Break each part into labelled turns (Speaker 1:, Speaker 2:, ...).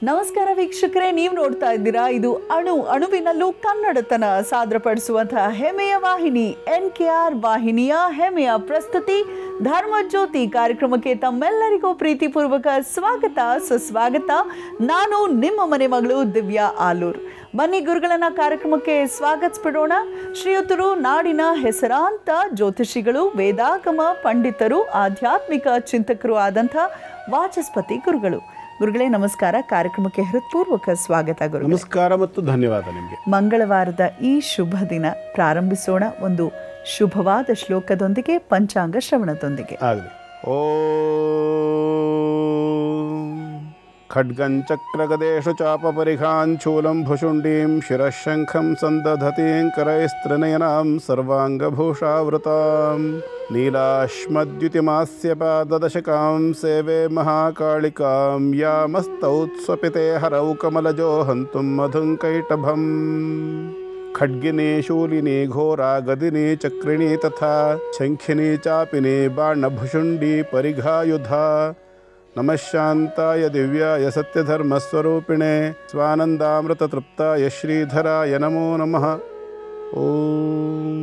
Speaker 1: ನಮಸ್ಕಾರ ವೀಕ್ಷಕರೇ, ನೀವು ನೋಡ್ತಾ ಇದ್ದೀರಾ ಇದು ಅಣುವಿನಲ್ಲೂ ಕನ್ನಡತನ ಸಾದರಪಡಿಸುವಂತಹ ಹೆಮ್ಮೆಯ ವಾಹಿನಿ NKR ವಾಹಿನಿಯ ಹೆಮ್ಮೆಯ ಪ್ರಸ್ತುತಿ ಧರ್ಮಜ್ಯೋತಿ ಕಾರ್ಯಕ್ರಮಕ್ಕೆ ತಮ್ಮೆಲ್ಲರಿಗೂ ಪ್ರೀತಿಪೂರ್ವಕ ಸ್ವಾಗತ ಸುಸ್ವಾಗತ. ನಾನು ನಿಮ್ಮ ಮನೆ ಮಗಳು ದಿವ್ಯಾ ಆಲೂರ್. ಬನ್ನಿ ಗುರುಗಳನ್ನ ಕಾರ್ಯಕ್ರಮಕ್ಕೆ ಸ್ವಾಗತಿಸ್ಬಿಡೋಣ. ಶ್ರೀಯುತರು ನಾಡಿನ ಹೆಸರಾಂತ ಜ್ಯೋತಿಷಿಗಳು, ವೇದಾಗಮ ಪಂಡಿತರು, ಆಧ್ಯಾತ್ಮಿಕ ಚಿಂತಕರು ಆದಂಥ ವಾಚಸ್ಪತಿ ಗುರುಗಳು. ಗುರುಗಳೇ ನಮಸ್ಕಾರ. ಕಾರ್ಯಕ್ರಮಕ್ಕೆ ಹೃತ್ಪೂರ್ವಕ ಸ್ವಾಗತ ಗುರು.
Speaker 2: ನಮಸ್ಕಾರ ಮತ್ತು ಧನ್ಯವಾದ ನಿಮಗೆ.
Speaker 1: ಮಂಗಳವಾರದ ಈ ಶುಭ ದಿನ ಪ್ರಾರಂಭಿಸೋಣ ಒಂದು ಶುಭವಾದ ಶ್ಲೋಕದೊಂದಿಗೆ, ಪಂಚಾಂಗ ಶ್ರವಣದೊಂದಿಗೆ.
Speaker 2: ಆಗಲಿ. ಖಡ್ಗಂ ಚಕ್ರಗದೇಶು ಚಾಪಪರಿಖಾನ್ ಶೂಲಂ ಭುಷುಂಡೀಂ ಶಿರಶಂಖಂ ಸಂದಧತೀಂ ಕರೈಸ್ತ್ರಿನಯನಾಂ ಸರ್ವಾಂಗಭೂಷಾವೃತಾಂ ನೀಲಾಶ್ಮದ್ಯುತಿಮಾಸ್ಯ ಪಾದದಶಕಾಂ ಸೇವೆ ಮಹಾಕಾಳಿಕಾಂ ಯಾಮಸ್ತೌತ್ಸ್ವಪಿತೆ ಹರೌ ಕಮಲಜೋ ಹಂತುಂ ಮಧುಂಕೈಟಭಂ ಖಡ್ಗಿನಿ ಶೂಲಿನಿ ಘೋರಾ ಗದಿನಿ ಚಕ್ರಿಣಿ ತಥಾ ಶಂಖಿನಿ ಚಾಪಿನಿ ಬಾಣಭುಷುಂಡಿ ಪರಿಘಾಯುಧಾ ನಮಃ ಶಾಂತಾಯ ದಿವ್ಯಾಯ ಸತ್ಯಧರ್ಮಸ್ವರೂಪಿಣೆ ಸ್ವಾನಂದಾಮೃತ ತೃಪ್ತಾಯ ಶ್ರೀಧರಾಯ ನಮೋ ನಮಃ. ಓಂ.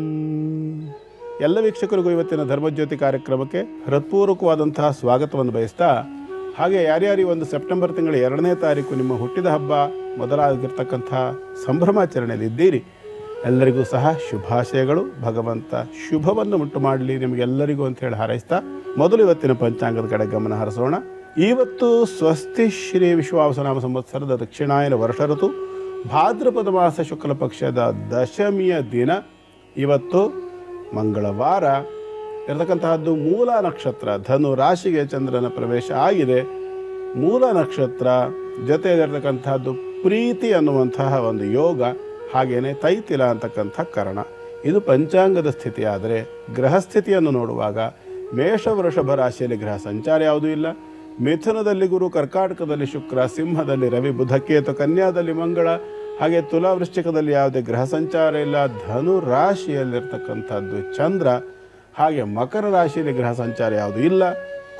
Speaker 2: ಎಲ್ಲ ವೀಕ್ಷಕರಿಗೂ ಇವತ್ತಿನ ಧರ್ಮಜ್ಯೋತಿ ಕಾರ್ಯಕ್ರಮಕ್ಕೆ ಹೃತ್ಪೂರ್ವಕವಾದಂತಹ ಸ್ವಾಗತವನ್ನು ಬಯಸ್ತಾ, ಹಾಗೆ ಯಾರ್ಯಾರು ಒಂದು ಸೆಪ್ಟೆಂಬರ್ ತಿಂಗಳ 2ನೇ ತಾರೀಕು ನಿಮ್ಮ ಹುಟ್ಟಿದ ಹಬ್ಬ ಮೊದಲಾಗಿರ್ತಕ್ಕಂಥ ಸಂಭ್ರಮಾಚರಣೆಯಲ್ಲಿ ಇದ್ದೀರಿ, ಎಲ್ಲರಿಗೂ ಸಹ ಶುಭಾಶಯಗಳು. ಭಗವಂತ ಶುಭವನ್ನು ಉಂಟು ಮಾಡಲಿ ನಿಮಗೆಲ್ಲರಿಗೂ ಅಂತ ಹೇಳಿ ಹಾರೈಸ್ತಾ, ಮೊದಲು ಇವತ್ತಿನ ಪಂಚಾಂಗದ ಕಡೆ ಗಮನ ಹರಿಸೋಣ. ಇವತ್ತು ಸ್ವಸ್ತಿ ಶ್ರೀ ವಿಶ್ವಾವಸುನಾಮ ಸಂವತ್ಸರದ ದಕ್ಷಿಣಾಯನ ವರ್ಷ ಋತು ಭಾದ್ರಪದ ಮಾಸ ಶುಕ್ಲ ಪಕ್ಷದ ದಶಮಿಯ ದಿನ. ಇವತ್ತು ಮಂಗಳವಾರ ಇರತಕ್ಕಂತಹದ್ದು ಮೂಲ ನಕ್ಷತ್ರ, ಧನು ರಾಶಿಗೆ ಚಂದ್ರನ ಪ್ರವೇಶ ಆಗಿದೆ. ಮೂಲ ನಕ್ಷತ್ರ ಜೊತೆಯಲ್ಲಿರ್ತಕ್ಕಂಥದ್ದು ಪ್ರೀತಿ ಅನ್ನುವಂತಹ ಒಂದು ಯೋಗ, ಹಾಗೆಯೇ ತೈತಿಲ ಅಂತಕ್ಕಂಥ ಕರಣ. ಇದು ಪಂಚಾಂಗದ ಸ್ಥಿತಿ. ಆದರೆ ಗ್ರಹ ಸ್ಥಿತಿಯನ್ನು ನೋಡುವಾಗ ಮೇಷ ವೃಷಭ ರಾಶಿಯಲ್ಲಿ ಗ್ರಹ ಸಂಚಾರ ಯಾವುದೂ ಇಲ್ಲ. ಮಿಥುನದಲ್ಲಿ ಗುರು, ಕರ್ಕಾಟಕದಲ್ಲಿ ಶುಕ್ರ, ಸಿಂಹದಲ್ಲಿ ರವಿ, ಬುಧ, ಕೇತು, ಕನ್ಯಾದಲ್ಲಿ ಮಂಗಳ, ಹಾಗೆ ತುಲಾ ವೃಶ್ಚಿಕದಲ್ಲಿ ಯಾವುದೇ ಗ್ರಹ ಸಂಚಾರ ಇಲ್ಲ. ಧನು ರಾಶಿಯಲ್ಲಿರ್ತಕ್ಕಂಥದ್ದು ಚಂದ್ರ, ಹಾಗೆ ಮಕರ ರಾಶಿಯಲ್ಲಿ ಗ್ರಹ ಸಂಚಾರ ಯಾವುದೂ ಇಲ್ಲ.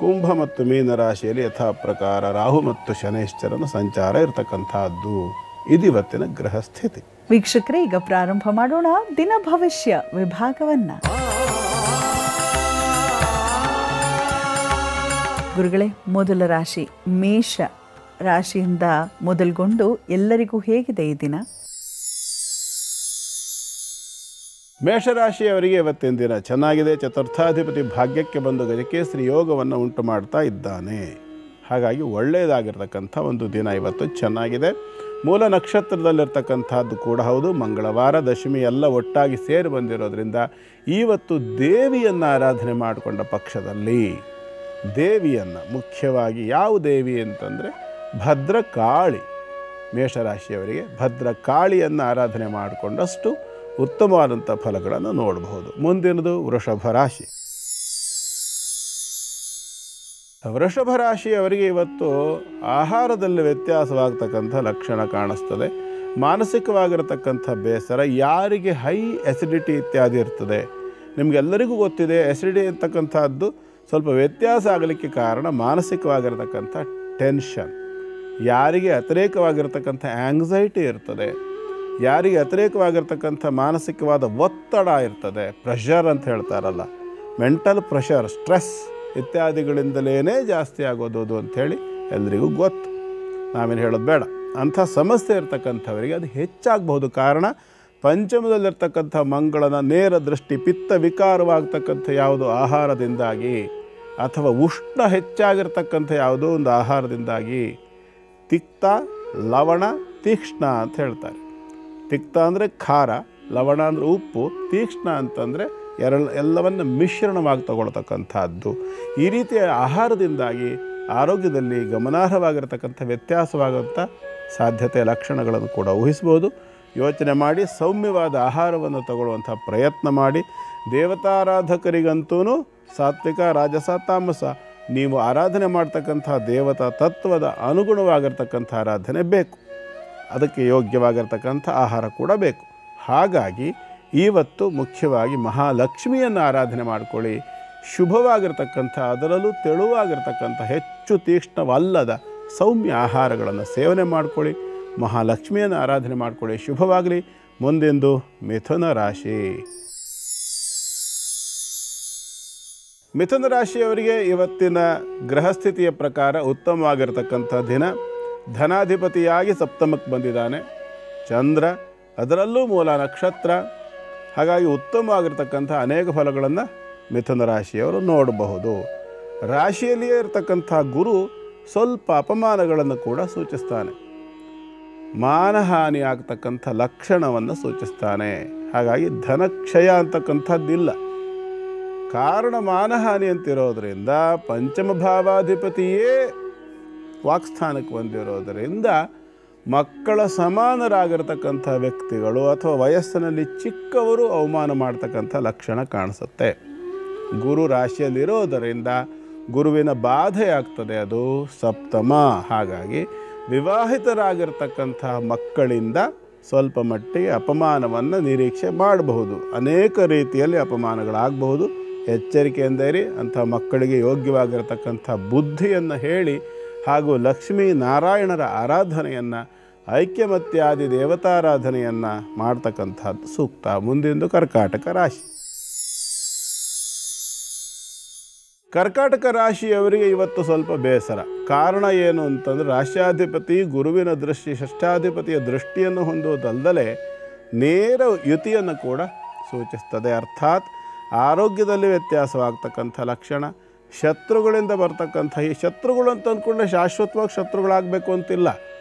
Speaker 2: ಕುಂಭ ಮತ್ತು ಮೀನ ರಾಶಿಯಲ್ಲಿ ಯಥಾ ಪ್ರಕಾರ ರಾಹು ಮತ್ತು ಶನೈಶ್ಚರನ ಸಂಚಾರ ಇರತಕ್ಕಂಥದ್ದು. ಇದು ಇವತ್ತಿನ ಗ್ರಹ ಸ್ಥಿತಿ.
Speaker 1: ವೀಕ್ಷಕರೇ, ಈಗ ಪ್ರಾರಂಭ ಮಾಡೋಣ ದಿನ ಭವಿಷ್ಯ ವಿಭಾಗವನ್ನ. ಗುರುಗಳೇ, ಮೊದಲ ರಾಶಿ ಮೇಷ ರಾಶಿಯಿಂದ ಮೊದಲುಗೊಂಡು ಎಲ್ಲರಿಗೂ ಹೇಗಿದೆ ಈ ದಿನ?
Speaker 2: ಮೇಷರಾಶಿಯವರಿಗೆ ಇವತ್ತಿನ ದಿನ ಚೆನ್ನಾಗಿದೆ. ಚತುರ್ಥಾಧಿಪತಿ ಭಾಗ್ಯಕ್ಕೆ ಬಂದು ಗಜಕೇಸರಿ ಯೋಗವನ್ನು ಉಂಟು ಮಾಡ್ತಾ ಇದ್ದಾನೆ. ಹಾಗಾಗಿ ಒಳ್ಳೆಯದಾಗಿರ್ತಕ್ಕಂಥ ಒಂದು ದಿನ ಇವತ್ತು ಚೆನ್ನಾಗಿದೆ. ಮೂಲ ನಕ್ಷತ್ರದಲ್ಲಿರ್ತಕ್ಕಂಥದ್ದು ಕೂಡ ಹೌದು. ಮಂಗಳವಾರ ದಶಮಿ ಎಲ್ಲ ಒಟ್ಟಾಗಿ ಸೇರಿ ಬಂದಿರೋದ್ರಿಂದ ಇವತ್ತು ದೇವಿಯನ್ನು ಆರಾಧನೆ ಮಾಡಿಕೊಂಡ ಪಕ್ಷದಲ್ಲಿ, ದೇವಿಯನ್ನು ಮುಖ್ಯವಾಗಿ ಯಾವ ದೇವಿ ಅಂತಂದರೆ ಭದ್ರಕಾಳಿ. ಮೇಷರಾಶಿಯವರಿಗೆ ಭದ್ರಕಾಳಿಯನ್ನು ಆರಾಧನೆ ಮಾಡಿಕೊಂಡಷ್ಟು ಉತ್ತಮವಾದಂಥ ಫಲಗಳನ್ನು ನೋಡಬಹುದು. ಮುಂದಿನದು ವೃಷಭ ರಾಶಿ. ವೃಷಭ ರಾಶಿಯವರಿಗೆ ಇವತ್ತು ಆಹಾರದಲ್ಲಿ ವ್ಯತ್ಯಾಸವಾಗ್ತಕ್ಕಂಥ ಲಕ್ಷಣ ಕಾಣಿಸ್ತದೆ. ಮಾನಸಿಕವಾಗಿರತಕ್ಕಂಥ ಬೇಸರ, ಯಾರಿಗೆ ಹೈ ಎಸಿಡಿಟಿ ಇತ್ಯಾದಿ ಇರ್ತದೆ, ನಿಮಗೆಲ್ಲರಿಗೂ ಗೊತ್ತಿದೆ ಎಸಿಡಿಟಿ ಅಂತಕ್ಕಂಥದ್ದು ಸ್ವಲ್ಪ ವ್ಯತ್ಯಾಸ ಆಗಲಿಕ್ಕೆ ಕಾರಣ ಮಾನಸಿಕವಾಗಿರತಕ್ಕಂಥ ಟೆನ್ಷನ್. ಯಾರಿಗೆ ಅತಿರೇಕವಾಗಿರ್ತಕ್ಕಂಥ ಆ್ಯಂಗ್ಸೈಟಿ ಇರ್ತದೆ, ಯಾರಿಗೆ ಅತಿರೇಕವಾಗಿರ್ತಕ್ಕಂಥ ಮಾನಸಿಕವಾದ ಒತ್ತಡ ಇರ್ತದೆ, ಪ್ರೆಷರ್ ಅಂತ ಹೇಳ್ತಾರಲ್ಲ, ಮೆಂಟಲ್ ಪ್ರೆಷರ್, ಸ್ಟ್ರೆಸ್ ಇತ್ಯಾದಿಗಳಿಂದಲೇ ಜಾಸ್ತಿ ಆಗೋದು ಅಂಥೇಳಿ ಎಲ್ರಿಗೂ ಗೊತ್ತು, ನಾವೇನು ಹೇಳೋದು ಬೇಡ. ಅಂಥ ಸಮಸ್ಯೆ ಇರ್ತಕ್ಕಂಥವರಿಗೆ ಅದು ಹೆಚ್ಚಾಗಬಹುದು. ಕಾರಣ ಪಂಚಮದಲ್ಲಿರ್ತಕ್ಕಂಥ ಮಂಗಳನ ನೇರ ದೃಷ್ಟಿ ಪಿತ್ತ ವಿಕಾರವಾಗ್ತಕ್ಕಂಥ ಯಾವುದೋ ಆಹಾರದಿಂದಾಗಿ, ಅಥವಾ ಉಷ್ಣ ಹೆಚ್ಚಾಗಿರ್ತಕ್ಕಂಥ ಯಾವುದೋ ಒಂದು ಆಹಾರದಿಂದಾಗಿ. ತಿಕ್ತ, ಲವಣ, ತೀಕ್ಷ್ಣ ಅಂತ ಹೇಳ್ತಾರೆ. ತಿಕ್ತ ಅಂದರೆ ಖಾರ, ಲವಣ ಅಂದರೆ ಉಪ್ಪು, ತೀಕ್ಷ್ಣ ಅಂತಂದರೆ ಎಲ್ಲವನ್ನು ಮಿಶ್ರಣವಾಗಿ ತಗೊಳ್ತಕ್ಕಂಥದ್ದು. ಈ ರೀತಿಯ ಆಹಾರದಿಂದಾಗಿ ಆರೋಗ್ಯದಲ್ಲಿ ಗಮನಾರ್ಹವಾಗಿರ್ತಕ್ಕಂಥ ವ್ಯತ್ಯಾಸವಾಗುವಂಥ ಸಾಧ್ಯತೆ ಲಕ್ಷಣಗಳನ್ನು ಕೂಡ ಊಹಿಸ್ಬೋದು. ಯೋಚನೆ ಮಾಡಿ ಸೌಮ್ಯವಾದ ಆಹಾರವನ್ನು ತಗೊಳ್ಳುವಂಥ ಪ್ರಯತ್ನ ಮಾಡಿ. ದೇವತಾರಾಧಕರಿಗಂತೂ ಸಾತ್ವಿಕ, ರಾಜಸ, ತಾಮಸ, ನೀವು ಆರಾಧನೆ ಮಾಡ್ತಕ್ಕಂಥ ದೇವತಾ ತತ್ವದ ಅನುಗುಣವಾಗಿರ್ತಕ್ಕಂಥ ಆರಾಧನೆ ಬೇಕು. ಅದಕ್ಕೆ ಯೋಗ್ಯವಾಗಿರ್ತಕ್ಕಂಥ ಆಹಾರ ಕೂಡ ಬೇಕು. ಹಾಗಾಗಿ ಇವತ್ತು ಮುಖ್ಯವಾಗಿ ಮಹಾಲಕ್ಷ್ಮಿಯನ್ನು ಆರಾಧನೆ ಮಾಡಿಕೊಳ್ಳಿ. ಶುಭವಾಗಿರ್ತಕ್ಕಂಥ, ಅದರಲ್ಲೂ ತೆಳುವಾಗಿರ್ತಕ್ಕಂಥ, ಹೆಚ್ಚು ತೀಕ್ಷ್ಣವಲ್ಲದ ಸೌಮ್ಯ ಆಹಾರಗಳನ್ನು ಸೇವನೆ ಮಾಡಿಕೊಳ್ಳಿ, ಮಹಾಲಕ್ಷ್ಮಿಯನ್ನು ಆರಾಧನೆ ಮಾಡಿಕೊಳ್ಳಿ. ಶುಭವಾಗಲಿ. ಮುಂದೆಂದು ಮಿಥುನ ರಾಶಿ. ಮಿಥುನ ರಾಶಿಯವರಿಗೆ ಇವತ್ತಿನ ಗ್ರಹಸ್ಥಿತಿಯ ಪ್ರಕಾರ ಉತ್ತಮವಾಗಿರತಕ್ಕಂಥ ದಿನ. ಧನಾಧಿಪತಿಯಾಗಿ ಸಪ್ತಮಕ್ಕೆ ಬಂದಿದ್ದಾನೆ ಚಂದ್ರ, ಅದರಲ್ಲೂ ಮೂಲ ನಕ್ಷತ್ರ. ಹಾಗಾಗಿ ಉತ್ತಮವಾಗಿರ್ತಕ್ಕಂಥ ಅನೇಕ ಫಲಗಳನ್ನು ಮಿಥುನ ರಾಶಿಯವರು ನೋಡಬಹುದು. ರಾಶಿಯಲ್ಲಿಯೇ ಇರತಕ್ಕಂಥ ಗುರು ಸ್ವಲ್ಪ ಅಪಮಾನಗಳನ್ನು ಕೂಡ ಸೂಚಿಸ್ತಾನೆ, ಮಾನಹಾನಿ ಆಗ್ತಕ್ಕಂಥ ಲಕ್ಷಣವನ್ನು ಸೂಚಿಸ್ತಾನೆ. ಹಾಗಾಗಿ ಧನಕ್ಷಯ ಅಂತಕ್ಕಂಥದ್ದಿಲ್ಲ. ಕಾರಣ ಮಾನಹಾನಿ ಅಂತಿರೋದರಿಂದ ಪಂಚಮ ಭಾವಾಧಿಪತಿಯೇ ವಾಕ್ಸ್ಥಾನಕ್ಕೆ ಬಂದಿರೋದರಿಂದ ಮಕ್ಕಳ ಸಮಾನರಾಗಿರ್ತಕ್ಕಂಥ ವ್ಯಕ್ತಿಗಳು ಅಥವಾ ವಯಸ್ಸಿನಲ್ಲಿ ಚಿಕ್ಕವರು ಅವಮಾನ ಮಾಡ್ತಕ್ಕಂಥ ಲಕ್ಷಣ ಕಾಣಿಸುತ್ತೆ. ಗುರು ರಾಶಿಯಲ್ಲಿರೋದರಿಂದ ಗುರುವಿನ ಬಾಧೆ ಆಗ್ತದೆ, ಅದು ಸಪ್ತಮ. ಹಾಗಾಗಿ ವಿವಾಹಿತರಾಗಿರ್ತಕ್ಕಂಥ ಮಕ್ಕಳಿಂದ ಸ್ವಲ್ಪ ಮಟ್ಟಿಗೆ ಅಪಮಾನವನ್ನು ನಿರೀಕ್ಷೆ ಮಾಡಬಹುದು. ಅನೇಕ ರೀತಿಯಲ್ಲಿ ಅಪಮಾನಗಳಾಗಬಹುದು. ಎಚ್ಚರಿಕೆಯಿಂದ ಇರಿ. ಅಂಥ ಮಕ್ಕಳಿಗೆ ಯೋಗ್ಯವಾಗಿರತಕ್ಕಂಥ ಬುದ್ಧಿಯನ್ನು ಹೇಳಿ ಹಾಗೂ ಲಕ್ಷ್ಮೀ ನಾರಾಯಣರ ಆರಾಧನೆಯನ್ನು, ಐಕ್ಯಮತ್ಯಾದಿ ದೇವತಾರಾಧನೆಯನ್ನು ಮಾಡ್ತಕ್ಕಂಥದ್ದು ಸೂಕ್ತ. ಮುಂದಿಂದು ಕರ್ಕಾಟಕ ರಾಶಿ. ಕರ್ಕಾಟಕ ರಾಶಿಯವರಿಗೆ ಇವತ್ತು ಸ್ವಲ್ಪ ಬೇಸರ. ಕಾರಣ ಏನು ಅಂತಂದರೆ, ರಾಶ್ಯಾಧಿಪತಿ ಗುರುವಿನ ದೃಷ್ಟಿ ಷಷ್ಠಾಧಿಪತಿಯ ದೃಷ್ಟಿಯನ್ನು ಹೊಂದುವುದಲ್ಲದೆ ನೇರ ಯುತಿಯನ್ನು ಕೂಡ ಸೂಚಿಸ್ತದೆ. ಅರ್ಥಾತ್ ಆರೋಗ್ಯದಲ್ಲಿ ವ್ಯತ್ಯಾಸವಾಗ್ತಕ್ಕಂಥ ಲಕ್ಷಣ, ಶತ್ರುಗಳಿಂದ ಬರ್ತಕ್ಕಂಥ ಈ ಶತ್ರುಗಳು ಅಂತ ಅಂದ್ಕೊಂಡ್ರೆ ಶಾಶ್ವತವಾಗಿ ಶತ್ರುಗಳಾಗಬೇಕು ಅಂತಿಲ್ಲ.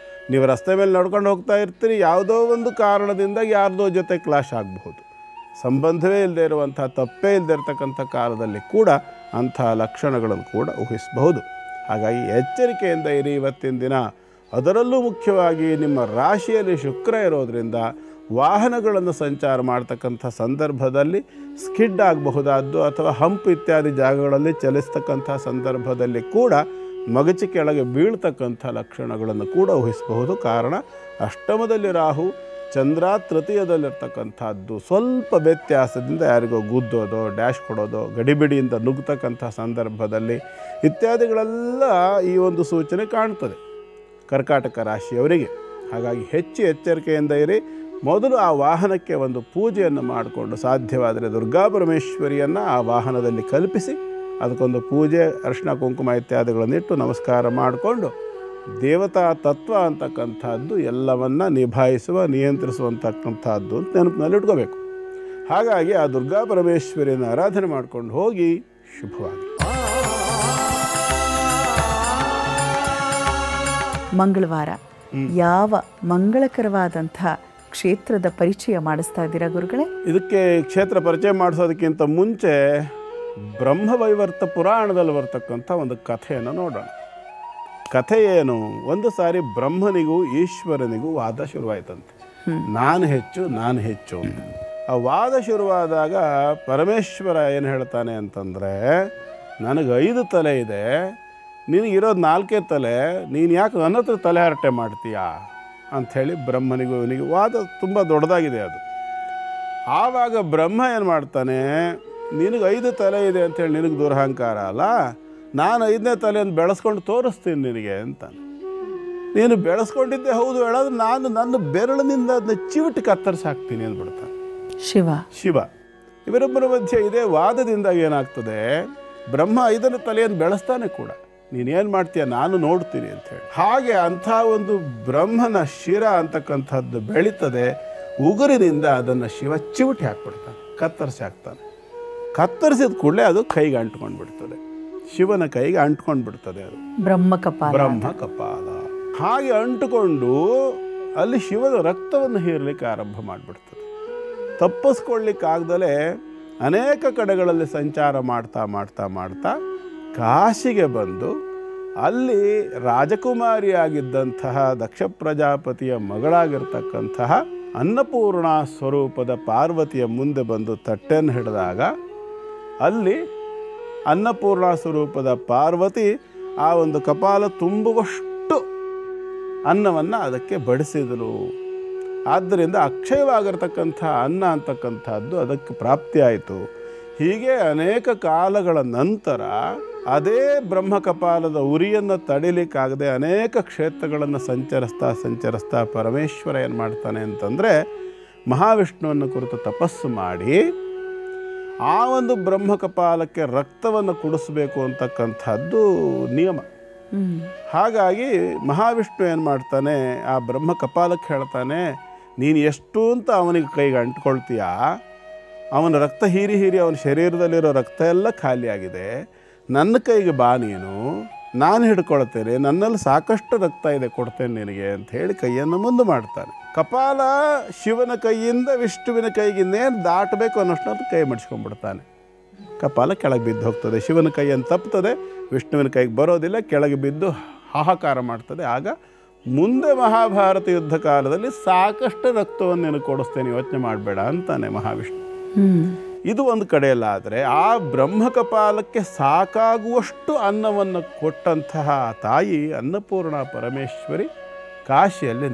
Speaker 2: ನೀವು ರಸ್ತೆ ಮೇಲೆ ನಡ್ಕೊಂಡು ಹೋಗ್ತಾ ಇರ್ತೀರಿ, ಯಾವುದೋ ಒಂದು ಕಾರಣದಿಂದ ಯಾರ್ದೋ ಜೊತೆ ಕ್ಲಾಶ್ ಆಗಬಹುದು. ಸಂಬಂಧವೇ ಇಲ್ಲದೆ ಇರುವಂಥ, ತಪ್ಪೇ ಇಲ್ಲದೆ ಇರತಕ್ಕಂಥ ಕಾಲದಲ್ಲಿ ಕೂಡ ಅಂಥ ಲಕ್ಷಣಗಳನ್ನು ಕೂಡ ಊಹಿಸಬಹುದು. ಹಾಗಾಗಿ ಎಚ್ಚರಿಕೆಯಿಂದ ಇರಿ ಇವತ್ತಿನ ದಿನ. ಅದರಲ್ಲೂ ಮುಖ್ಯವಾಗಿ ನಿಮ್ಮ ರಾಶಿಯಲ್ಲಿ ಶುಕ್ರ ಇರೋದರಿಂದ ವಾಹನಗಳನ್ನು ಸಂಚಾರ ಮಾಡ್ತಕ್ಕಂಥ ಸಂದರ್ಭದಲ್ಲಿ ಸ್ಕಿಡ್ ಆಗಬಹುದಾದ್ದು ಅಥವಾ ಹಂಪ್ ಇತ್ಯಾದಿ ಜಾಗಗಳಲ್ಲಿ ಚಲಿಸ್ತಕ್ಕಂಥ ಸಂದರ್ಭದಲ್ಲಿ ಕೂಡ ಮಗಚಿ ಕೆಳಗೆ ಬೀಳ್ತಕ್ಕಂಥ ಲಕ್ಷಣಗಳನ್ನು ಕೂಡ ಊಹಿಸಬಹುದು. ಕಾರಣ ಅಷ್ಟಮದಲ್ಲಿ ರಾಹು, ಚಂದ್ರ ತೃತೀಯದಲ್ಲಿರ್ತಕ್ಕಂಥದ್ದು. ಸ್ವಲ್ಪ ವ್ಯತ್ಯಾಸದಿಂದ ಯಾರಿಗೋ ಗುದ್ದೋದೋ, ಡ್ಯಾಶ್ ಕೊಡೋದೋ, ಗಡಿಬಿಡಿಯಿಂದ ನುಗ್ಗತಕ್ಕಂಥ ಸಂದರ್ಭದಲ್ಲಿ ಇತ್ಯಾದಿಗಳೆಲ್ಲ ಈ ಒಂದು ಸೂಚನೆ ಕಾಣ್ತದೆ ಕರ್ಕಾಟಕ ರಾಶಿಯವರಿಗೆ. ಹಾಗಾಗಿ ಹೆಚ್ಚು ಎಚ್ಚರಿಕೆಯಿಂದ ಇರಿ. ಮೊದಲು ಆ ವಾಹನಕ್ಕೆ ಒಂದು ಪೂಜೆಯನ್ನು ಮಾಡಿಕೊಂಡು, ಸಾಧ್ಯವಾದರೆ ದುರ್ಗಾ ಪರಮೇಶ್ವರಿಯನ್ನು ಆ ವಾಹನದಲ್ಲಿ ಕಲ್ಪಿಸಿ ಅದಕ್ಕೊಂದು ಪೂಜೆ, ಅರಿಶಿಣ ಕುಂಕುಮ ಇತ್ಯಾದಿಗಳನ್ನಿಟ್ಟು ನಮಸ್ಕಾರ ಮಾಡಿಕೊಂಡು ದೇವತಾ ತತ್ವ ಅಂತಕ್ಕಂಥದ್ದು ಎಲ್ಲವನ್ನ ನಿಭಾಯಿಸುವ, ನಿಯಂತ್ರಿಸುವಂತಕ್ಕಂಥದ್ದು ಅಂತ ನೆನಪಿನಲ್ಲಿ ಇಟ್ಕೋಬೇಕು. ಹಾಗಾಗಿ ಆ ದುರ್ಗಾ ಪರಮೇಶ್ವರಿಯನ್ನು ಆರಾಧನೆ ಮಾಡ್ಕೊಂಡು ಹೋಗಿ. ಶುಭವಾಗಿ.
Speaker 1: ಮಂಗಳವಾರ ಯಾವ ಮಂಗಳಕರವಾದಂಥ ಕ್ಷೇತ್ರದ ಪರಿಚಯ ಮಾಡಿಸ್ತಾ ಇದ್ದೀರಾ ಗುರುಗಳೇ?
Speaker 2: ಇದಕ್ಕೆ ಕ್ಷೇತ್ರ ಪರಿಚಯ ಮಾಡಿಸೋದಕ್ಕಿಂತ ಮುಂಚೆ ಬ್ರಹ್ಮವೈವರ್ತ ಪುರಾಣದಲ್ಲಿ ಬರ್ತಕ್ಕಂಥ ಒಂದು ಕಥೆಯನ್ನು ನೋಡೋಣ. ಕಥೆ ಏನು? ಒಂದು ಸಾರಿ ಬ್ರಹ್ಮನಿಗೂ ಈಶ್ವರನಿಗೂ ವಾದ ಶುರುವಾಯ್ತಂತೆ. ನಾನು ಹೆಚ್ಚು ಅಂತ. ಆ ವಾದ ಶುರುವಾದಾಗ ಪರಮೇಶ್ವರ ಏನು ಹೇಳ್ತಾನೆ ಅಂತಂದರೆ, ನನಗೆ 5 ತಲೆ ಇದೆ, ನಿನಗಿರೋದು 4 ತಲೆ, ನೀನು ಯಾಕೆ ನನ್ನ ಹತ್ರ ತಲೆ ಹರಟೆ ಮಾಡ್ತೀಯಾ ಅಂಥೇಳಿ ಬ್ರಹ್ಮನಿಗೂ ಇವನಿಗೆ ವಾದ ತುಂಬ ದೊಡ್ಡದಾಗಿದೆ ಅದು. ಆವಾಗ ಬ್ರಹ್ಮ ಏನು ಮಾಡ್ತಾನೆ, ನಿನಗೆ 5 ತಲೆ ಇದೆ ಅಂಥೇಳಿ ನಿನಗೆ ದುರಹಂಕಾರ ಅಲ್ಲ, ನಾನು 5ನೇ ತಲೆಯನ್ನು ಬೆಳೆಸ್ಕೊಂಡು ತೋರಿಸ್ತೀನಿ ನಿನಗೆ ಅಂತಾನೆ. ನೀನು ಬೆಳೆಸ್ಕೊಂಡಿದ್ದೆ ಹೌದು ಹೇಳೋದು, ನಾನು ನನ್ನ ಬೆರಳಿನಿಂದ ಅದನ್ನ ಚಿವಿಟ್ಟು ಕತ್ತರಿಸಿ ಹಾಕ್ತೀನಿ ಅಂದ್ಬಿಡ್ತಾನೆ ಶಿವ. ಇವರಿಬ್ಬರ ಮಧ್ಯೆ ಇದೇ ವಾದದಿಂದ ಏನಾಗ್ತದೆ, ಬ್ರಹ್ಮ 5ನೇ ತಲೆಯನ್ನು ಬೆಳೆಸ್ತಾನೆ ಕೂಡ, ನೀನೇನು ಮಾಡ್ತೀಯ ನಾನು ನೋಡ್ತೀನಿ ಅಂಥೇಳಿ. ಹಾಗೆ ಅಂಥ ಒಂದು ಬ್ರಹ್ಮನ ಶಿರ ಅಂತಕ್ಕಂಥದ್ದು ಬೆಳೀತದೆ. ಉಗುರಿನಿಂದ ಅದನ್ನು ಶಿವ ಚಿವಿಟಿ ಹಾಕ್ಬಿಡ್ತಾನೆ, ಕತ್ತರಿಸಿ ಹಾಕ್ತಾನೆ. ಕತ್ತರಿಸಿದ ಕೂಡಲೇ ಅದು ಕೈಗೆ ಅಂಟ್ಕೊಂಡು ಬಿಡ್ತದೆ, ಶಿವನ ಕೈಗೆ ಅಂಟ್ಕೊಂಡು ಬಿಡ್ತದೆ. ಅದು ಬ್ರಹ್ಮ ಕಪಾಲ. ಹಾಗೆ ಅಂಟುಕೊಂಡು ಅಲ್ಲಿ ಶಿವನ ರಕ್ತವನ್ನು ಹೀರಲಿಕ್ಕೆ ಆರಂಭ ಮಾಡಿಬಿಡ್ತದೆ. ತಪ್ಪಿಸ್ಕೊಳ್ಳಿಕ್ಕಾಗ್ದಲೇ ಅನೇಕ ಕಡೆಗಳಲ್ಲಿ ಸಂಚಾರ ಮಾಡ್ತಾ ಕಾಶಿಗೆ ಬಂದು ಅಲ್ಲಿ ರಾಜಕುಮಾರಿಯಾಗಿದ್ದಂತಹ ದಕ್ಷ ಪ್ರಜಾಪತಿಯ ಮಗಳಾಗಿರ್ತಕ್ಕಂತಹ ಅನ್ನಪೂರ್ಣ ಸ್ವರೂಪದ ಪಾರ್ವತಿಯ ಮುಂದೆ ಬಂದು ತಟ್ಟೆಯನ್ನು ಹಿಡಿದಾಗ ಅಲ್ಲಿ ಅನ್ನಪೂರ್ಣ ಸ್ವರೂಪದ ಪಾರ್ವತಿ ಆ ಒಂದು ಕಪಾಲ ತುಂಬುವಷ್ಟು ಅನ್ನವನ್ನು ಅದಕ್ಕೆ ಬಡಿಸಿದಳು. ಆದ್ದರಿಂದ ಅಕ್ಷಯವಾಗಿರ್ತಕ್ಕಂಥ ಅನ್ನ ಅಂತಕ್ಕಂಥದ್ದು ಅದಕ್ಕೆ ಪ್ರಾಪ್ತಿಯಾಯಿತು. ಹೀಗೆ ಅನೇಕ ಕಾಲಗಳ ನಂತರ ಅದೇ ಬ್ರಹ್ಮಕಪಾಲದ ಉರಿಯನ್ನು ತಡಿಲಿಕ್ಕಾಗದೆ ಅನೇಕ ಕ್ಷೇತ್ರಗಳನ್ನು ಸಂಚರಿಸ್ತಾ ಪರಮೇಶ್ವರ ಏನು ಮಾಡ್ತಾನೆ ಅಂತಂದರೆ ಮಹಾವಿಷ್ಣುವನ್ನು ಕುರಿತು ತಪಸ್ಸು ಮಾಡಿ ಆ ಒಂದು ಬ್ರಹ್ಮಕಪಾಲಕ್ಕೆ ರಕ್ತವನ್ನು ಕುಡಿಸ್ಬೇಕು ಅಂತಕ್ಕಂಥದ್ದು ನಿಯಮ. ಹಾಗಾಗಿ ಮಹಾವಿಷ್ಣು ಏನು ಮಾಡ್ತಾನೆ, ಆ ಬ್ರಹ್ಮಕಪಾಲಕ್ಕೆ ಹೇಳ್ತಾನೆ, ನೀನು ಎಷ್ಟು ಅಂತ ಅವನಿಗೆ ಕೈಗೆ ಅಂಟ್ಕೊಳ್ತೀಯಾ, ಅವನ ರಕ್ತ ಹೀರಿ ಅವನ ಶರೀರದಲ್ಲಿರೋ ರಕ್ತ ಎಲ್ಲ ಖಾಲಿಯಾಗಿದೆ, ನನ್ನ ಕೈಗೆ ಬಾ, ನಾನು ಹಿಡ್ಕೊಳ್ತೇನೆ, ನನ್ನಲ್ಲಿ ಸಾಕಷ್ಟು ರಕ್ತ ಇದೆ, ಕೊಡ್ತೇನೆ ನಿನಗೆ ಅಂತ ಹೇಳಿ ಕೈಯನ್ನು ಮುಂದೆ ಮಾಡ್ತಾನೆ. ಕಪಾಲ ಶಿವನ ಕೈಯಿಂದ ವಿಷ್ಣುವಿನ ಕೈಗೆ ಇನ್ನೇನು ದಾಟಬೇಕು ಅನ್ನೋಷ್ಟೊಂದು ಕೈ ಮಡಿಸ್ಕೊಂಡ್ಬಿಡ್ತಾನೆ. ಕಪಾಲ ಕೆಳಗೆ ಬಿದ್ದು ಹೋಗ್ತದೆ, ಶಿವನ ಕೈಯನ್ನು ತಪ್ಪುತ್ತದೆ, ವಿಷ್ಣುವಿನ ಕೈಗೆ ಬರೋದಿಲ್ಲ, ಕೆಳಗೆ ಬಿದ್ದು ಹಾಹಾಕಾರ ಮಾಡ್ತದೆ. ಆಗ ಮುಂದೆ ಮಹಾಭಾರತ ಯುದ್ಧ ಕಾಲದಲ್ಲಿ ಸಾಕಷ್ಟು ರಕ್ತವನ್ನು ನಿನಗೆ ಕೊಡಿಸ್ತೇನೆ, ಯೋಚನೆ ಮಾಡಬೇಡ ಅಂತಾನೆ ಮಹಾವಿಷ್ಣು. ಇದು ಒಂದು ಕಡೆಯಲ್ಲಾದರೆ, ಆ ಬ್ರಹ್ಮಕಪಾಲಕ್ಕೆ ಸಾಕಾಗುವಷ್ಟು ಅನ್ನವನ್ನು ಕೊಟ್ಟಂತಹ ತಾಯಿ ಅನ್ನಪೂರ್ಣ ಪರಮೇಶ್ವರಿ ಕಾಶಿಯಲ್ಲಿ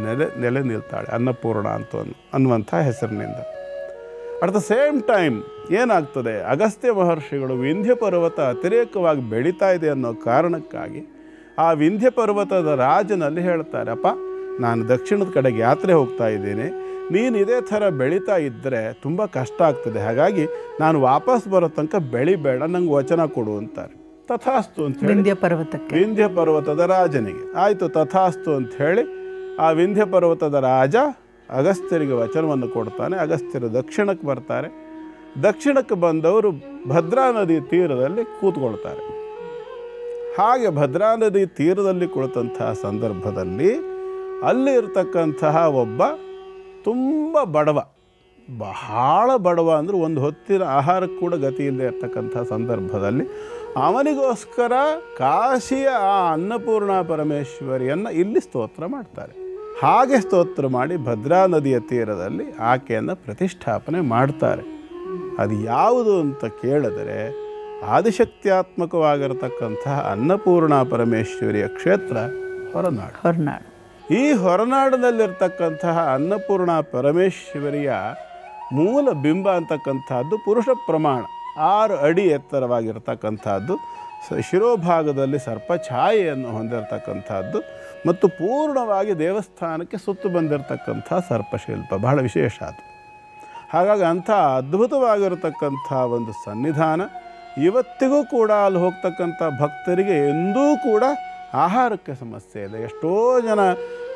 Speaker 2: ನೆಲೆ ನಿಲ್ತಾಳೆ, ಅನ್ನಪೂರ್ಣ ಅನ್ನುವಂಥ ಹೆಸರಿನಿಂದ. ಅಟ್ ದ ಸೇಮ್ ಟೈಮ್ ಏನಾಗ್ತದೆ, ಅಗಸ್ತ್ಯ ಮಹರ್ಷಿಗಳು ವಿಂಧ್ಯ ಪರ್ವತ ಅತಿರೇಕವಾಗಿ ಬೆಳೀತಾ ಇದೆ ಅನ್ನೋ ಕಾರಣಕ್ಕಾಗಿ ಆ ವಿಂಧ್ಯ ಪರ್ವತದ ರಾಜನಲ್ಲಿ ಹೇಳ್ತಾರೆ, ಅಪ್ಪ ನಾನು ದಕ್ಷಿಣದ ಕಡೆಗೆ ಯಾತ್ರೆ ಹೋಗ್ತಾ ಇದ್ದೀನಿ, ನೀನು ಇದೇ ಥರ ಬೆಳೀತಾ ಇದ್ದರೆ ತುಂಬ ಕಷ್ಟ ಆಗ್ತದೆ, ಹಾಗಾಗಿ ನಾನು ವಾಪಸ್ ಬರೋ ತನಕ ಬೆಳಿಬೇಡ, ನಂಗೆ ವಚನ ಕೊಡು ಅಂತಾರೆ. ತಥಾಸ್ತು ಅಂತ ಹೇಳಿ ವಿಂಧ್ಯ ಪರ್ವತದ ರಾಜನಿಗೆ ಆಯಿತು, ತಥಾಸ್ತು ಅಂತ ಹೇಳಿ ಆ ವಿಂಧ್ಯ ಪರ್ವತದ ರಾಜ ಅಗಸ್ತ್ಯರಿಗೆ ವಚನವನ್ನು ಕೊಡ್ತಾನೆ. ಅಗಸ್ತ್ಯರು ದಕ್ಷಿಣಕ್ಕೆ ಬರ್ತಾರೆ. ದಕ್ಷಿಣಕ್ಕೆ ಬಂದವರು ಭದ್ರಾ ನದಿ ತೀರದಲ್ಲಿ ಕೂತ್ಕೊಳ್ತಾರೆ. ಹಾಗೆ ಭದ್ರಾ ನದಿ ತೀರದಲ್ಲಿ ಕುಳಿತಂತಹ ಸಂದರ್ಭದಲ್ಲಿ ಅಲ್ಲಿ ಇರ್ತಕ್ಕಂತಹ ಒಬ್ಬ ತುಂಬ ಬಡವ, ಬಹಳ ಬಡವ ಅಂದರೆ ಒಂದು ಹೊತ್ತಿನ ಆಹಾರಕ್ಕೆ ಕೂಡ ಗತಿ ಇಲ್ಲದೆ ಇರ್ತಕ್ಕಂಥ ಸಂದರ್ಭದಲ್ಲಿ ಅವನಿಗೋಸ್ಕರ ಕಾಶಿಯ ಆ ಅನ್ನಪೂರ್ಣ ಪರಮೇಶ್ವರಿಯನ್ನು ಇಲ್ಲಿ ಸ್ತೋತ್ರ ಮಾಡ್ತಾರೆ. ಹಾಗೆ ಸ್ತೋತ್ರ ಮಾಡಿ ಭದ್ರಾ ನದಿಯ ತೀರದಲ್ಲಿ ಆಕೆಯನ್ನು ಪ್ರತಿಷ್ಠಾಪನೆ ಮಾಡ್ತಾರೆ. ಅದು ಯಾವುದು ಅಂತ ಕೇಳಿದರೆ ಆದಿಶಕ್ತ್ಯಾತ್ಮಕವಾಗಿರತಕ್ಕಂತಹ ಅನ್ನಪೂರ್ಣ ಪರಮೇಶ್ವರಿಯ ಕ್ಷೇತ್ರ ಹೊರನಾಡು. ಈ ಹೊರನಾಡಿನಲ್ಲಿರ್ತಕ್ಕಂತಹ ಅನ್ನಪೂರ್ಣ ಪರಮೇಶ್ವರಿಯ ಮೂಲ ಬಿಂಬ ಅಂತಕ್ಕಂಥದ್ದು ಪುರುಷ ಪ್ರಮಾಣ 6 ಅಡಿ ಎತ್ತರವಾಗಿರ್ತಕ್ಕಂಥದ್ದು, ಶಿರೋಭಾಗದಲ್ಲಿ ಸರ್ಪ ಛಾಯೆಯನ್ನು ಹೊಂದಿರತಕ್ಕಂಥದ್ದು ಮತ್ತು ಪೂರ್ಣವಾಗಿ ದೇವಸ್ಥಾನಕ್ಕೆ ಸುತ್ತು ಬಂದಿರತಕ್ಕಂಥ ಸರ್ಪಶಿಲ್ಪ ಬಹಳ ವಿಶೇಷ ಅದು. ಹಾಗಾಗಿ ಅಂಥ ಅದ್ಭುತವಾಗಿರತಕ್ಕಂಥ ಒಂದು ಸನ್ನಿಧಾನ ಇವತ್ತಿಗೂ ಕೂಡ ಅಲ್ಲಿ ಹೋಗ್ತಕ್ಕಂಥ ಭಕ್ತರಿಗೆ ಎಂದೂ ಕೂಡ ಆಹಾರಕ್ಕೆ ಸಮಸ್ಯೆ ಇದೆ. ಎಷ್ಟೋ ಜನ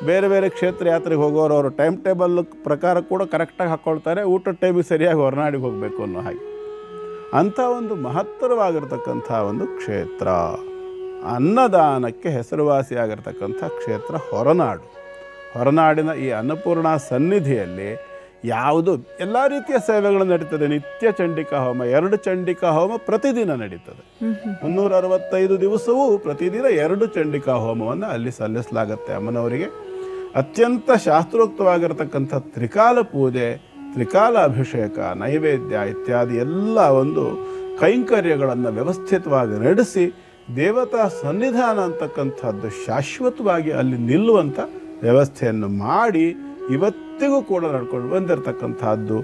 Speaker 2: ಬೇರೆ ಬೇರೆ ಕ್ಷೇತ್ರ ಯಾತ್ರೆಗೆ ಹೋಗೋರು ಅವರು ಟೈಮ್ ಟೇಬಲ್ ಪ್ರಕಾರ ಕೂಡ ಕರೆಕ್ಟಾಗಿ ಹಾಕ್ಕೊಳ್ತಾರೆ, ಊಟದ ಟೈಮಿಗೆ ಸರಿಯಾಗಿ ಹೊರನಾಡಿಗೆ ಹೋಗಬೇಕು ಅನ್ನೋ ಹಾಗೆ. ಅಂಥ ಒಂದು ಮಹತ್ತರವಾಗಿರ್ತಕ್ಕಂಥ ಒಂದು ಕ್ಷೇತ್ರ, ಅನ್ನದಾನಕ್ಕೆ ಹೆಸರುವಾಸಿಯಾಗಿರ್ತಕ್ಕಂಥ ಕ್ಷೇತ್ರ ಹೊರನಾಡಿನ ಈ ಅನ್ನಪೂರ್ಣ ಸನ್ನಿಧಿಯಲ್ಲಿ ಯಾವುದು ಎಲ್ಲ ರೀತಿಯ ಸೇವೆಗಳು ನಡೀತದೆ. ನಿತ್ಯ ಚಂಡಿಕಾ ಹೋಮ, 2 ಚಂಡಿಕಾ ಹೋಮ ಪ್ರತಿದಿನ ನಡೀತದೆ. 365 ದಿವಸವೂ ಪ್ರತಿದಿನ 2 ಚಂಡಿಕಾ ಹೋಮವನ್ನು ಅಲ್ಲಿ ಸಲ್ಲಿಸಲಾಗತ್ತೆ ಅಮ್ಮನವರಿಗೆ. ಅತ್ಯಂತ ಶಾಸ್ತ್ರೋಕ್ತವಾಗಿರತಕ್ಕಂಥ ತ್ರಿಕಾಲ ಪೂಜೆ, ತ್ರಿಕಾಲ ಅಭಿಷೇಕ, ನೈವೇದ್ಯ ಇತ್ಯಾದಿ ಎಲ್ಲ ಒಂದು ಕೈಂಕರ್ಯಗಳನ್ನು ವ್ಯವಸ್ಥಿತವಾಗಿ ನಡೆಸಿ ದೇವತಾ ಸನ್ನಿಧಾನ ಅಂತಕ್ಕಂಥದ್ದು ಶಾಶ್ವತವಾಗಿ ಅಲ್ಲಿ ನಿಲ್ಲುವಂಥ ವ್ಯವಸ್ಥೆಯನ್ನು ಮಾಡಿ ಇವತ್ತಿಗೂ ಕೂಡ ನಡ್ಕೊಂಡು ಬಂದಿರತಕ್ಕಂಥದ್ದು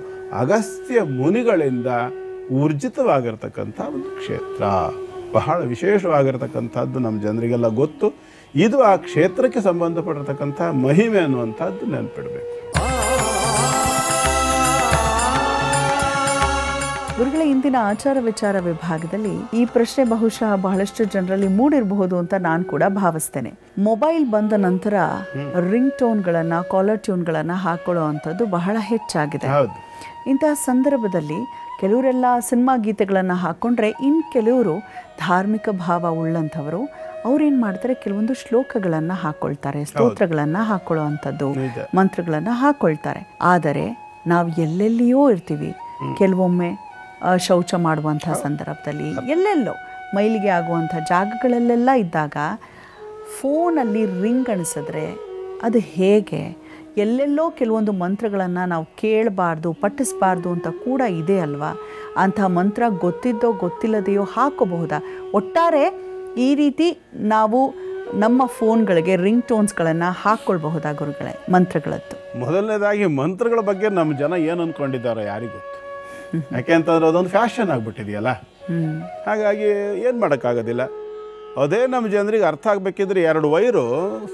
Speaker 2: ಅಗಸ್ತ್ಯ ಮುನಿಗಳಿಂದ ಊರ್ಜಿತವಾಗಿರ್ತಕ್ಕಂಥ ಒಂದು ಕ್ಷೇತ್ರ. ಬಹಳ ವಿಶೇಷವಾಗಿರ್ತಕ್ಕಂಥದ್ದು ನಮ್ಮ ಜನರಿಗೆಲ್ಲ ಗೊತ್ತು. ಇದು ಆ ಕ್ಷೇತ್ರಕ್ಕೆ ಸಂಬಂಧಪಟ್ಟಿರ್ತಕ್ಕಂಥ ಮಹಿಮೆ ಅನ್ನುವಂಥದ್ದು ನೆನಪಿಡಬೇಕು.
Speaker 1: ಗುರುಗಳ ಇಂದಿನ ಆಚಾರ ವಿಚಾರ ವಿಭಾಗದಲ್ಲಿ ಈ ಪ್ರಶ್ನೆ ಬಹುಶಃ ಬಹಳಷ್ಟು ಜನರಲ್ಲಿ ಮೂಡಿರಬಹುದು ಅಂತ ನಾನು ಕೂಡ ಭಾವಿಸ್ತೇನೆ. ಮೊಬೈಲ್ ಬಂದ ನಂತರ ರಿಂಗ್ ಟೋನ್ಗಳನ್ನು, ಕಾಲರ್ ಟ್ಯೂನ್ಗಳನ್ನು ಹಾಕೊಳ್ಳೋ ಅಂಥದ್ದು ಬಹಳ ಹೆಚ್ಚಾಗಿದೆ. ಇಂತಹ ಸಂದರ್ಭದಲ್ಲಿ ಕೆಲವರೆಲ್ಲ ಸಿನಿಮಾ ಗೀತೆಗಳನ್ನು ಹಾಕ್ಕೊಂಡ್ರೆ ಇನ್ನು ಕೆಲವರು ಧಾರ್ಮಿಕ ಭಾವ ಉಳ್ಳಂಥವರು ಅವ್ರೇನು ಮಾಡ್ತಾರೆ, ಕೆಲವೊಂದು ಶ್ಲೋಕಗಳನ್ನು ಹಾಕ್ಕೊಳ್ತಾರೆ, ಸ್ತೋತ್ರಗಳನ್ನು ಹಾಕ್ಕೊಳ್ಳೋ ಅಂಥದ್ದು, ಮಂತ್ರಗಳನ್ನು ಹಾಕ್ಕೊಳ್ತಾರೆ. ಆದರೆ ನಾವು ಎಲ್ಲೆಲ್ಲಿಯೋ ಇರ್ತೀವಿ, ಕೆಲವೊಮ್ಮೆ ಶೌಚ ಮಾಡುವಂಥ ಸಂದರ್ಭದಲ್ಲಿ ಎಲ್ಲೆಲ್ಲೋ ಮೈಲಿಗೆ ಆಗುವಂಥ ಜಾಗಗಳಲ್ಲೆಲ್ಲ ಇದ್ದಾಗ ಫೋನಲ್ಲಿ ರಿಂಗ್ ಅನಿಸಿದ್ರೆ ಅದು ಹೇಗೆ? ಎಲ್ಲೆಲ್ಲೋ ಕೆಲವೊಂದು ಮಂತ್ರಗಳನ್ನು ನಾವು ಕೇಳಬಾರ್ದು, ಪಠಿಸಬಾರ್ದು ಅಂತ ಕೂಡ ಇದೆ ಅಲ್ವಾ? ಅಂಥ ಮಂತ್ರ ಗೊತ್ತಿದ್ದೋ ಗೊತ್ತಿಲ್ಲದೆಯೋ ಹಾಕೋಬಹುದಾ? ಒಟ್ಟಾರೆ ಈ ರೀತಿ ನಾವು ನಮ್ಮ ಫೋನ್ಗಳಿಗೆ ರಿಂಗ್ ಟೋನ್ಸ್ಗಳನ್ನು ಹಾಕ್ಕೊಳ್ಬಹುದಾ ಗುರುಗಳೇ, ಮಂತ್ರಗಳದ್ದು?
Speaker 2: ಮೊದಲನೇದಾಗಿ ಮಂತ್ರಗಳ ಬಗ್ಗೆ ನಮ್ಮ ಜನ ಏನು ಅಂದ್ಕೊಂಡಿದ್ದಾರೋ ಯಾರಿಗೂ ಗೊತ್ತು. ಯಾಕೆ ಅಂತಂದ್ರೆ ಅದೊಂದು ಫ್ಯಾಷನ್ ಆಗಿಬಿಟ್ಟಿದೆಯಲ್ಲ. ಹಾಗಾಗಿ ಏನು ಮಾಡೋಕ್ಕಾಗೋದಿಲ್ಲ. ಅದೇ ನಮ್ಮ ಜನರಿಗೆ ಅರ್ಥ ಆಗಬೇಕಿದ್ರೆ 2 ವೈರು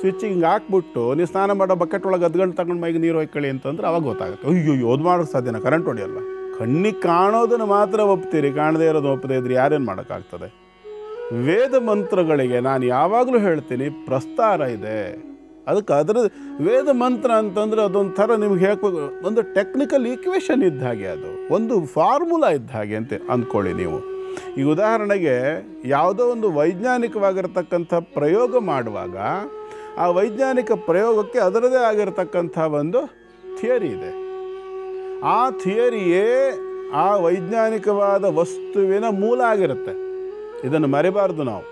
Speaker 2: ಸ್ವಿಚ್ಚಿಗೆ ಹಿಂಗೆ ಹಾಕ್ಬಿಟ್ಟು ನೀವು ಸ್ನಾನ ಮಾಡೋ ಬಕೆಟ್ ಒಳಗೆ ಅದ್ಗಂಟು ತಗೊಂಡು ಮೈಗೆ ನೀರು ಹೊಯ್ಕೊಳ್ಳಿ ಅಂತಂದ್ರೆ ಅವಾಗ ಗೊತ್ತಾಗುತ್ತೆ. ಅಯ್ಯೋ ಅದು ಮಾಡೋಕ್ಕೆ ಸಾಧ್ಯನ? ಕರೆಂಟ್ ಹೊಡೆಯಲ್ಲ. ಕಣ್ಣಿಗೆ ಕಾಣೋದನ್ನು ಮಾತ್ರ ಒಪ್ತೀರಿ, ಕಾಣದೇ ಇರೋದು ಒಪ್ಪದೇ ಇದ್ರೆ ಯಾರೇನು ಮಾಡೋಕ್ಕಾಗ್ತದೆ? ವೇದ ಮಂತ್ರಗಳಿಗೆ ನಾನು ಯಾವಾಗಲೂ ಹೇಳ್ತೀನಿ ಪ್ರಸ್ತಾರ ಇದೆ. ಅದಕ್ಕೆ ಅದರ ವೇದ ಮಂತ್ರ ಅಂತಂದರೆ ಅದೊಂಥರ ನಿಮ್ಗೆ ಹೇಳ್ಬೇಕು, ಒಂದು ಟೆಕ್ನಿಕಲ್ ಈಕ್ವೇಷನ್ ಇದ್ದ ಹಾಗೆ, ಅದು ಒಂದು ಫಾರ್ಮುಲಾ ಇದ್ದ ಹಾಗೆ ಅಂತ ಅಂದ್ಕೊಳ್ಳಿ ನೀವು. ಈಗ ಉದಾಹರಣೆಗೆ ಯಾವುದೋ ಒಂದು ವೈಜ್ಞಾನಿಕವಾಗಿರ್ತಕ್ಕಂಥ ಪ್ರಯೋಗ ಮಾಡುವಾಗ ಆ ವೈಜ್ಞಾನಿಕ ಪ್ರಯೋಗಕ್ಕೆ ಅದರದೇ ಆಗಿರತಕ್ಕಂಥ ಒಂದು ಥಿಯರಿ ಇದೆ. ಆ ಥಿಯರಿಯೇ ಆ ವೈಜ್ಞಾನಿಕವಾದ ವಸ್ತುವಿನ ಮೂಲ ಆಗಿರುತ್ತೆ. ಇದನ್ನು ಮರಿಬಾರ್ದು ನಾವು.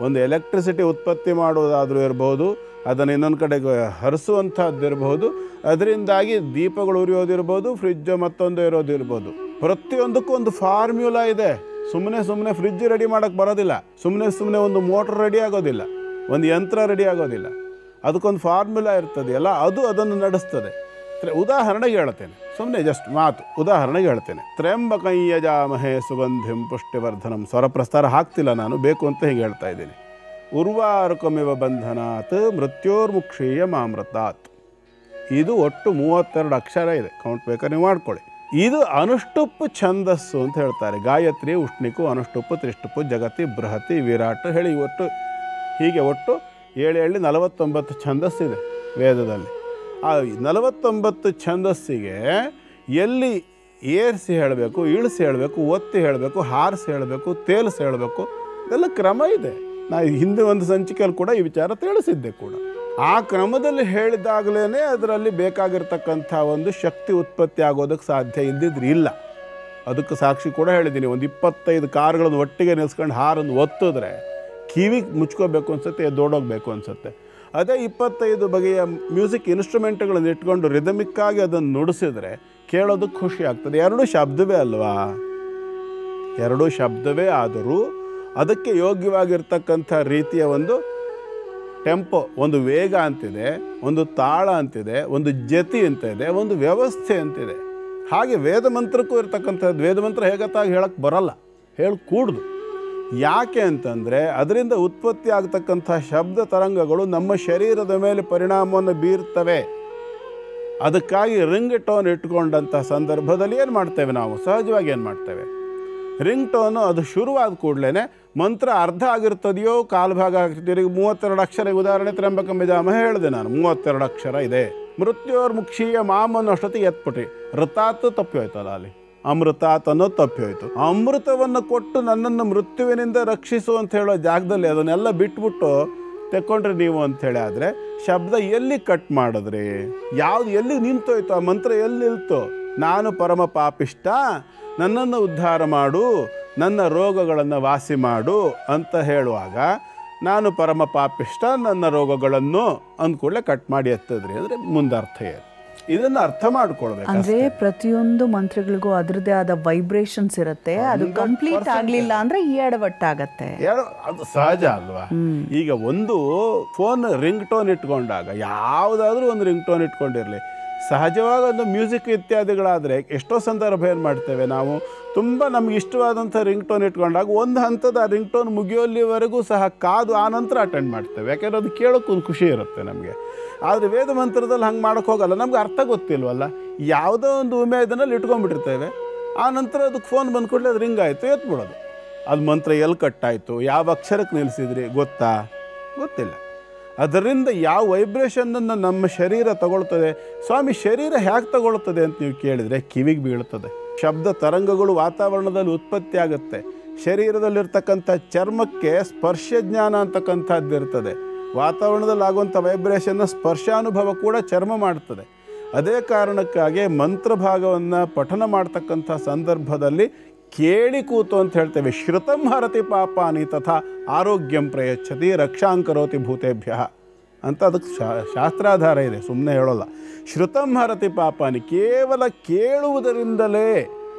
Speaker 2: ಒಂದು ಎಲೆಕ್ಟ್ರಿಸಿಟಿ ಉತ್ಪತ್ತಿ ಮಾಡೋದಾದರೂ ಇರ್ಬೋದು, ಅದನ್ನು ಇನ್ನೊಂದು ಕಡೆಗೆ ಹರಿಸುವಂಥದ್ದು ಇರ್ಬೋದು, ಅದರಿಂದಾಗಿ ದೀಪಗಳು ಉರಿಯೋದಿರ್ಬೋದು, ಫ್ರಿಜ್ಜು ಮತ್ತೊಂದು ಇರೋದಿರ್ಬೋದು. ಪ್ರತಿಯೊಂದಕ್ಕೂ ಒಂದು ಫಾರ್ಮ್ಯುಲಾ ಇದೆ. ಸುಮ್ಮನೆ ಫ್ರಿಜ್ ರೆಡಿ ಮಾಡೋಕ್ಕೆ ಬರೋದಿಲ್ಲ, ಸುಮ್ಮನೆ ಒಂದು ಮೋಟ್ರ್ ರೆಡಿ ಆಗೋದಿಲ್ಲ, ಒಂದು ಯಂತ್ರ ರೆಡಿ ಆಗೋದಿಲ್ಲ. ಅದಕ್ಕೊಂದು ಫಾರ್ಮುಲಾ ಇರ್ತದೆಯಲ್ಲ, ಅದು ಅದನ್ನು ನಡೆಸ್ತದೆ. ಉದಾಹರಣೆಗೆ ಹೇಳ್ತೇನೆ, ಸುಮ್ಮನೆ ಜಸ್ಟ್ ಮಾತು ಉದಾಹರಣೆಗೆ ಹೇಳ್ತೇನೆ. ತ್ರ್ಯಂಬಕಂ ಯಜಾಮಹೇ ಸುಗಂಧಿಂ ಪುಷ್ಟಿವರ್ಧನಂ. ಸ್ವರಪ್ರಸ್ತಾರ ಹಾಕ್ತಿಲ್ಲ ನಾನು, ಬೇಕು ಅಂತ ಹೀಗೆ ಹೇಳ್ತಾ ಇದ್ದೀನಿ. ಉರ್ವಾರುಕಮಿವ ಬಂಧನಾತ್ ಮೃತ್ಯೋರ್ಮುಕ್ಷೀಯ ಮಾಮೃತಾತ್. ಇದು ಒಟ್ಟು 32 ಅಕ್ಷರ ಇದೆ. ಕೌಂಟ್ ಬೇಕಾದ್ರೆ ನೀವು ಮಾಡ್ಕೊಳ್ಳಿ. ಇದು ಅನುಷ್ಟುಪ್ ಛಂದಸ್ಸು ಅಂತ ಹೇಳ್ತಾರೆ. ಗಾಯತ್ರಿ, ಉಷ್ಣಿಕು, ಅನುಷ್ಟುಪ್, ತ್ರಿಷ್ಟುಪ್, ಜಗತಿ, ಬೃಹತಿ, ವಿರಾಟ್ ಹೇಳಿ ಒಟ್ಟು ಹೀಗೆ ಒಟ್ಟು 7 49 ಛಂದಸ್ಸಿದೆ ವೇದದಲ್ಲಿ. ಆ 49 ಛಂದಸ್ಸಿಗೆ ಎಲ್ಲಿ ಏರಿಸಿ ಹೇಳಬೇಕು, ಇಳಿಸಿ ಹೇಳಬೇಕು, ಒತ್ತಿ ಹೇಳಬೇಕು, ಹಾರಿಸಿ ಹೇಳಬೇಕು, ತೇಲಿಸಿ ಹೇಳಬೇಕು, ಇದೆಲ್ಲ ಕ್ರಮ ಇದೆ. ನಾನು ಹಿಂದೆ ಒಂದು ಸಂಚಿಕೆಯಲ್ಲಿ ಕೂಡ ಈ ವಿಚಾರ ತಿಳಿಸಿದ್ದೆ ಕೂಡ. ಆ ಕ್ರಮದಲ್ಲಿ ಹೇಳಿದಾಗಲೇ ಅದರಲ್ಲಿ ಬೇಕಾಗಿರ್ತಕ್ಕಂಥ ಒಂದು ಶಕ್ತಿ ಉತ್ಪತ್ತಿ ಆಗೋದಕ್ಕೆ ಸಾಧ್ಯ, ಇದ್ದಿದ್ರೆ ಇಲ್ಲ. ಅದಕ್ಕೆ ಸಾಕ್ಷಿ ಕೂಡ ಹೇಳಿದ್ದೀನಿ. ಒಂದು 25 ಕಾರುಗಳನ್ನು ಒಟ್ಟಿಗೆ ನಿಲ್ಸ್ಕೊಂಡು ಹಾರನ್ನು ಒತ್ತಿದ್ರೆ ಕಿವಿಗೆ ಮುಚ್ಕೋಬೇಕು ಅನಿಸುತ್ತೆ, ಎದ್ದೋಡೋಗ್ಬೇಕು ಅನಿಸುತ್ತೆ. ಅದೇ 25 ಬಗೆಯ ಮ್ಯೂಸಿಕ್ ಇನ್ಸ್ಟ್ರೂಮೆಂಟ್ಗಳನ್ನು ಇಟ್ಕೊಂಡು ರಿದಮಿಕ್ಕಾಗಿ ಅದನ್ನು ನುಡಿಸಿದ್ರೆ ಕೇಳೋದಕ್ಕೆ ಖುಷಿ ಆಗ್ತದೆ. 2 ಶಬ್ದವೇ ಅಲ್ವಾ? 2 ಶಬ್ದವೇ ಆದರೂ ಅದಕ್ಕೆ ಯೋಗ್ಯವಾಗಿರ್ತಕ್ಕಂಥ ರೀತಿಯ ಒಂದು ಟೆಂಪೋ, ಒಂದು ವೇಗ ಅಂತಿದೆ, ಒಂದು ತಾಳ ಅಂತಿದೆ, ಒಂದು ಜತಿ ಅಂತ ಇದೆ, ಒಂದು ವ್ಯವಸ್ಥೆ ಅಂತಿದೆ. ಹಾಗೆ ವೇದ ಮಂತ್ರಕ್ಕೂ ಇರ್ತಕ್ಕಂಥದ್ದು. ವೇದ ಮಂತ್ರ ಹೇಗತ್ತಾಗಿ ಹೇಳಕ್ಕೆ ಬರಲ್ಲ, ಕೂಡ್ದು. ಯಾಕೆ ಅಂತಂದರೆ ಅದರಿಂದ ಉತ್ಪತ್ತಿ ಆಗ್ತಕ್ಕಂಥ ಶಬ್ದ ತರಂಗಗಳು ನಮ್ಮ ಶರೀರದ ಮೇಲೆ ಪರಿಣಾಮವನ್ನು ಬೀರ್ತವೆ. ಅದಕ್ಕಾಗಿ ರಿಂಗ್ ಟೋನ್ ಇಟ್ಕೊಂಡಂಥ ಸಂದರ್ಭದಲ್ಲಿ ಏನು ಮಾಡ್ತೇವೆ ನಾವು? ಸಹಜವಾಗಿ ಏನು ಮಾಡ್ತೇವೆ? ರಿಂಗ್ ಟೋನು ಅದು ಶುರುವಾದ ಕೂಡಲೇ ಮಂತ್ರ ಅರ್ಧ ಆಗಿರ್ತದೆಯೋ ಕಾಲು ಭಾಗ ಆಗಿರ್ತೀರಿ. 32 ಅಕ್ಷರ. ಉದಾಹರಣೆ ತ್ರ್ಯಂಬಕಂ ಯಜಾಮಹೇ ಹೇಳಿದೆ ನಾನು, 32 ಅಕ್ಷರ ಇದೆ. ಮೃತ್ಯೋರ್ಮುಕ್ಷೀಯ ಮಾಮ್ ಅನ್ನೋಷ್ಟೊತ್ತಿಗೆ ಎತ್ಬಿಟ್ರಿ. ಋತಾತ್ ತಪ್ಪಿ ಹೋಯ್ತಲ್ಲ, ಅಲ್ಲಿ ಅಮೃತಾತ್ ಅನ್ನೋದು ತಪ್ಪಿ ಹೋಯ್ತು. ಅಮೃತವನ್ನು ಕೊಟ್ಟು ನನ್ನನ್ನು ಮೃತ್ಯುವಿನಿಂದ ರಕ್ಷಿಸು ಅಂತ ಹೇಳೋ ಜಾಗದಲ್ಲಿ ಅದನ್ನೆಲ್ಲ ಬಿಟ್ಬಿಟ್ಟು ತೆಕ್ಕೊಂಡ್ರೆ ನೀವು ಅಂಥೇಳಿ ಆದರೆ ಶಬ್ದ ಎಲ್ಲಿ ಕಟ್ ಮಾಡಿದ್ರಿ? ಯಾವುದು ಎಲ್ಲಿ ನಿಂತೋಯ್ತು? ಆ ಮಂತ್ರ ಎಲ್ಲಿ ನಿಲ್ತು? ನಾನು ಪರಮ ಪಾಪಿಷ್ಟ, ನನ್ನನ್ನು ಉದ್ಧಾರ ಮಾಡು, ನನ್ನ ರೋಗಗಳನ್ನು ವಾಸಿ ಮಾಡು ಅಂತ ಹೇಳುವಾಗ ನಾನು ಪರಮ ಪಾಪಿಷ್ಟ, ನನ್ನ ರೋಗಗಳನ್ನು ಅಂದ್ಕೂಡಲೇ ಕಟ್ ಮಾಡಿ ಎತ್ತಿದ್ರಿ ಅಂದರೆ ಮುಂದೆ ಅರ್ಥ ಏನು? ಇದನ್ನು ಅರ್ಥ ಮಾಡ್ಕೊಳ್ಬೇಕು.
Speaker 1: ಅಂದರೆ ಪ್ರತಿಯೊಂದು ಮಂತ್ರಗಳಿಗೂ ಅದರದೇ ಆದ ವೈಬ್ರೇಷನ್ಸ್ ಇರುತ್ತೆ. ಅದು ಕಂಪ್ಲೀಟ್ ಆಗಲಿಲ್ಲ ಅಂದರೆ ಎಡವಟ್ಟಾಗತ್ತೆ.
Speaker 2: ಅದು ಸಹಜ ಅಲ್ವಾ? ಈಗ ಒಂದು ಫೋನ್ ರಿಂಗ್ ಟೋನ್ ಇಟ್ಕೊಂಡಾಗ, ಯಾವುದಾದ್ರೂ ಒಂದು ರಿಂಗ್ ಟೋನ್ ಇಟ್ಕೊಂಡಿರಲಿ, ಸಹಜವಾಗಿ ಒಂದು ಮ್ಯೂಸಿಕ್ ಇತ್ಯಾದಿಗಳಾದರೆ ಎಷ್ಟೋ ಸಂದರ್ಭ ಏನು ಮಾಡ್ತೇವೆ ನಾವು, ತುಂಬ ನಮ್ಗೆ ಇಷ್ಟವಾದಂಥ ರಿಂಗ್ ಟೋನ್ ಇಟ್ಕೊಂಡಾಗ ಒಂದು ಹಂತದ ರಿಂಗ್ ಟೋನ್ ಮುಗಿಯೋಲ್ಲಿವರೆಗೂ ಸಹ ಕಾದು ಆನಂತರ ಅಟೆಂಡ್ ಮಾಡ್ತೇವೆ. ಯಾಕೆಂದರೆ ಅದು ಕೇಳೋಕ್ಕೊಂದು ಖುಷಿ ಇರುತ್ತೆ ನಮಗೆ. ಆದರೆ ವೇದ ಮಂತ್ರದಲ್ಲಿ ಹಂಗೆ ಮಾಡೋಕ್ಕೆ ಹೋಗಲ್ಲ. ನಮ್ಗೆ ಅರ್ಥ ಗೊತ್ತಿಲ್ವಲ್ಲ, ಯಾವುದೋ ಒಂದು ಉಮೇದನಲ್ಲಿ ಇಟ್ಕೊಂಡ್ಬಿಟ್ಟಿರ್ತೇವೆ. ಆ ನಂತರ ಅದಕ್ಕೆ ಫೋನ್ ಬಂದ ಕೂಡಲೇ ಅದು ರಿಂಗ್ ಆಯಿತು, ಎತ್ಬಿಡೋದು. ಅದು ಮಂತ್ರ ಎಲ್ಲಿ ಕಟ್ಟಾಯಿತು, ಯಾವ ಅಕ್ಷರಕ್ಕೆ ನಿಲ್ಲಿಸಿದ್ರಿ ಗೊತ್ತಾ? ಗೊತ್ತಿಲ್ಲ. ಅದರಿಂದ ಯಾವ ವೈಬ್ರೇಷನನ್ನು ನಮ್ಮ ಶರೀರ ತಗೊಳ್ತದೆ. ಸ್ವಾಮಿ, ಶರೀರ ಹೇಗೆ ತಗೊಳ್ತದೆ ಅಂತ ನೀವು ಕೇಳಿದರೆ ಕಿವಿಗೆ ಬೀಳ್ತದೆ. ಶಬ್ದ ತರಂಗಗಳು ವಾತಾವರಣದಲ್ಲಿ ಉತ್ಪತ್ತಿ ಆಗುತ್ತೆ. ಶರೀರದಲ್ಲಿರ್ತಕ್ಕಂಥ ಚರ್ಮಕ್ಕೆ ಸ್ಪರ್ಶ ಜ್ಞಾನ ಅಂತಕ್ಕಂಥದ್ದು ಇರ್ತದೆ. ವಾತಾವರಣದಲ್ಲಿ ಆಗುವಂಥ ವೈಬ್ರೇಷನ್ನ ಸ್ಪರ್ಶಾನುಭವ ಕೂಡ ಚರ್ಮ ಮಾಡ್ತದೆ. ಅದೇ ಕಾರಣಕ್ಕಾಗಿ ಮಂತ್ರ ಭಾಗವನ್ನು ಪಠನ ಮಾಡ್ತಕ್ಕಂಥ ಸಂದರ್ಭದಲ್ಲಿ ಕೇಳಿ ಕೂತು ಅಂತ ಹೇಳ್ತೇವೆ. ಶ್ರುತಂ ಹರತಿ ಪಾಪಾನಿ ತಥಾ ಆರೋಗ್ಯಂ ಪ್ರಯಚ್ಛತಿ ರಕ್ಷಾಂಕರೋತಿ ಭೂತೇಭ್ಯ ಅಂತ ಅದಕ್ಕೆ ಶಾಸ್ತ್ರಾಧಾರ ಇದೆ, ಸುಮ್ಮನೆ ಹೇಳೋಲ್ಲ. ಶ್ರುತಂ ಹರತಿ ಪಾಪಾನಿ, ಕೇವಲ ಕೇಳುವುದರಿಂದಲೇ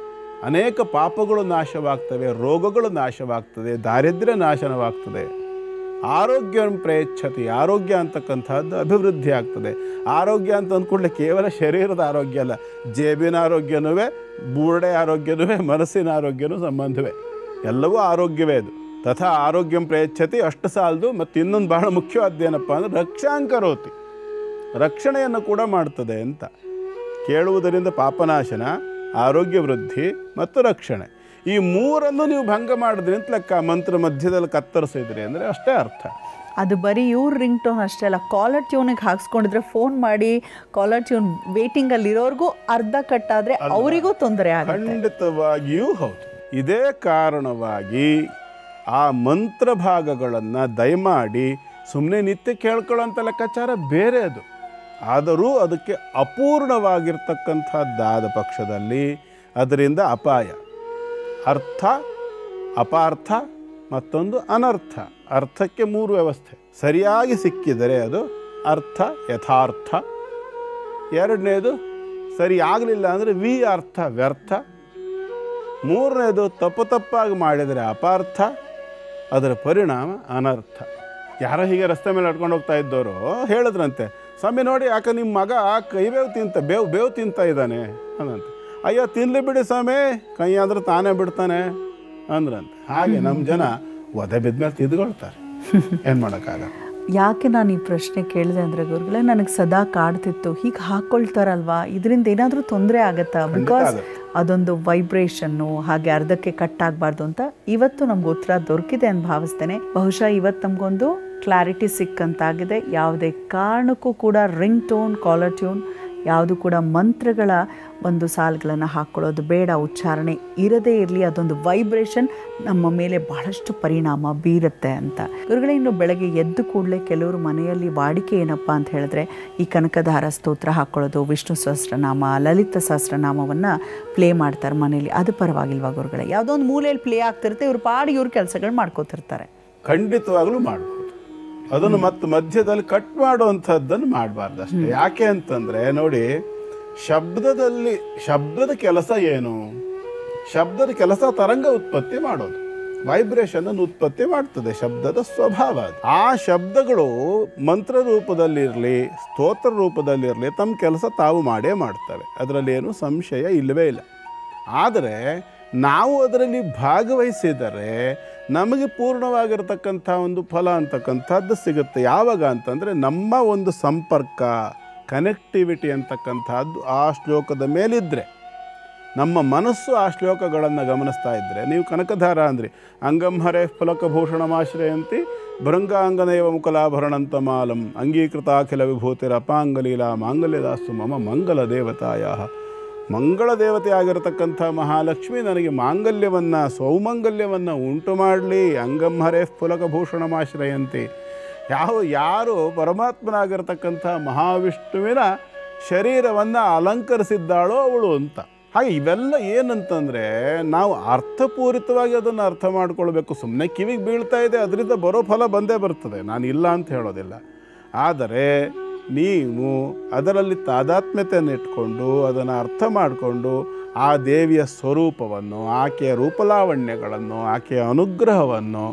Speaker 2: ಅನೇಕ ಪಾಪಗಳು ನಾಶವಾಗ್ತವೆ, ರೋಗಗಳು ನಾಶವಾಗ್ತದೆ, ದಾರಿದ್ರ್ಯ ನಾಶನವಾಗ್ತದೆ. ಆರೋಗ್ಯಂ ಪ್ರಯಚ್ಛತಿ, ಆರೋಗ್ಯ ಅಂತಕ್ಕಂಥದ್ದು ಅಭಿವೃದ್ಧಿ ಆಗ್ತದೆ. ಆರೋಗ್ಯ ಅಂತ ಅಂದ್ಕೂಡಲೇ ಕೇವಲ ಶರೀರದ ಆರೋಗ್ಯ ಅಲ್ಲ, ಜೇಬಿನ ಆರೋಗ್ಯನೂ, ಬೂರ್ಡೆ ಆರೋಗ್ಯನೂ, ಮನಸ್ಸಿನ ಆರೋಗ್ಯನೂ ಸಂಬಂಧವೇ. ಎಲ್ಲವೂ ಆರೋಗ್ಯವೇ ಅದು. ತಥಾ ಆರೋಗ್ಯಂ ಪ್ರಯಚ್ಛತಿ ಅಷ್ಟು ಸಾಲದು. ಮತ್ತು ಇನ್ನೊಂದು ಬಹಳ ಮುಖ್ಯವಾದ್ದೇನಪ್ಪ ಅಂದರೆ ರಕ್ಷಾಂಕರೋತಿ, ರಕ್ಷಣೆಯನ್ನು ಕೂಡ ಮಾಡ್ತದೆ ಅಂತ. ಕೇಳುವುದರಿಂದ ಪಾಪನಾಶನ, ಆರೋಗ್ಯ ವೃದ್ಧಿ ಮತ್ತು ರಕ್ಷಣೆ, ಈ ಮೂರನ್ನು ನೀವು ಭಂಗ ಮಾಡಿದ್ರಿ ಅಂತ ಲೆಕ್ಕ. ಮಂತ್ರ ಮಧ್ಯದಲ್ಲಿ ಕತ್ತರಿಸಿದ್ರಿ ಅಂದರೆ ಅಷ್ಟೇ ಅರ್ಥ.
Speaker 1: ಅದು ಬರೀ ಇವ್ರ ರಿಂಗ್ ಟೋನ್ ಅಷ್ಟೇ ಅಲ್ಲ, ಕಾಲರ್ ಟ್ಯೂನಿಗೆ ಹಾಕ್ಸ್ಕೊಂಡಿದ್ರೆ ಫೋನ್ ಮಾಡಿ ಕಾಲರ್ ಟ್ಯೂನ್ ವೇಟಿಂಗಲ್ಲಿರೋರ್ಗೂ ಅರ್ಧ ಕಟ್ಟಾದರೆ ಅವರಿಗೂ ತೊಂದರೆ ಆಗುತ್ತೆ.
Speaker 2: ಖಂಡಿತವಾಗಿಯೂ ಹೌದು. ಇದೇ ಕಾರಣವಾಗಿ ಆ ಮಂತ್ರ ಭಾಗಗಳನ್ನು ದಯಮಾಡಿ ಸುಮ್ಮನೆ ನಿತ್ಯ ಕೇಳ್ಕೊಳ್ಳೋಂಥ ಲೆಕ್ಕಾಚಾರ ಬೇರೆ ಅದು. ಆದರೂ ಅದಕ್ಕೆ ಅಪೂರ್ಣವಾಗಿರ್ತಕ್ಕಂಥದ್ದಾದ ಪಕ್ಷದಲ್ಲಿ ಅದರಿಂದ ಅಪಾಯ, ಅರ್ಥ, ಅಪಾರ್ಥ, ಮತ್ತೊಂದು ಅನರ್ಥ. ಅರ್ಥಕ್ಕೆ 3 ವ್ಯವಸ್ಥೆ. ಸರಿಯಾಗಿ ಸಿಕ್ಕಿದರೆ ಅದು ಅರ್ಥ ಯಥಾರ್ಥ, ಎರಡನೇದು ಸರಿ ಆಗಲಿಲ್ಲ ಅಂದರೆ ಅರ್ಥ ವ್ಯರ್ಥ, ಮೂರನೇದು ತಪ್ಪಾಗಿ ಮಾಡಿದರೆ ಅಪಾರ್ಥ, ಅದರ ಪರಿಣಾಮ ಅನರ್ಥ. ಯಾರೋ ಹೀಗೆ ರಸ್ತೆ ಮೇಲೆ ನಡ್ಕೊಂಡು ಹೋಗ್ತಾ ಇದ್ದವರು ಹೇಳಿದ್ರಂತೆ, ಸ್ವಾಮಿ ನೋಡಿ ಯಾಕೆ ನಿಮ್ಮ ಮಗ ಬೇವು ತಿಂತ ಇದ್ದಾನೆ ಅಂದಂತೆ. ಅಯ್ಯೋ ತಿನ್ನಲಿ ಬಿಡಿ ಸ್ವಾಮಿ, ಕೈ ಅಂದ್ರೆ ತಾನೇ ಬಿಡ್ತಾನೆ ಅಂದ್ರಂತೆ. ಹಾಗೆ ನಮ್ಮ ಜನ ಒದೆ ಬಿದ್ಮೇಲೆ ತಿದ್ಕೊಳ್ತಾರೆ, ಏನು ಮಾಡೋಕ್ಕಾಗಲ್ಲ.
Speaker 1: ಯಾಕೆ ನಾನು ಈ ಪ್ರಶ್ನೆ ಕೇಳಿದೆ ಅಂದರೆ ಗುರುಗಳೇ, ನನಗೆ ಸದಾ ಕಾಡ್ತಿತ್ತು, ಹೀಗೆ ಹಾಕ್ಕೊಳ್ತಾರಲ್ವಾ ಇದರಿಂದ ಏನಾದರೂ ತೊಂದರೆ ಆಗುತ್ತಾ? ಬಿಕಾಸ್ ಅದೊಂದು ವೈಬ್ರೇಷನ್ನು, ಹಾಗೆ ಅರ್ಧಕ್ಕೆ ಕಟ್ ಆಗಬಾರ್ದು ಅಂತ. ಇವತ್ತು ನಮ್ಗೆ ಉತ್ತರ ದೊರಕಿದೆ ಅಂತ ಭಾವಿಸ್ತೇನೆ. ಬಹುಶಃ ಇವತ್ತು ನಮಗೊಂದು ಕ್ಲಾರಿಟಿ ಸಿಕ್ಕಂತಾಗಿದೆ. ಯಾವುದೇ ಕಾರಣಕ್ಕೂ ಕೂಡ ರಿಂಗ್ ಟೋನ್, ಕಾಲರ್ ಟ್ಯೂನ್ ಯಾವುದು ಕೂಡ ಮಂತ್ರಗಳ ಒಂದು ಸಾಲುಗಳನ್ನು ಹಾಕ್ಕೊಳ್ಳೋದು ಬೇಡ. ಉಚ್ಚಾರಣೆ ಇರದೇ ಇರಲಿ, ಅದೊಂದು ವೈಬ್ರೇಷನ್ ನಮ್ಮ ಮೇಲೆ ಬಹಳಷ್ಟು ಪರಿಣಾಮ ಬೀರುತ್ತೆ ಅಂತ. ಗುರುಗಳೇ, ಇನ್ನು ಬೆಳಗ್ಗೆ ಎದ್ದು ಕೂಡಲೇ ಕೆಲವರು ಮನೆಯಲ್ಲಿ ವಾಡಿಕೆ ಏನಪ್ಪ ಅಂತ ಹೇಳಿದ್ರೆ ಈ ಕನಕಧಾರ ಸ್ತೋತ್ರ ಹಾಕ್ಕೊಳ್ಳೋದು, ವಿಷ್ಣು ಸಹಸ್ರನಾಮ, ಲಲಿತ ಸಹಸ್ರನಾಮವನ್ನು ಪ್ಲೇ ಮಾಡ್ತಾರೆ ಮನೆಯಲ್ಲಿ. ಅದು ಪರವಾಗಿಲ್ವಾ ಗುರುಗಳೇ? ಯಾವುದೋ ಒಂದು ಮೂಲೆಯಲ್ಲಿ ಪ್ಲೇ ಆಗ್ತಿರುತ್ತೆ, ಇವ್ರ ಪಾಡಿಗೆ ಇವ್ರ ಕೆಲಸಗಳು ಮಾಡ್ಕೋತಿರ್ತಾರೆ.
Speaker 2: ಖಂಡಿತವಾಗ್ಲೂ ಮಾಡ್ಬೋದು. ಅದನ್ನು ಮತ್ತು ಮಧ್ಯದಲ್ಲಿ ಕಟ್ ಮಾಡುವಂಥದ್ದನ್ನು ಮಾಡಬಾರ್ದು ಅಷ್ಟೇ. ಯಾಕೆ ಅಂತಂದರೆ ನೋಡಿ, ಶಬ್ದದ ಕೆಲಸ ಏನು? ಶಬ್ದದ ಕೆಲಸ ತರಂಗ ಉತ್ಪತ್ತಿ ಮಾಡೋದು, ವೈಬ್ರೇಷನನ್ನು ಉತ್ಪತ್ತಿ ಮಾಡ್ತದೆ. ಶಬ್ದದ ಸ್ವಭಾವ ಅದು. ಆ ಶಬ್ದಗಳು ಮಂತ್ರ ರೂಪದಲ್ಲಿರಲಿ, ಸ್ತೋತ್ರ ರೂಪದಲ್ಲಿರಲಿ, ತಮ್ಮ ಕೆಲಸ ತಾವು ಮಾಡೇ ಮಾಡ್ತವೆ. ಅದರಲ್ಲಿ ಏನು ಸಂಶಯ ಇಲ್ಲವೇ ಇಲ್ಲ. ಆದರೆ ನಾವು ಅದರಲ್ಲಿ ಭಾಗವಹಿಸಿದರೆ ನಮಗೆ ಪೂರ್ಣವಾಗಿರ್ತಕ್ಕಂಥ ಒಂದು ಫಲ ಅಂತಕ್ಕಂಥದ್ದು ಸಿಗುತ್ತೆ. ಯಾವಾಗ ಅಂತಂದರೆ ನಮ್ಮ ಒಂದು ಸಂಪರ್ಕ, ಕನೆಕ್ಟಿವಿಟಿ ಅಂತಕ್ಕಂಥದ್ದು ಆ ಶ್ಲೋಕದ ಮೇಲಿದ್ದರೆ, ನಮ್ಮ ಮನಸ್ಸು ಆ ಶ್ಲೋಕಗಳನ್ನು ಗಮನಿಸ್ತಾ ಇದ್ದರೆ. ನೀವು ಕನಕಧಾರ ಅಂದ್ರಿ, ಅಂಗಂಹರೇ ಫಲಕಭೂಷಣಮಾಶ್ರಯಂತಿ ಭೃಂಗಾಂಗನೇವ ಮುಕಲಾಭರಣಂತ ಮಾಲಂ ಅಂಗೀಕೃತಾಖಿಲ ವಿಭೂತಿರ ಅಪಾಂಗಲೀಲಾ ಮಾಂಗಲ್ಯದಾಸ್ತು ಮಮ ಮಂಗಲ ದೇವತಾಯ. ಮಂಗಳ ದೇವತೆ ಆಗಿರತಕ್ಕಂಥ ಮಹಾಲಕ್ಷ್ಮಿ ನನಗೆ ಮಾಂಗಲ್ಯವನ್ನು, ಸೌಮಂಗಲ್ಯವನ್ನು ಉಂಟು ಮಾಡಲಿ. ಅಂಗಂಹರೇ ಫಲಕಭೂಷಣಮಾಶ್ರಯಂತಿ. ಯಾರು ಪರಮಾತ್ಮನಾಗಿರ್ತಕ್ಕಂಥ ಮಹಾವಿಷ್ಣುವಿನ ಶರೀರವನ್ನು ಅಲಂಕರಿಸಿದ್ದಾಳೋ ಅವಳು ಅಂತ. ಹಾಗೆ ಇವೆಲ್ಲ ಏನಂತಂದರೆ ನಾವು ಅರ್ಥಪೂರಿತವಾಗಿ ಅದನ್ನು ಅರ್ಥ ಮಾಡ್ಕೊಳ್ಬೇಕು. ಸುಮ್ಮನೆ ಕಿವಿಗೆ ಬೀಳ್ತಾ ಇದೆ, ಅದರಿಂದ ಬರೋ ಫಲ ಬಂದೇ ಬರ್ತದೆ, ನಾನು ಇಲ್ಲ ಅಂತ ಹೇಳೋದಿಲ್ಲ. ಆದರೆ ನೀವು ಅದರಲ್ಲಿ ತಾದಾತ್ಮ್ಯತೆಯನ್ನು ಇಟ್ಕೊಂಡು ಅದನ್ನು ಅರ್ಥ ಮಾಡಿಕೊಂಡು ಆ ದೇವಿಯ ಸ್ವರೂಪವನ್ನು, ಆಕೆಯ ರೂಪಲಾವಣ್ಯಗಳನ್ನು, ಆಕೆಯ ಅನುಗ್ರಹವನ್ನು,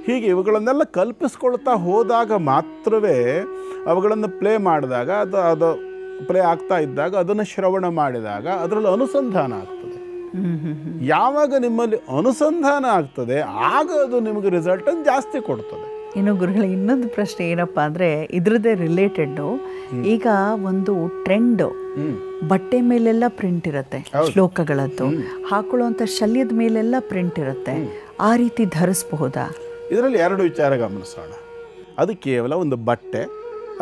Speaker 2: ಹೀಗೆ ಇವುಗಳನ್ನೆಲ್ಲ ಕಲ್ಪಿಸ್ಕೊಳ್ತಾ ಹೋದಾಗ ಮಾತ್ರವೇ ಅವುಗಳನ್ನು ಪ್ಲೇ ಮಾಡಿದಾಗ ಅದು ಪ್ಲೇ ಆಗ್ತಾ ಇದ್ದಾಗ ಅದನ್ನು ಶ್ರವಣ ಮಾಡಿದಾಗ ಅದರಲ್ಲಿ ಅನುಸಂಧಾನ ಆಗ್ತದೆ. ಯಾವಾಗ ನಿಮ್ಮಲ್ಲಿ ಅನುಸಂಧಾನ ಆಗ್ತದೆ ಆಗ ಅದು ನಿಮಗೆ ರಿಸಲ್ಟನ್ನು ಜಾಸ್ತಿ ಕೊಡ್ತದೆ.
Speaker 1: ಇನ್ನು ಗುರುಗಳ ಇನ್ನೊಂದು ಪ್ರಶ್ನೆ ಏನಪ್ಪ ಅಂದರೆ ಇದ್ರದ್ದೇ ರಿಲೇಟೆಡ್ಡು. ಈಗ ಒಂದು ಟ್ರೆಂಡು, ಬಟ್ಟೆ ಮೇಲೆಲ್ಲ ಪ್ರಿಂಟ್ ಇರುತ್ತೆ ಶ್ಲೋಕಗಳದ್ದು, ಹಾಕೊಳ್ಳುವಂಥ ಶಲ್ಯದ ಮೇಲೆಲ್ಲ ಪ್ರಿಂಟ್ ಇರುತ್ತೆ, ಆ ರೀತಿ ಧರಿಸಬಹುದಾ?
Speaker 2: ಇದರಲ್ಲಿ 2 ವಿಚಾರ ಗಮನಿಸೋಣ. ಅದು ಕೇವಲ ಒಂದು ಬಟ್ಟೆ,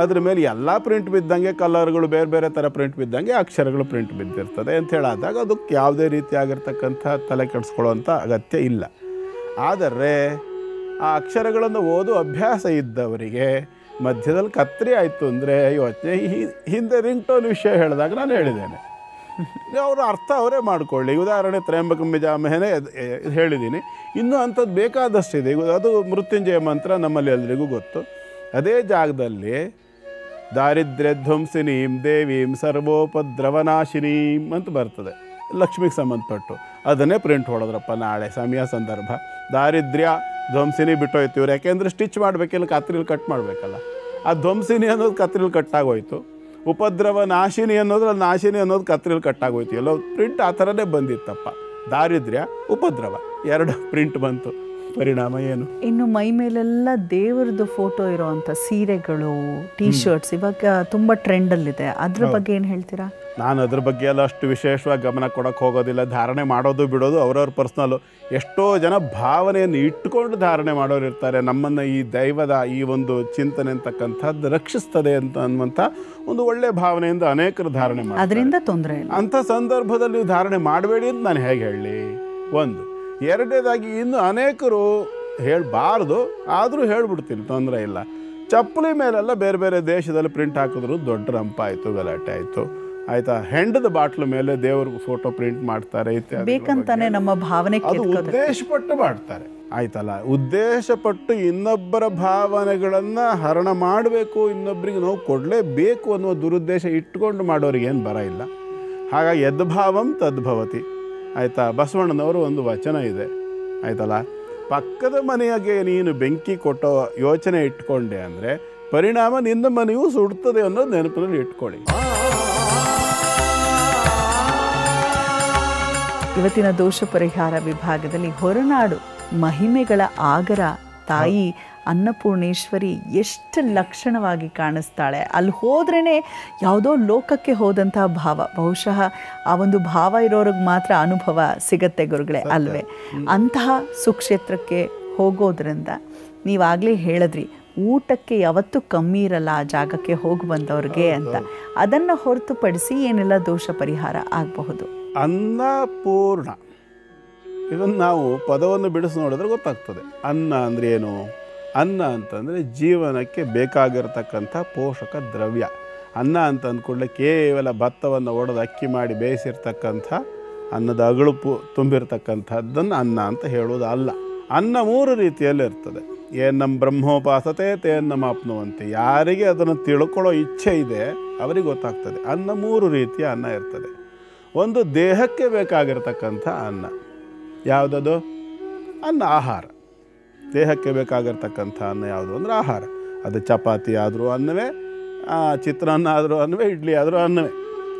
Speaker 2: ಅದ್ರ ಮೇಲೆ ಎಲ್ಲ ಪ್ರಿಂಟ್ ಬಿದ್ದಂಗೆ, ಕಲರ್ಗಳು ಬೇರೆ ಬೇರೆ ಥರ ಪ್ರಿಂಟ್ ಬಿದ್ದಂಗೆ ಅಕ್ಷರಗಳು ಪ್ರಿಂಟ್ ಬಿದ್ದಿರ್ತದೆ ಅಂತ ಹೇಳಾದಾಗ ಅದಕ್ಕೆ ಯಾವುದೇ ರೀತಿಯಾಗಿರ್ತಕ್ಕಂಥ ತಲೆ ಕೆಡಿಸ್ಕೊಳ್ಳುವಂಥ ಅಗತ್ಯ ಇಲ್ಲ. ಆದರೆ ಆ ಅಕ್ಷರಗಳನ್ನು ಓದು ಅಭ್ಯಾಸ ಇದ್ದವರಿಗೆ ಮಧ್ಯದಲ್ಲಿ ಕತ್ತರಿ ಆಯಿತು ಅಂದರೆ ಯೋಚನೆ. ಹಿಂದೆ ರಿಂಗ್ ಟೋನ್ ವಿಷಯ ಹೇಳಿದಾಗ ನಾನು ಹೇಳಿದ್ದೇನೆ, ಅವರು ಅರ್ಥ ಅವರೇ ಮಾಡಿಕೊಳ್ಳಿ. ಉದಾಹರಣೆ ತ್ರಯಂಬಕಂ ಯಜಾಮಹೇ ಹೇಳಿದ್ದೀನಿ. ಇನ್ನೂ ಅಂಥದ್ದು ಬೇಕಾದಷ್ಟಿದೆ. ಅದು ಮೃತ್ಯುಂಜಯ ಮಂತ್ರ ನಮ್ಮಲ್ಲಿ ಎಲ್ರಿಗೂ ಗೊತ್ತು. ಅದೇ ಜಾಗದಲ್ಲಿ ದಾರಿದ್ರ್ಯಧ್ವಂಸಿನೀಂ ದೇವೀಂ ಸರ್ವೋಪದ್ರವನಾಶಿನೀಂ ಅಂತ ಬರ್ತದೆ, ಲಕ್ಷ್ಮಿಗೆ ಸಂಬಂಧಪಟ್ಟು. ಅದನ್ನೇ ಪ್ರಿಂಟ್ ಹೊಡೋದ್ರಪ್ಪ ನಾಳೆ ಸಮಯ ಸಂದರ್ಭ. ದಾರಿದ್ರ್ಯ ಧ್ವಂಸಿನಿ ಬಿಟ್ಟೋಯ್ತು ಇವ್ರು, ಯಾಕೆಂದರೆ ಸ್ಟಿಚ್ ಮಾಡಬೇಕಿಲ್ಲ, ಕತ್ರಿಲಿ ಕಟ್ ಮಾಡಬೇಕಲ್ಲ. ಆ ಧ್ವಂಸಿನಿ ಅನ್ನೋದು ಕತ್ರಿಲಿ ಕಟ್ಟಾಗೋಯ್ತು, ಉಪದ್ರವ ನಾಶಿನಿ ಅನ್ನೋದ್ರಲ್ಲಿ ನಾಶಿನಿ ಅನ್ನೋದು ಕತ್ರಿಲಿ ಕಟ್ಟಾಗೋಯ್ತು. ಎಲ್ಲೋ ಪ್ರಿಂಟ್ ಆ ಥರನೇ ಬಂದಿತ್ತಪ್ಪ. ದಾರಿದ್ರ್ಯ, ಉಪದ್ರವ 2 ಪ್ರಿಂಟ್ ಬಂತು. ಪರಿಣಾಮ ಏನು?
Speaker 1: ಇನ್ನು ಮೈ ಮೇಲೆಲ್ಲ ದೇವರದ್ದು ಫೋಟೋ ಇರೋವಂಥ ಸೀರೆಗಳು, ಟೀ ಶರ್ಟ್ಸ್ ಇವಾಗ ತುಂಬ ಟ್ರೆಂಡಲ್ಲಿದೆ. ಅದ್ರ ಬಗ್ಗೆ ಏನು ಹೇಳ್ತೀರಾ?
Speaker 2: ನಾನು ಅದ್ರ ಬಗ್ಗೆ ಎಲ್ಲ ಅಷ್ಟು ವಿಶೇಷವಾಗಿ ಗಮನ ಕೊಡೋಕ್ಕೆ ಹೋಗೋದಿಲ್ಲ. ಧಾರಣೆ ಮಾಡೋದು ಬಿಡೋದು ಅವ್ರವ್ರ ಪರ್ಸ್ನಲ್ಲು. ಎಷ್ಟೋ ಜನ ಭಾವನೆಯನ್ನು ಇಟ್ಟುಕೊಂಡು ಧಾರಣೆ ಮಾಡೋರು ಇರ್ತಾರೆ. ನಮ್ಮನ್ನು ಈ ದೈವದ ಈ ಒಂದು ಚಿಂತನೆ ಅಂತಕ್ಕಂಥದ್ದು ರಕ್ಷಿಸ್ತದೆ ಅನ್ನುವಂಥ ಒಂದು ಒಳ್ಳೆಯ ಭಾವನೆಯಿಂದ ಅನೇಕರು ಧಾರಣೆ ಮಾಡ್ತಾರೆ.
Speaker 1: ಅದರಿಂದ ತೊಂದರೆ ಇಲ್ಲ.
Speaker 2: ಅಂಥ ಸಂದರ್ಭದಲ್ಲಿ ನೀವು ಧಾರಣೆ ಮಾಡಬೇಡಿ ಅಂತ ನಾನು ಹೇಗೆ ಹೇಳಲಿ? ಒಂದು. ಎರಡನೇದಾಗಿ ಇನ್ನು ಅನೇಕರು ಹೇಳಬಾರ್ದು, ಆದರೂ ಹೇಳ್ಬಿಡ್ತೀನಿ, ತೊಂದರೆ ಇಲ್ಲ. ಚಪ್ಪಲಿ ಮೇಲೆಲ್ಲ ಬೇರೆ ಬೇರೆ ದೇಶದಲ್ಲಿ ಪ್ರಿಂಟ್ ಹಾಕಿದ್ರು ದೊಡ್ಡ ರಂಪಾಯಿತು, ಗಲಾಟೆ ಆಯಿತು. ಆಯಿತಾ? ಹೆಂಡದ ಬಾಟ್ಲು ಮೇಲೆ ದೇವ್ರಿಗೆ ಫೋಟೋ ಪ್ರಿಂಟ್ ಮಾಡ್ತಾರೆ ಇತ್ಯಾದಿ.
Speaker 1: ಬೇಕಂತಾನೆ ನಮ್ಮ ಭಾವನೆ
Speaker 2: ಅದು ಉದ್ದೇಶಪಟ್ಟು ಮಾಡ್ತಾರೆ. ಆಯ್ತಲ್ಲ? ಉದ್ದೇಶಪಟ್ಟು ಇನ್ನೊಬ್ಬರ ಭಾವನೆಗಳನ್ನು ಹರಣ ಮಾಡಬೇಕು, ಇನ್ನೊಬ್ಬರಿಗೆ ನೋವು ಕೊಡಲೇಬೇಕು ಅನ್ನೋ ದುರುದ್ದೇಶ ಇಟ್ಕೊಂಡು ಮಾಡೋರಿಗೆ ಏನು ಬರ ಇಲ್ಲ. ಹಾಗಾಗಿ ಯದ್ಭಾವಂ ತದ್ಭವತಿ. ಆಯಿತಾ? ಬಸವಣ್ಣನವರು ಒಂದು ವಚನ ಇದೆ. ಆಯ್ತಲ್ಲ? ಪಕ್ಕದ ಮನೆಯಾಗೆ ನೀನು ಬೆಂಕಿ ಕೊಟ್ಟೋ ಯೋಚನೆ ಇಟ್ಕೊಂಡೆ ಅಂದರೆ ಪರಿಣಾಮ ನಿನ್ನ ಮನೆಯೂ ಸುಡ್ತದೆ ಅನ್ನೋದು ನೆನಪಿನಲ್ಲಿ ಇಟ್ಕೊಳ್ಳಿ.
Speaker 1: ಇವತ್ತಿನ ದೋಷ ಪರಿಹಾರ ವಿಭಾಗದಲ್ಲಿ ಹೊರನಾಡು ಮಹಿಮೆಗಳ ಆಗರ ತಾಯಿ ಅನ್ನಪೂರ್ಣೇಶ್ವರಿ ಎಷ್ಟು ಲಕ್ಷಣವಾಗಿ ಕಾಣಿಸ್ತಾಳೆ. ಅಲ್ಲಿ ಹೋದ್ರೇ ಯಾವುದೋ ಲೋಕಕ್ಕೆ ಹೋದಂತಹ ಭಾವ. ಬಹುಶಃ ಆ ಒಂದು ಭಾವ ಇರೋರಿಗೆ ಮಾತ್ರ ಅನುಭವ ಸಿಗತ್ತೆ ಗುರುಗಳೇ, ಅಲ್ವೇ? ಅಂತಹ ಸುಕ್ಷೇತ್ರಕ್ಕೆ ಹೋಗೋದ್ರಿಂದ ನೀವಾಗಲೇ ಹೇಳಿದ್ರಿ, ಊಟಕ್ಕೆ ಯಾವತ್ತೂ ಕಮ್ಮಿ ಇರಲ್ಲ ಆ ಜಾಗಕ್ಕೆ ಹೋಗಿ ಬಂದವ್ರಿಗೆ ಅಂತ. ಅದನ್ನು ಹೊರತುಪಡಿಸಿ ಏನೆಲ್ಲ ದೋಷ ಪರಿಹಾರ ಆಗಬಹುದು?
Speaker 2: ಅನ್ನಪೂರ್ಣ, ಇದನ್ನು ನಾವು ಪದವನ್ನು ಬಿಡಿಸಿ ನೋಡಿದ್ರೆ ಗೊತ್ತಾಗ್ತದೆ. ಅನ್ನ ಅಂದರೆ ಏನು? ಅನ್ನ ಅಂತಂದರೆ ಜೀವನಕ್ಕೆ ಬೇಕಾಗಿರ್ತಕ್ಕಂಥ ಪೋಷಕ ದ್ರವ್ಯ. ಅನ್ನ ಅಂತ ಅಂದ್ಕೊಳ್ಳೆ ಕೇವಲ ಭತ್ತವನ್ನು ಒಡೆದು ಅಕ್ಕಿ ಮಾಡಿ ಬೇಯಿಸಿರ್ತಕ್ಕಂಥ ಅನ್ನದ ಅಗಳುಪು ತುಂಬಿರ್ತಕ್ಕಂಥದ್ದನ್ನು ಅನ್ನ ಅಂತ ಹೇಳೋದು ಅಲ್ಲ. ಅನ್ನ 3 ರೀತಿಯಲ್ಲಿ ಇರ್ತದೆ. ನಮ್ಮ ಬ್ರಹ್ಮೋಪಾಸತೆ ತೇನ್ನಮಾಪ್ನುವಂತೆ. ಯಾರಿಗೆ ಅದನ್ನು ತಿಳ್ಕೊಳ್ಳೋ ಇಚ್ಛೆ ಇದೆ ಅವರಿಗೆ ಗೊತ್ತಾಗ್ತದೆ. ಅನ್ನ 3 ರೀತಿಯ ಅನ್ನ ಇರ್ತದೆ. ಒಂದು ದೇಹಕ್ಕೆ ಬೇಕಾಗಿರ್ತಕ್ಕಂಥ ಅನ್ನ. ಯಾವುದದು? ಅನ್ನ, ಆಹಾರ. ದೇಹಕ್ಕೆ ಬೇಕಾಗಿರ್ತಕ್ಕಂಥ ಅನ್ನ ಯಾವುದು ಅಂದರೆ ಆಹಾರ. ಅದು ಚಪಾತಿ ಆದರೂ ಅನ್ನವೇ, ಚಿತ್ರಾನ್ನ ಆದರೂ ಅನ್ನವೇ, ಇಡ್ಲಿ ಆದರೂ ಅನ್ನವೇ.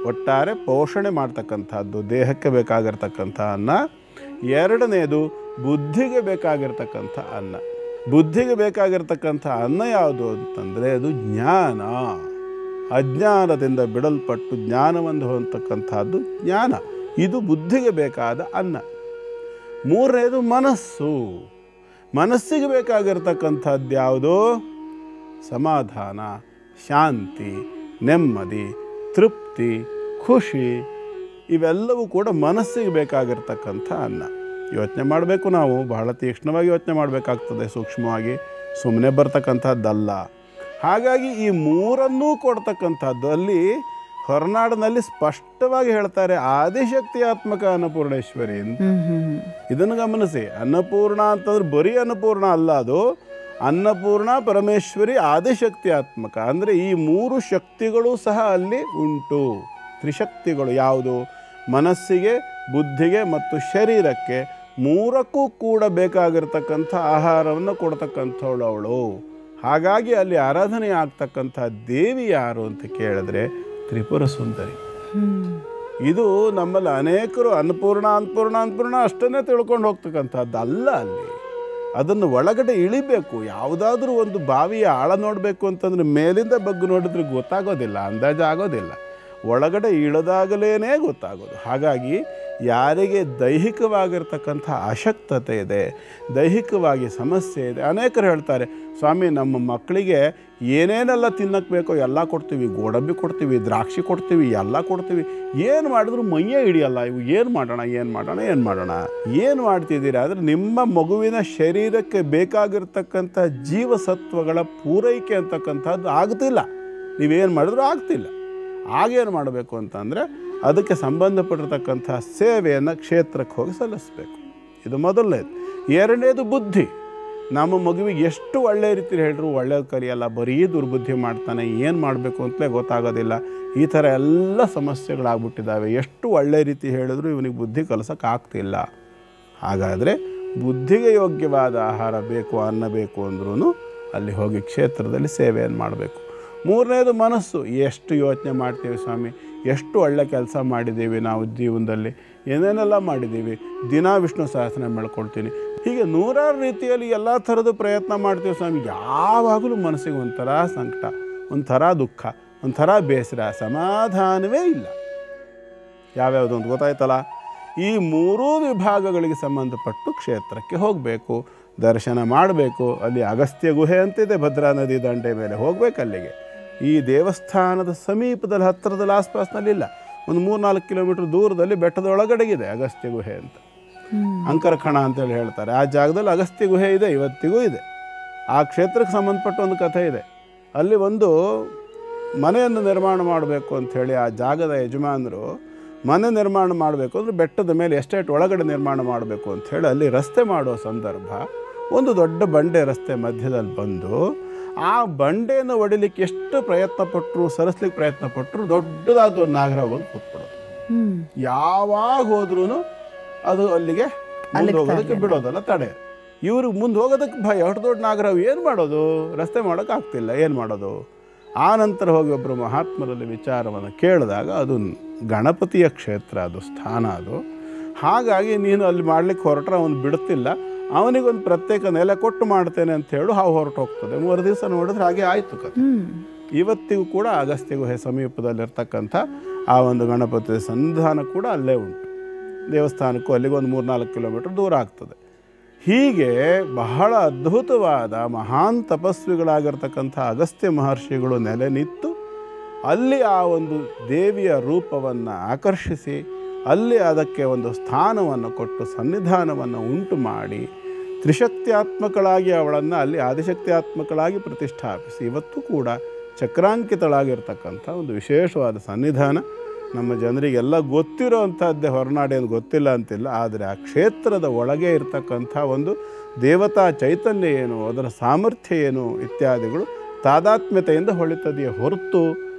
Speaker 2: ಒಟ್ಟಾರೆ ಪೋಷಣೆ ಮಾಡ್ತಕ್ಕಂಥದ್ದು ದೇಹಕ್ಕೆ ಬೇಕಾಗಿರ್ತಕ್ಕಂಥ ಅನ್ನ. ಎರಡನೇದು ಬುದ್ಧಿಗೆ ಬೇಕಾಗಿರ್ತಕ್ಕಂಥ ಅನ್ನ. ಬುದ್ಧಿಗೆ ಬೇಕಾಗಿರ್ತಕ್ಕಂಥ ಅನ್ನ ಯಾವುದು ಅಂತಂದರೆ ಅದು ಜ್ಞಾನ. ಅಜ್ಞಾನದಿಂದ ಬಿಡಲ್ಪಟ್ಟು ಜ್ಞಾನವನ್ನು ಹೊಂದತಕ್ಕಂಥದ್ದು ಜ್ಞಾನ. ಇದು ಬುದ್ಧಿಗೆ ಬೇಕಾದ ಅನ್ನ. ಮೂರನೇದು ಮನಸ್ಸು. ಮನಸ್ಸಿಗೆ ಬೇಕಾಗಿರ್ತಕ್ಕಂಥದ್ದು ಯಾವುದು? ಸಮಾಧಾನ, ಶಾಂತಿ, ನೆಮ್ಮದಿ, ತೃಪ್ತಿ, ಖುಷಿ. ಇವೆಲ್ಲವೂ ಕೂಡ ಮನಸ್ಸಿಗೆ ಬೇಕಾಗಿರ್ತಕ್ಕಂಥ ಅನ್ನ. ಯೋಚನೆ ಮಾಡಬೇಕು, ನಾವು ಬಹಳ ತೀಕ್ಷ್ಣವಾಗಿ ಯೋಚನೆ ಮಾಡಬೇಕಾಗ್ತದೆ, ಸೂಕ್ಷ್ಮವಾಗಿ, ಸುಮ್ಮನೆ ಬರ್ತಕ್ಕಂಥದ್ದಲ್ಲ. ಹಾಗಾಗಿ ಈ 3ಅನ್ನೂ ಕೊಡ್ತಕ್ಕಂಥದ್ದು ಅಲ್ಲಿ ಹೊರನಾಡಿನಲ್ಲಿ ಸ್ಪಷ್ಟವಾಗಿ ಹೇಳ್ತಾರೆ, ಆದಿಶಕ್ತಿಯಾತ್ಮಕ ಅನ್ನಪೂರ್ಣೇಶ್ವರಿ ಅಂತ. ಇದನ್ನು ಗಮನಿಸಿ. ಅನ್ನಪೂರ್ಣ ಅಂತಂದ್ರೆ ಬರೀ ಅನ್ನಪೂರ್ಣ ಅಲ್ಲ, ಅದು ಅನ್ನಪೂರ್ಣ ಪರಮೇಶ್ವರಿ ಆದಿಶಕ್ತಿಯಾತ್ಮಕ. ಅಂದರೆ ಈ 3 ಶಕ್ತಿಗಳು ಸಹ ಅಲ್ಲಿ ಉಂಟು. ತ್ರಿಶಕ್ತಿಗಳು ಯಾವುದು? ಮನಸ್ಸಿಗೆ, ಬುದ್ಧಿಗೆ ಮತ್ತು ಶರೀರಕ್ಕೆ 3ಕ್ಕೂ ಕೂಡ ಬೇಕಾಗಿರ್ತಕ್ಕಂಥ ಆಹಾರವನ್ನು ಕೊಡ್ತಕ್ಕಂಥವಳು ಅವಳು. ಹಾಗಾಗಿ ಅಲ್ಲಿ ಆರಾಧನೆ ಆಗ್ತಕ್ಕಂಥ ದೇವಿ ಯಾರು ಅಂತ ಕೇಳಿದ್ರೆ ತ್ರಿಪುರ ಸುಂದರಿ. ಇದು ನಮ್ಮಲ್ಲಿ ಅನೇಕರು ಅನ್ನಪೂರ್ಣ ಅನ್ನಪೂರ್ಣ ಅನ್ನಪೂರ್ಣ ಅಷ್ಟನ್ನೇ ತಿಳ್ಕೊಂಡು ಹೋಗ್ತಕ್ಕಂಥದ್ದು ಅಲ್ಲ. ಅಲ್ಲಿ ಅದನ್ನು ಒಳಗಡೆ ಇಳಿಬೇಕು. ಯಾವುದಾದ್ರೂ ಒಂದು ಬಾವಿಯ ಆಳ ನೋಡಬೇಕು ಅಂತಂದರೆ ಮೇಲಿಂದ ಬಗ್ಗು ನೋಡಿದ್ರೆ ಗೊತ್ತಾಗೋದಿಲ್ಲ, ಅಂದಾಜು ಆಗೋದಿಲ್ಲ. ಒಳಗಡೆ ಇಳಿದಾಗಲೇ ಗೊತ್ತಾಗೋದು. ಹಾಗಾಗಿ ಯಾರಿಗೆ ದೈಹಿಕವಾಗಿರ್ತಕ್ಕಂಥ ಅಶಕ್ತತೆ ಇದೆ, ದೈಹಿಕವಾಗಿ ಸಮಸ್ಯೆ ಇದೆ, ಅನೇಕರು ಹೇಳ್ತಾರೆ, ಸ್ವಾಮಿ ನಮ್ಮ ಮಕ್ಕಳಿಗೆ ಏನೇನೆಲ್ಲ ತಿನ್ನಕ್ಕೆ ಬೇಕೋ ಎಲ್ಲ ಕೊಡ್ತೀವಿ, ಗೋಡಂಬಿ ಕೊಡ್ತೀವಿ, ದ್ರಾಕ್ಷಿ ಕೊಡ್ತೀವಿ, ಎಲ್ಲ ಕೊಡ್ತೀವಿ, ಏನು ಮಾಡಿದ್ರು ಮೈಯೇ ಹಿಡಿಯಲ್ಲ, ಇವು ಏನು ಮಾಡೋಣ ಏನು ಮಾಡೋಣ ಏನು ಮಾಡೋಣ. ಏನು ಮಾಡ್ತಿದ್ದೀರಾ ಅಂದರೆ ನಿಮ್ಮ ಮಗುವಿನ ಶರೀರಕ್ಕೆ ಬೇಕಾಗಿರ್ತಕ್ಕಂಥ ಜೀವಸತ್ವಗಳ ಪೂರೈಕೆ ಅಂತಕ್ಕಂಥದ್ದು ಆಗ್ತಿಲ್ಲ. ನೀವೇನು ಮಾಡಿದ್ರೂ ಆಗ್ತಿಲ್ಲ. ಆಗೇನು ಮಾಡಬೇಕು ಅಂತಂದರೆ ಅದಕ್ಕೆ ಸಂಬಂಧಪಟ್ಟಿರ್ತಕ್ಕಂಥ ಸೇವೆಯನ್ನು ಕ್ಷೇತ್ರಕ್ಕೆ ಹೋಗಿ ಸಲ್ಲಿಸಬೇಕು. ಇದು ಮೊದಲನೇದು. ಎರಡನೇದು ಬುದ್ಧಿ. ನಮ್ಮ ಮಗುವಿಗೆ ಎಷ್ಟು ಒಳ್ಳೆಯ ರೀತಿಯಲ್ಲಿ ಹೇಳಿದ್ರು ಒಳ್ಳೆಯದು ಕಲಿಯಲ್ಲ, ಬರೀ ದುರ್ಬುದ್ಧಿ ಮಾಡ್ತಾನೆ, ಏನು ಮಾಡಬೇಕು ಅಂತಲೇ ಗೊತ್ತಾಗೋದಿಲ್ಲ. ಈ ಥರ ಎಲ್ಲ ಸಮಸ್ಯೆಗಳಾಗ್ಬಿಟ್ಟಿದ್ದಾವೆ. ಎಷ್ಟು ಒಳ್ಳೆಯ ರೀತಿ ಹೇಳಿದ್ರು ಇವನಿಗೆ ಬುದ್ಧಿ ಕಲಿಸೋಕ್ಕಾಗ್ತಿಲ್ಲ. ಹಾಗಾದರೆ ಬುದ್ಧಿಗೆ ಯೋಗ್ಯವಾದ ಆಹಾರ ಬೇಕು, ಅನ್ನ ಬೇಕು ಅಂದ್ರೂ ಅಲ್ಲಿ ಹೋಗಿ ಕ್ಷೇತ್ರದಲ್ಲಿ ಸೇವೆಯನ್ನು ಮಾಡಬೇಕು. ಮೂರನೇದು ಮನಸ್ಸು. ಎಷ್ಟು ಯೋಚನೆ ಮಾಡ್ತೀವಿ ಸ್ವಾಮಿ, ಎಷ್ಟು ಒಳ್ಳೆ ಕೆಲಸ ಮಾಡಿದ್ದೀವಿ ನಾವು ಜೀವನದಲ್ಲಿ, ಏನೇನೆಲ್ಲ ಮಾಡಿದ್ದೀವಿ. ದಿನ ವಿಷ್ಣು ಸಹಸ್ರನಾಮ ಮಾಡ್ಕೊಳ್ತೀನಿ, ಹೀಗೆ ನೂರಾರು ರೀತಿಯಲ್ಲಿ ಎಲ್ಲ ಥರದ ಪ್ರಯತ್ನ ಮಾಡ್ತೀವಿ ಸ್ವಾಮಿ. ಯಾವಾಗಲೂ ಮನಸ್ಸಿಗೆ ಒಂಥರ ಸಂಕಟ, ಒಂಥರ ದುಃಖ, ಒಂಥರ ಬೇಸರ, ಸಮಾಧಾನವೇ ಇಲ್ಲ. ಯಾವ್ಯಾವುದು ಅಂತ ಗೊತ್ತಾಯ್ತಲ್ಲ. ಈ ಮೂರೂ ವಿಭಾಗಗಳಿಗೆ ಸಂಬಂಧಪಟ್ಟು ಕ್ಷೇತ್ರಕ್ಕೆ ಹೋಗಬೇಕು, ದರ್ಶನ ಮಾಡಬೇಕು. ಅಲ್ಲಿ ಅಗಸ್ತ್ಯ ಗುಹೆ ಅಂತಿದೆ, ಭದ್ರಾ ನದಿ ದಂಡೆ ಮೇಲೆ ಹೋಗ್ಬೇಕು ಅಲ್ಲಿಗೆ. ಈ ದೇವಸ್ಥಾನದ ಸಮೀಪದಲ್ಲಿ, ಹತ್ತಿರದಲ್ಲಿ, ಆಸ್ಪಾಸ್ನಲ್ಲಿಲ್ಲ, ಒಂದು 3-4 ಕಿಲೋಮೀಟರ್ ದೂರದಲ್ಲಿ ಬೆಟ್ಟದ ಒಳಗಡೆಗಿದೆ ಅಗಸ್ತ್ಯ ಗುಹೆ ಅಂತ. ಅಂಕರಖಣ ಅಂತೇಳಿ ಹೇಳ್ತಾರೆ. ಆ ಜಾಗದಲ್ಲಿ ಅಗಸ್ತ್ಯ ಗುಹೆ ಇದೆ, ಇವತ್ತಿಗೂ ಇದೆ. ಆ ಕ್ಷೇತ್ರಕ್ಕೆ ಸಂಬಂಧಪಟ್ಟ ಒಂದು ಕಥೆ ಇದೆ. ಅಲ್ಲಿ ಒಂದು ಮನೆಯನ್ನು ನಿರ್ಮಾಣ ಮಾಡಬೇಕು ಅಂಥೇಳಿ ಆ ಜಾಗದ ಯಜಮಾನರು ಮನೆ ನಿರ್ಮಾಣ ಮಾಡಬೇಕು ಅಂದರೆ ಬೆಟ್ಟದ ಮೇಲೆ ಎಸ್ಟೇಟ್ ಒಳಗಡೆ ನಿರ್ಮಾಣ ಮಾಡಬೇಕು ಅಂಥೇಳಿ ಅಲ್ಲಿ ರಸ್ತೆ ಮಾಡೋ ಸಂದರ್ಭ ಒಂದು ದೊಡ್ಡ ಬಂಡೆ ರಸ್ತೆ ಮಧ್ಯದಲ್ಲಿ ಬಂದು ಆ ಬಂಡೆಯನ್ನು ಒಡಿಲಿಕ್ಕೆ ಎಷ್ಟು ಪ್ರಯತ್ನ ಪಟ್ಟರು, ಸರಿಸ್ಲಿಕ್ಕೆ ಪ್ರಯತ್ನ ಪಟ್ಟರು, ದೊಡ್ಡದಾದ ಒಂದು ನಾಗರ ಬಂದು ಕೂತ್ಬಿಡೋದು. ಯಾವಾಗ ಹೋದ್ರೂ ಅದು ಅಲ್ಲಿಗೆ ಮುಂದೆ ಹೋಗೋದಕ್ಕೆ ಬಿಡೋದಲ್ಲ, ತಡೆ. ಇವ್ರಿಗೆ ಮುಂದೆ ಹೋಗೋದಕ್ಕೆ ಭಯ. ಅಷ್ಟು ದೊಡ್ಡ ನಾಗರಾವ್ ಏನು ಮಾಡೋದು? ರಸ್ತೆ ಮಾಡೋಕ್ಕಾಗ್ತಿಲ್ಲ, ಏನು ಮಾಡೋದು? ಆ ನಂತರ ಹೋಗಿ ಒಬ್ಬರು ಮಹಾತ್ಮರಲ್ಲಿ ವಿಚಾರವನ್ನು ಕೇಳಿದಾಗ ಅದು ಗಣಪತಿಯ ಕ್ಷೇತ್ರ, ಅದು ಸ್ಥಾನ ಅದು. ಹಾಗಾಗಿ ನೀನು ಅಲ್ಲಿ ಮಾಡ್ಲಿಕ್ಕೆ ಹೊರಟ್ರೆ ಅವನು ಬಿಡ್ತಿಲ್ಲ, ಅವನಿಗೊಂದು ಪ್ರತ್ಯೇಕ ನೆಲೆ ಕೊಟ್ಟು ಮಾಡ್ತೇನೆ ಅಂತ ಹೇಳಿ ಹಾವು ಹೊರಟು ಹೋಗ್ತದೆ. 3 ದಿವಸ ನೋಡಿದ್ರೆ ಹಾಗೆ ಆಯಿತು ಕಥೆ. ಇವತ್ತಿಗೂ ಕೂಡ ಅಗಸ್ತ್ಯ ಗುಹೆ ಸಮೀಪದಲ್ಲಿರ್ತಕ್ಕಂಥ ಆ ಒಂದು ಗಣಪತಿ ಸನ್ನಿಧಾನ ಕೂಡ ಅಲ್ಲೇ ಉಂಟು. ದೇವಸ್ಥಾನಕ್ಕೂ ಅಲ್ಲಿಗೆ ಒಂದು 3-4 ಕಿಲೋಮೀಟರ್ ದೂರ ಆಗ್ತದೆ. ಹೀಗೆ ಬಹಳ ಅದ್ಭುತವಾದ ಮಹಾನ್ ತಪಸ್ವಿಗಳಾಗಿರ್ತಕ್ಕಂಥ ಅಗಸ್ತ್ಯ ಮಹರ್ಷಿಗಳು ನೆಲೆ ನಿಂತು ಅಲ್ಲಿ ಆ ಒಂದು ದೇವಿಯ ರೂಪವನ್ನು ಆಕರ್ಷಿಸಿ ಅಲ್ಲಿ ಅದಕ್ಕೆ ಒಂದು ಸ್ಥಾನವನ್ನು ಕೊಟ್ಟು ಸನ್ನಿಧಾನವನ್ನು ಉಂಟು ಮಾಡಿ ತ್ರಿಶಕ್ತ್ಯಾತ್ಮಕಳಾಗಿ ಅವಳನ್ನು ಅಲ್ಲಿ ಆದಿಶಕ್ತ್ಯಾತ್ಮಕಳಾಗಿ ಪ್ರತಿಷ್ಠಾಪಿಸಿ ಇವತ್ತು ಕೂಡ ಚಕ್ರಾಂಕಿತಳಾಗಿರ್ತಕ್ಕಂಥ ಒಂದು ವಿಶೇಷವಾದ ಸನ್ನಿಧಾನ. ನಮ್ಮ ಜನರಿಗೆಲ್ಲ ಗೊತ್ತಿರೋ ಅಂಥದ್ದೇ, ಹೊರನಾಡೇನು ಗೊತ್ತಿಲ್ಲ ಅಂತಿಲ್ಲ. ಆದರೆ ಆ ಕ್ಷೇತ್ರದ ಒಳಗೆ ಇರ್ತಕ್ಕಂಥ ಒಂದು ದೇವತಾ ಚೈತನ್ಯ ಏನು, ಅದರ ಸಾಮರ್ಥ್ಯ ಏನು ಇತ್ಯಾದಿಗಳು ತಾದಾತ್ಮ್ಯತೆಯಿಂದ ಹೊಳಿತದೆಯೇ ಹೊರತು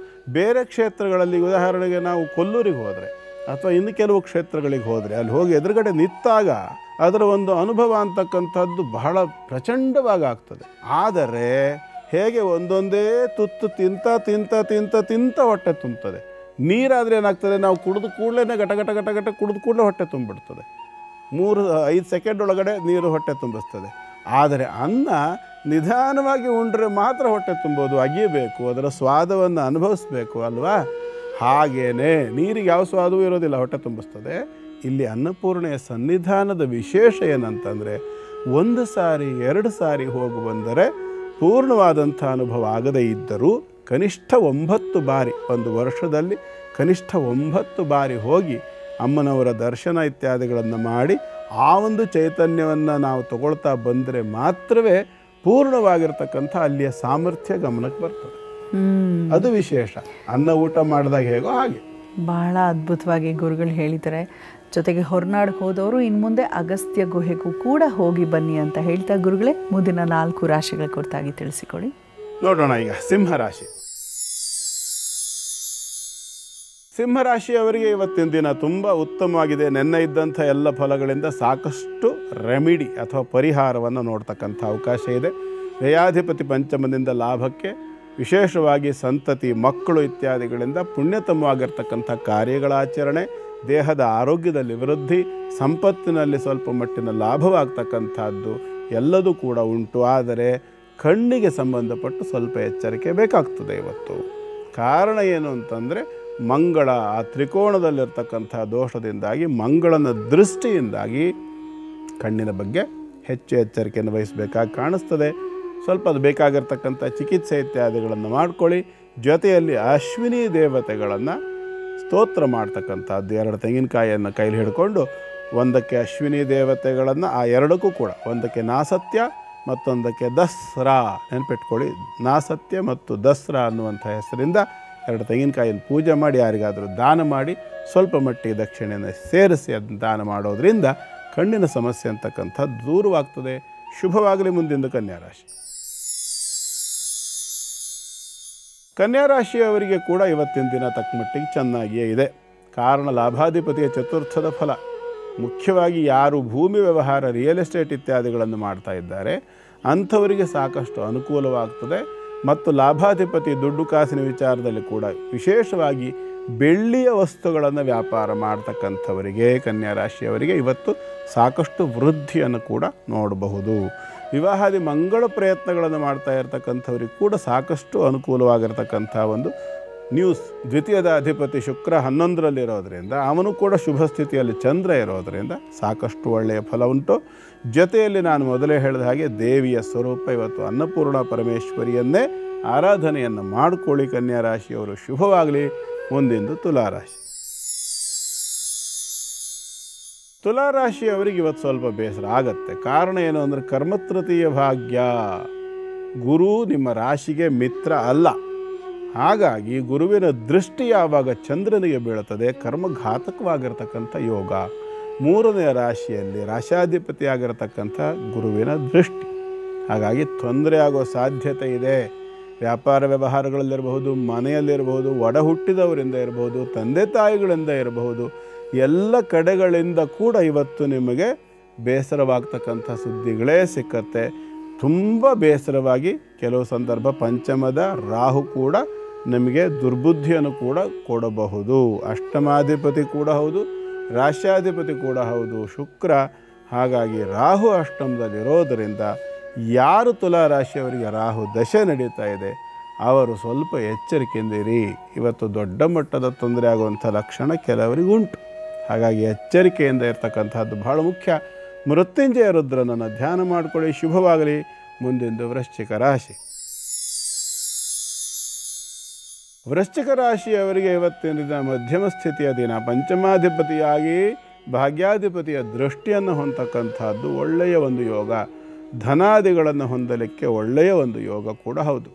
Speaker 2: ಬೇರೆ ಕ್ಷೇತ್ರಗಳಲ್ಲಿ, ಉದಾಹರಣೆಗೆ ನಾವು ಕೊಲ್ಲೂರಿಗೆ ಹೋದರೆ ಅಥವಾ ಇನ್ನು ಕೆಲವು ಕ್ಷೇತ್ರಗಳಿಗೆ ಹೋದರೆ ಅಲ್ಲಿ ಹೋಗಿ ಎದುರುಗಡೆ ನಿಂತಾಗ ಅದರ ಒಂದು ಅನುಭವ ಅಂತಕ್ಕಂಥದ್ದು ಬಹಳ ಪ್ರಚಂಡವಾಗಿ ಆಗ್ತದೆ. ಆದರೆ ಹೇಗೆ ಒಂದೊಂದೇ ತುತ್ತು ತಿಂತ ತಿಂತ ತಿಂತ ತಿಂತ ಹೊಟ್ಟೆ ತುಂಬುತ್ತದೆ. ನೀರಾದರೆ ಏನಾಗ್ತದೆ, ನಾವು ಕುಡಿದು ಕೂಡಲೇ ಗಟ ಗಟ ಗಟ ಗಟ ಕುಡಿದು ಕೂಡಲೇ ಹೊಟ್ಟೆ ತುಂಬಿಬಿಡ್ತದೆ. 3-5 ಸೆಕೆಂಡ್ ಒಳಗಡೆ ನೀರು ಹೊಟ್ಟೆ ತುಂಬಿಸ್ತದೆ. ಆದರೆ ಅನ್ನ ನಿಧಾನವಾಗಿ ಉಂಡ್ರೆ ಮಾತ್ರ ಹೊಟ್ಟೆ ತುಂಬೋದು, ಅಗಿಯಬೇಕು, ಅದರ ಸ್ವಾದವನ್ನು ಅನುಭವಿಸ್ಬೇಕು ಅಲ್ವಾ? ಹಾಗೇನೆ ನೀರಿಗೆ ಯಾವ ಸ್ವಾದವೂ ಇರೋದಿಲ್ಲ, ಹೊಟ್ಟೆ ತುಂಬಿಸ್ತದೆ. ಇಲ್ಲಿ ಅನ್ನಪೂರ್ಣೆಯ ಸನ್ನಿಧಾನದ ವಿಶೇಷ ಏನಂತಂದರೆ 1 ಸಾರಿ 2 ಸಾರಿ ಹೋಗಿ ಬಂದರೆ ಪೂರ್ಣವಾದಂಥ ಅನುಭವ ಆಗದೇ ಇದ್ದರೂ ಕನಿಷ್ಠ 9 ಬಾರಿ, ಒಂದು ವರ್ಷದಲ್ಲಿ ಕನಿಷ್ಠ 9 ಬಾರಿ ಹೋಗಿ ಅಮ್ಮನವರ ದರ್ಶನ ಇತ್ಯಾದಿಗಳನ್ನು ಮಾಡಿ ಆ ಒಂದು ಚೈತನ್ಯವನ್ನು ನಾವು ತಗೊಳ್ತಾ ಬಂದರೆ ಮಾತ್ರವೇ ಪೂರ್ಣವಾಗಿರ್ತಕ್ಕಂಥ ಅಲ್ಲಿಯ ಸಾಮರ್ಥ್ಯ ಗಮನಕ್ಕೆ ಬರ್ತದೆ. ಅದು ವಿಶೇಷ. ಅನ್ನ ಊಟ ಮಾಡಿದಾಗ ಹೇಗೋ ಹಾಗೆ.
Speaker 1: ಬಹಳ ಅದ್ಭುತವಾಗಿ ಗುರುಗಳು ಹೇಳಿದ್ದಾರೆ. ಜೊತೆಗೆ ಹೊರನಾಡಿಗೆ ಹೋದವರು ಇನ್ನು ಮುಂದೆ ಅಗಸ್ತ್ಯ ಗುಹೆಗೂ ಕೂಡ ಹೋಗಿ ಬನ್ನಿ ಅಂತ ಹೇಳ್ತಾ, ಗುರುಗಳೇ ಮುಂದಿನ 4 ರಾಶಿಗಳ ಕುರಿತಾಗಿ ತಿಳಿಸಿಕೊಡಿ.
Speaker 2: ನೋಡೋಣ. ಈಗ ಸಿಂಹರಾಶಿ. ಸಿಂಹರಾಶಿಯವರಿಗೆ ಇವತ್ತಿನ ದಿನ ತುಂಬ ಉತ್ತಮವಾಗಿದೆ. ನೆನ್ನೆ ಇದ್ದಂಥ ಎಲ್ಲ ಫಲಗಳಿಂದ ಸಾಕಷ್ಟು ರೆಮಿಡಿ ಅಥವಾ ಪರಿಹಾರವನ್ನು ನೋಡ್ತಕ್ಕಂಥ ಅವಕಾಶ ಇದೆ. ವ್ಯಯಾಧಿಪತಿ ಪಂಚಮದಿಂದ ಲಾಭಕ್ಕೆ, ವಿಶೇಷವಾಗಿ ಸಂತತಿ ಮಕ್ಕಳು ಇತ್ಯಾದಿಗಳಿಂದ ಪುಣ್ಯತಮವಾಗಿರ್ತಕ್ಕಂಥ ಕಾರ್ಯಗಳ ಆಚರಣೆ, ದೇಹದ ಆರೋಗ್ಯದಲ್ಲಿ ವೃದ್ಧಿ, ಸಂಪತ್ತಿನಲ್ಲಿ ಸ್ವಲ್ಪ ಮಟ್ಟಿನ ಲಾಭವಾಗ್ತಕ್ಕಂಥದ್ದು ಎಲ್ಲದೂ ಕೂಡ ಉಂಟು. ಆದರೆ ಕಣ್ಣಿಗೆ ಸಂಬಂಧಪಟ್ಟು ಸ್ವಲ್ಪ ಎಚ್ಚರಿಕೆ ಬೇಕಾಗ್ತದೆ ಇವತ್ತು. ಕಾರಣ ಏನು ಅಂತಂದರೆ ಮಂಗಳ ಆ ತ್ರಿಕೋಣದಲ್ಲಿರ್ತಕ್ಕಂಥ ದೋಷದಿಂದಾಗಿ, ಮಂಗಳನ ದೃಷ್ಟಿಯಿಂದಾಗಿ ಕಣ್ಣಿನ ಬಗ್ಗೆ ಹೆಚ್ಚು ಎಚ್ಚರಿಕೆಯನ್ನು ವಹಿಸಬೇಕಾಗಿ ಕಾಣಿಸ್ತದೆ. ಸ್ವಲ್ಪ ಅದು ಬೇಕಾಗಿರ್ತಕ್ಕಂಥ ಚಿಕಿತ್ಸೆ ಇತ್ಯಾದಿಗಳನ್ನು ಮಾಡ್ಕೊಳ್ಳಿ. ಜೊತೆಯಲ್ಲಿ ಅಶ್ವಿನಿ ದೇವತೆಗಳನ್ನು ಸ್ತೋತ್ರ ಮಾಡ್ತಕ್ಕಂಥದ್ದು, 2 ತೆಂಗಿನಕಾಯಿಯನ್ನು ಕೈಲಿ ಹಿಡ್ಕೊಂಡು ಒಂದಕ್ಕೆ ಅಶ್ವಿನಿ ದೇವತೆಗಳನ್ನು, ಆ 2ಕ್ಕೂ ಕೂಡ ಒಂದಕ್ಕೆ ನಾಸತ್ಯ ಮತ್ತೊಂದಕ್ಕೆ ದಸ್ರಾ, ನೆನಪಿಟ್ಕೊಳ್ಳಿ. ನಾಸತ್ಯ ಮತ್ತು ದಸ್ರಾ ಅನ್ನುವಂಥ ಹೆಸರಿಂದ 2 ತೆಂಗಿನಕಾಯಿಯನ್ನು ಪೂಜೆ ಮಾಡಿ ಯಾರಿಗಾದರೂ ದಾನ ಮಾಡಿ ಸ್ವಲ್ಪ ಮಟ್ಟಿಗೆ ದಕ್ಷಿಣೆಯನ್ನು ಸೇರಿಸಿ ಅದನ್ನು ದಾನ ಮಾಡೋದರಿಂದ ಕಣ್ಣಿನ ಸಮಸ್ಯೆ ಅಂತಕ್ಕಂಥದ್ದು ದೂರವಾಗ್ತದೆ. ಶುಭವಾಗಲಿ. ಮುಂದಿನ ಕನ್ಯಾರಾಶಿ. ಕನ್ಯಾರಾಶಿಯವರಿಗೆ ಕೂಡ ಇವತ್ತಿನ ದಿನ ತಕ್ಕ ಮಟ್ಟಿಗೆ ಚೆನ್ನಾಗಿಯೇ ಇದೆ. ಕಾರಣ ಲಾಭಾಧಿಪತಿಯ ಚತುರ್ಥದ ಫಲ. ಮುಖ್ಯವಾಗಿ ಯಾರು ಭೂಮಿ ವ್ಯವಹಾರ, ರಿಯಲ್ ಎಸ್ಟೇಟ್ ಇತ್ಯಾದಿಗಳನ್ನು ಮಾಡ್ತಾ ಇದ್ದಾರೆ ಅಂಥವರಿಗೆ ಸಾಕಷ್ಟು ಅನುಕೂಲವಾಗ್ತದೆ. ಮತ್ತು ಲಾಭಾಧಿಪತಿ ದುಡ್ಡು ಕಾಸಿನ ವಿಚಾರದಲ್ಲಿ ಕೂಡ ವಿಶೇಷವಾಗಿ ಬೆಳ್ಳಿಯ ವಸ್ತುಗಳನ್ನು ವ್ಯಾಪಾರ ಮಾಡ್ತಕ್ಕಂಥವರಿಗೆ, ಕನ್ಯಾ ರಾಶಿಯವರಿಗೆ ಇವತ್ತು ಸಾಕಷ್ಟು ವೃದ್ಧಿಯನ್ನು ಕೂಡ ನೋಡಬಹುದು. ವಿವಾಹಾದಿ ಮಂಗಳ ಪ್ರಯತ್ನಗಳನ್ನು ಮಾಡ್ತಾ ಇರತಕ್ಕಂಥವ್ರಿಗೆ ಕೂಡ ಸಾಕಷ್ಟು ಅನುಕೂಲವಾಗಿರ್ತಕ್ಕಂಥ ಒಂದು ನ್ಯೂಸ್. ದ್ವಿತೀಯದ ಅಧಿಪತಿ ಶುಕ್ರ 11ರಲ್ಲಿರೋದ್ರಿಂದ ಅವನು ಕೂಡ ಶುಭ ಸ್ಥಿತಿಯಲ್ಲಿ ಚಂದ್ರ ಇರೋದರಿಂದ ಸಾಕಷ್ಟು ಒಳ್ಳೆಯ ಫಲ ಉಂಟು. ಜೊತೆಯಲ್ಲಿ ನಾನು ಮೊದಲೇ ಹೇಳಿದ ಹಾಗೆ ದೇವಿಯ ಸ್ವರೂಪ ಇವತ್ತು ಅನ್ನಪೂರ್ಣ ಪರಮೇಶ್ವರಿಯನ್ನೇ ಆರಾಧನೆಯನ್ನು ಮಾಡಿಕೊಳ್ಳಿ ಕನ್ಯಾ ರಾಶಿಯವರು. ಶುಭವಾಗಲಿ. ಮುಂದಿಂದು ತುಲಾರಾಶಿ. ತುಲಾರಾಶಿಯವರಿಗೆ ಇವತ್ತು ಸ್ವಲ್ಪ ಬೇಸರ ಆಗತ್ತೆ. ಕಾರಣ ಏನು ಅಂದರೆ ಕರ್ಮತೃತೀಯ ಭಾಗ್ಯ. ಗುರು ನಿಮ್ಮ ರಾಶಿಗೆ ಮಿತ್ರ ಅಲ್ಲ. ಹಾಗಾಗಿ ಗುರುವಿನ ದೃಷ್ಟಿ ಯಾವಾಗ ಚಂದ್ರನಿಗೆ ಬೀಳುತ್ತದೆ, ಕರ್ಮಘಾತಕವಾಗಿರ್ತಕ್ಕಂಥ ಯೋಗ. 3ನೇ ರಾಶಿಯಲ್ಲಿ ರಾಶಾಧಿಪತಿಯಾಗಿರ್ತಕ್ಕಂಥ ಗುರುವಿನ ದೃಷ್ಟಿ. ಹಾಗಾಗಿ ತೊಂದರೆ ಆಗೋ ಸಾಧ್ಯತೆ ಇದೆ. ವ್ಯಾಪಾರ ವ್ಯವಹಾರಗಳಲ್ಲಿರಬಹುದು, ಮನೆಯಲ್ಲಿರಬಹುದು, ಒಡ ಹುಟ್ಟಿದವರಿಂದ ಇರಬಹುದು, ತಂದೆ ತಾಯಿಗಳಿಂದ ಇರಬಹುದು, ಎಲ್ಲ ಕಡೆಗಳಿಂದ ಕೂಡ ಇವತ್ತು ನಿಮಗೆ ಬೇಸರವಾಗ್ತಕ್ಕಂಥ ಸುದ್ದಿಗಳೇ ಸಿಕ್ಕತ್ತೆ. ತುಂಬ ಬೇಸರವಾಗಿ ಕೆಲವು ಸಂದರ್ಭ ಪಂಚಮದ ರಾಹು ಕೂಡ ನಿಮಗೆ ದುರ್ಬುದ್ಧಿಯನ್ನು ಕೂಡ ಕೊಡಬಹುದು. ಅಷ್ಟಮಾಧಿಪತಿ ಕೂಡ ಹೌದು, ರಾಶ್ಯಾಧಿಪತಿ ಕೂಡ ಹೌದು ಶುಕ್ರ. ಹಾಗಾಗಿ ರಾಹು ಅಷ್ಟಮದಲ್ಲಿರೋದರಿಂದ ಯಾರು ತುಲಾರಾಶಿಯವರಿಗೆ ರಾಹು ದಶೆ ನಡೀತಾ ಇದೆ ಅವರು ಸ್ವಲ್ಪ ಎಚ್ಚರಿಕೆಯಿಂದ ಇರಿ. ಇವತ್ತು ದೊಡ್ಡ ಮಟ್ಟದ ತೊಂದರೆ ಆಗುವಂಥ ಲಕ್ಷಣ ಕೆಲವರಿಗೆ ಉಂಟು. ಹಾಗಾಗಿ ಎಚ್ಚರಿಕೆಯಿಂದ ಇರ್ತಕ್ಕಂಥದ್ದು ಬಹಳ ಮುಖ್ಯ. ಮೃತ್ಯುಂಜಯ ರುದ್ರನನ್ನು ಧ್ಯಾನ ಮಾಡಿಕೊಳ್ಳಿ. ಶುಭವಾಗಲಿ. ಮುಂದಿಂದು ವೃಶ್ಚಿಕ ರಾಶಿ. ವೃಶ್ಚಿಕ ರಾಶಿಯವರಿಗೆ ಇವತ್ತಿನ ದಿನ ಮಧ್ಯಮ ಸ್ಥಿತಿಯ ದಿನ. ಪಂಚಮಾಧಿಪತಿಯಾಗಿ ಭಾಗ್ಯಾಧಿಪತಿಯ ದೃಷ್ಟಿಯನ್ನು ಹೊಂದತಕ್ಕಂಥದ್ದು ಒಳ್ಳೆಯ ಒಂದು ಯೋಗ. ಧನಾದಿಗಳನ್ನು ಹೊಂದಲಿಕ್ಕೆ ಒಳ್ಳೆಯ ಒಂದು ಯೋಗ ಕೂಡ ಹೌದು.